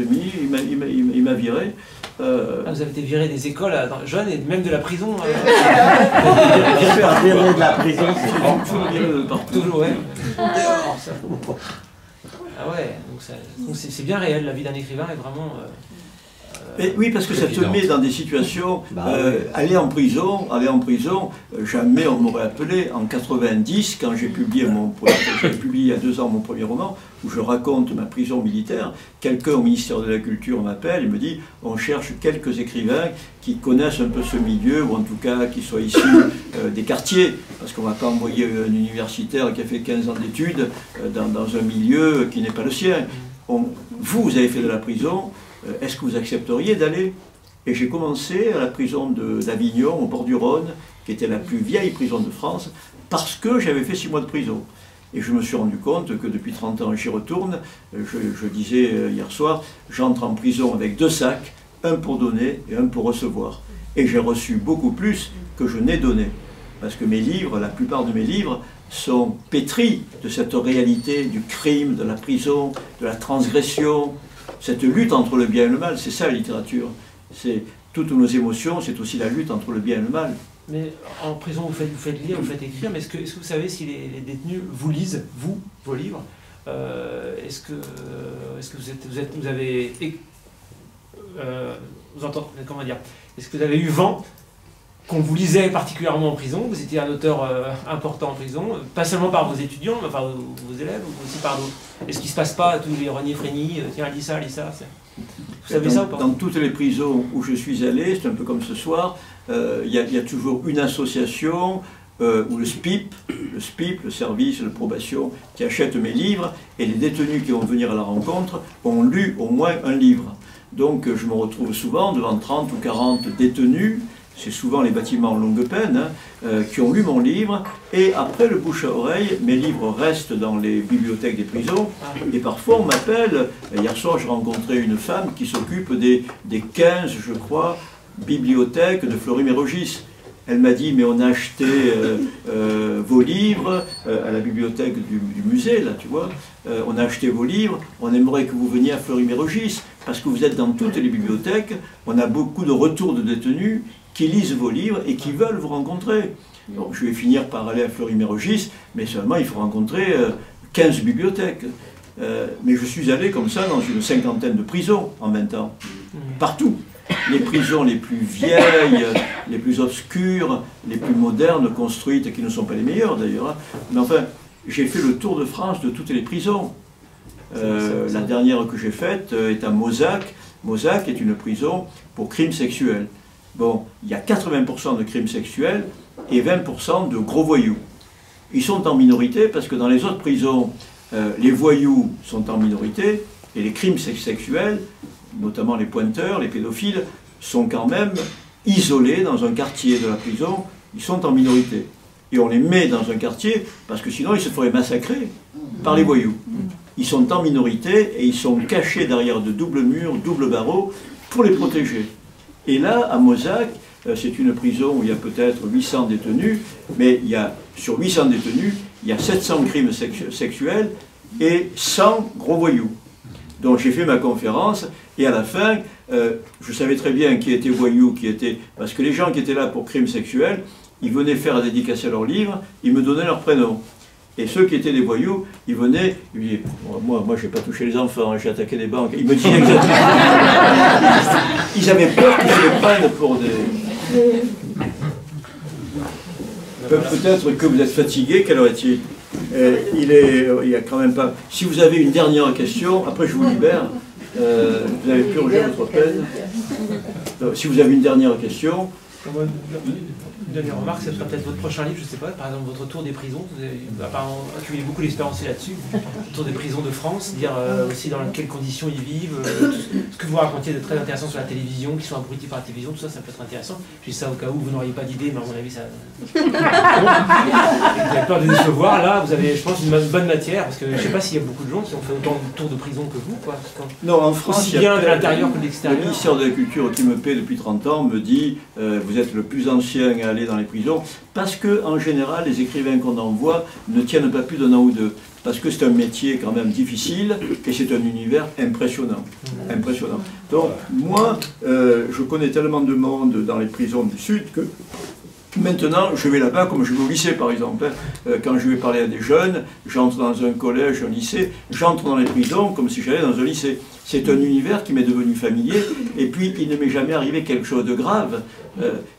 S2: il m'a viré.
S8: Vous avez été viré des écoles jeunes et même de la prison.
S4: Viré de la prison,
S2: c'est
S8: toujours, ouais. Dehors, ça. Ah ouais, donc c'est bien réel, la vie d'un écrivain est vraiment...
S2: Mais oui, parce que ça te met dans des situations, aller en prison, jamais on m'aurait appelé en 90, quand j'ai publié il y a 2 ans mon premier roman, où je raconte ma prison militaire, quelqu'un au ministère de la Culture m'appelle et me dit, on cherche quelques écrivains qui connaissent un peu ce milieu, ou en tout cas qui soient issus des quartiers, parce qu'on ne va pas envoyer un universitaire qui a fait 15 ans d'études dans un milieu qui n'est pas le sien. Vous avez fait de la prison, est-ce que vous accepteriez d'aller? Et j'ai commencé à la prison d'Avignon, au bord du Rhône, qui était la plus vieille prison de France, parce que j'avais fait 6 mois de prison. Et je me suis rendu compte que depuis 30 ans, j'y retourne. Je disais hier soir, j'entre en prison avec 2 sacs, un pour donner et un pour recevoir. Et j'ai reçu beaucoup plus que je n'ai donné. Parce que mes livres, la plupart de mes livres, sont pétris de cette réalité du crime, de la prison, de la transgression, cette lutte entre le bien et le mal. C'est ça la littérature. C'est toutes nos émotions, c'est aussi la lutte entre le bien et le mal.
S8: Mais en prison, vous faites lire, vous faites écrire, mais est-ce que vous savez si les détenus vous lisent, vous, vos livres? Est-ce que vous avez... comment dire? Est-ce que vous avez eu vent qu'on vous lisait particulièrement en prison? Vous étiez un auteur important en prison, pas seulement par vos étudiants, mais par vos élèves, ou aussi par d'autres. Est-ce qu'il ne se passe pas tous les Renier Frény, tiens, lis ça, vous savez ça ou pas?
S2: Dans toutes les prisons où je suis allé, c'est un peu comme ce soir, il y a toujours une association ou le SPIP, le service de probation, qui achète mes livres, et les détenus qui vont venir à la rencontre ont lu au moins un livre. Donc je me retrouve souvent devant 30 ou 40 détenus, c'est souvent les bâtiments longue peine, qui ont lu mon livre, et après le bouche à oreille, mes livres restent dans les bibliothèques des prisons, et parfois on m'appelle, hier soir j'ai rencontré une femme qui s'occupe des 15, je crois, bibliothèques de Fleury-Mérogis. Elle m'a dit, mais on a acheté vos livres à la bibliothèque du musée, là, tu vois. On a acheté vos livres, on aimerait que vous veniez à Fleury-Mérogis, parce que vous êtes dans toutes les bibliothèques, on a beaucoup de retours de détenus qui lisent vos livres et qui veulent vous rencontrer. Donc je vais finir par aller à Fleury-Mérogis, mais seulement il faut rencontrer 15 bibliothèques. Mais je suis allé comme ça dans une 50aine de prisons en 20 ans, partout. Les prisons les plus vieilles, les plus obscures, les plus modernes, construites, qui ne sont pas les meilleures d'ailleurs. Hein. Mais enfin, j'ai fait le tour de France de toutes les prisons. La dernière que j'ai faite est à Mozac. Mozac est une prison pour crimes sexuels. Bon, il y a 80% de crimes sexuels et 20% de gros voyous. Ils sont en minorité parce que dans les autres prisons, les voyous sont en minorité et les crimes sexuels, notamment les pointeurs, les pédophiles, sont quand même isolés dans un quartier de la prison, ils sont en minorité. Et on les met dans un quartier parce que sinon ils se feraient massacrer par les voyous. Ils sont en minorité et ils sont cachés derrière de doubles murs, doubles barreaux pour les protéger. Et là, à Mozac, c'est une prison où il y a peut-être 800 détenus, mais sur 800 détenus, il y a 700 crimes sexuels et 100 gros voyous. Donc j'ai fait ma conférence, et à la fin, je savais très bien qui était voyou, qui était... Parce que les gens qui étaient là pour crimes sexuels, ils venaient faire dédicacer leurs livres, ils me donnaient leur prénom. Et ceux qui étaient des voyous, ils venaient, ils me disaient, moi je n'ai pas touché les enfants, j'ai attaqué des banques. Ils me disaient exactement. Ils avaient peur que je les prenne pour des... Peut-être que vous êtes fatigué, quelle heure est-il? Il y a quand même pas... Si vous avez une dernière question, après je vous libère, vous avez purgé votre peine. Si vous avez une dernière question...
S8: Une dernière remarque, ce sera peut-être votre prochain livre, je ne sais pas, par exemple votre tour des prisons, vous avez apparemment accumulé beaucoup d'expérience là-dessus, le tour des prisons de France, dire aussi dans quelles conditions ils vivent, ce que vous racontiez de très intéressant sur la télévision, qui sont abrutis par la télévision, tout ça, ça peut être intéressant. Je dis ça au cas où vous n'auriez pas d'idée, mais à mon avis ça... Vous avez peur de décevoir, là vous avez je pense une bonne matière, parce que je ne sais pas s'il y a beaucoup de gens qui ont fait autant de tours de prison que vous, quoi.
S2: Non, en France,
S8: aussi bien de l'intérieur que de l'extérieur.
S2: Le ministère de la Culture qui me paie depuis 30 ans me dit vous êtes le plus ancien à aller dans les prisons, parce que en général les écrivains qu'on envoie ne tiennent pas plus d'un an ou deux, parce que c'est un métier quand même difficile et c'est un univers impressionnant. Impressionnant. Donc moi, je connais tellement de monde dans les prisons du Sud que maintenant, je vais là-bas comme je vais au lycée, par exemple. Quand je vais parler à des jeunes, j'entre dans un collège, un lycée, j'entre dans les prisons comme si j'allais dans un lycée. C'est un univers qui m'est devenu familier, et puis il ne m'est jamais arrivé quelque chose de grave.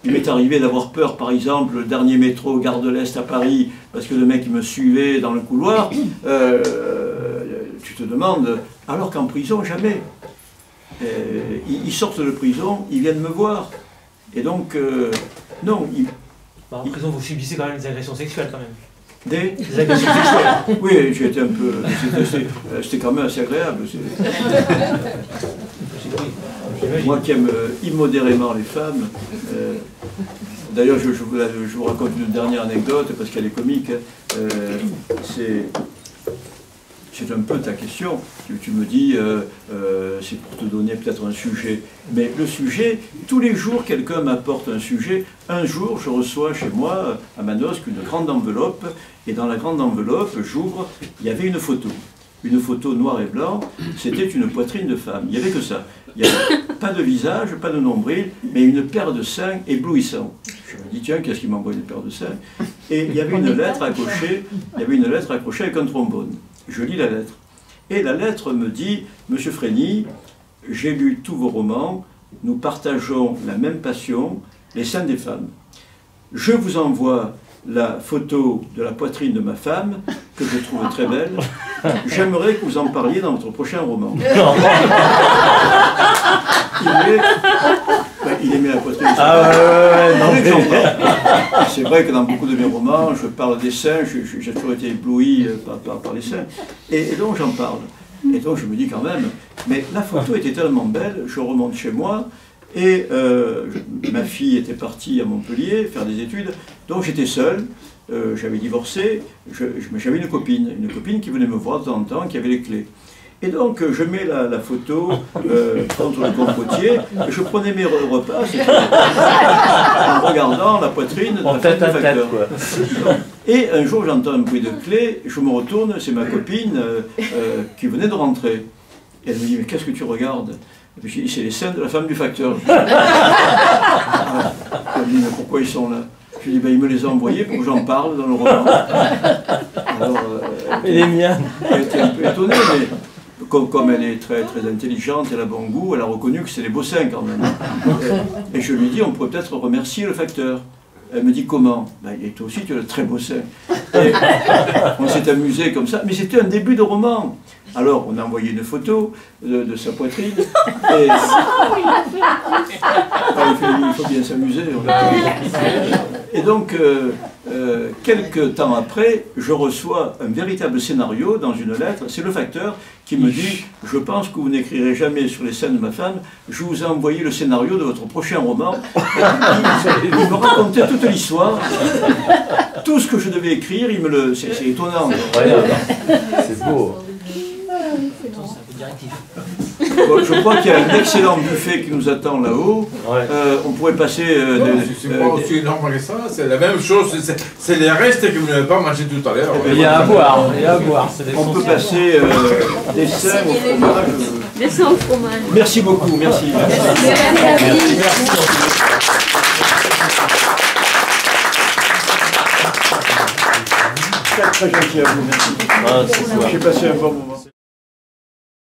S2: Il m'est arrivé d'avoir peur, par exemple, le dernier métro Gare de l'Est à Paris, parce que le mec il me suivait dans le couloir. Tu te demandes, alors qu'en prison, jamais. Ils sortent de prison, ils viennent me voir. Et donc, non.
S8: En prison, vous subissez quand même des agressions sexuelles, quand même.
S2: Des
S8: agressions sexuelles.
S2: Oui, j'ai été un peu... C'était quand même assez agréable. Moi qui aime immodérément les femmes... D'ailleurs, je vous raconte une dernière anecdote, parce qu'elle est comique. C'est un peu ta question. Tu me dis, c'est pour te donner peut-être un sujet. Mais le sujet, tous les jours, quelqu'un m'apporte un sujet. Un jour, je reçois chez moi, à Manosque, une grande enveloppe. Et dans la grande enveloppe, j'ouvre, il y avait une photo. Une photo noir et blanc, c'était une poitrine de femme. Il n'y avait que ça. Il n'y avait pas de visage, pas de nombril, mais une paire de seins éblouissants. Je me dis, tiens, qu'est-ce qui m'envoie une paire de seins? Et il y avait une lettre accrochée, avec un trombone. Je lis la lettre. Et la lettre me dit, Monsieur Frény, j'ai lu tous vos romans, nous partageons la même passion, les seins des femmes. Je vous envoie la photo de la poitrine de ma femme, que je trouve très belle. J'aimerais que vous en parliez dans votre prochain roman. Il aimait la poitrine de sa femme. C'est vrai que dans beaucoup de mes romans, je parle des seins, j'ai toujours été ébloui par les seins. Et donc j'en parle. Et donc je me dis quand même, mais la photo était tellement belle, je remonte chez moi, et ma fille était partie à Montpellier faire des études, donc j'étais seul, j'avais divorcé, mais j'avais une copine qui venait me voir de temps en temps, qui avait les clés. Et donc je mets la photo contre le compotier, et je prenais mes repas en regardant la poitrine de la femme du facteur. Et un jour j'entends un bruit de clé, je me retourne, c'est ma copine qui venait de rentrer. Et elle me dit, mais qu'est-ce que tu regardes? Et puis je dis, c'est les seins de la femme du facteur. Elle me dit, mais pourquoi ils sont là? Je lui dis, ben, il me les a envoyés pour que j'en parle dans le roman. Alors,
S4: elle est mienne.
S2: Elle était un peu étonnée, mais comme elle est très, très intelligente, elle a bon goût, elle a reconnu que c'est les beaux seins quand même. Et je lui dis, on pourrait peut-être remercier le facteur. Elle me dit, comment? Ben, et toi aussi, tu as de très beaux seins. Et on s'est amusé comme ça, mais c'était un début de roman. Alors, on a envoyé une photo de sa poitrine. Et... il faut bien s'amuser. Et donc, quelques temps après, je reçois un véritable scénario dans une lettre. C'est le facteur qui me dit, je pense que vous n'écrirez jamais sur les scènes de ma femme, je vous ai envoyé le scénario de votre prochain roman. Il me racontait toute l'histoire, tout ce que je devais écrire, c'est étonnant.
S4: C'est beau.
S8: C'est un peu directif.
S2: Bon, je crois qu'il y a un excellent buffet qui nous attend là-haut. On pourrait passer...
S5: c'est pas aussi énorme que ça, c'est la même chose, c'est les restes que vous n'avez pas mangé tout à l'heure.
S4: Il y a à boire, il y a à boire.
S2: On peut passer dessert au fromage.
S12: Merci au fromage.
S2: Merci beaucoup, merci. Très gentil à vous, merci. J'ai passé un bon moment.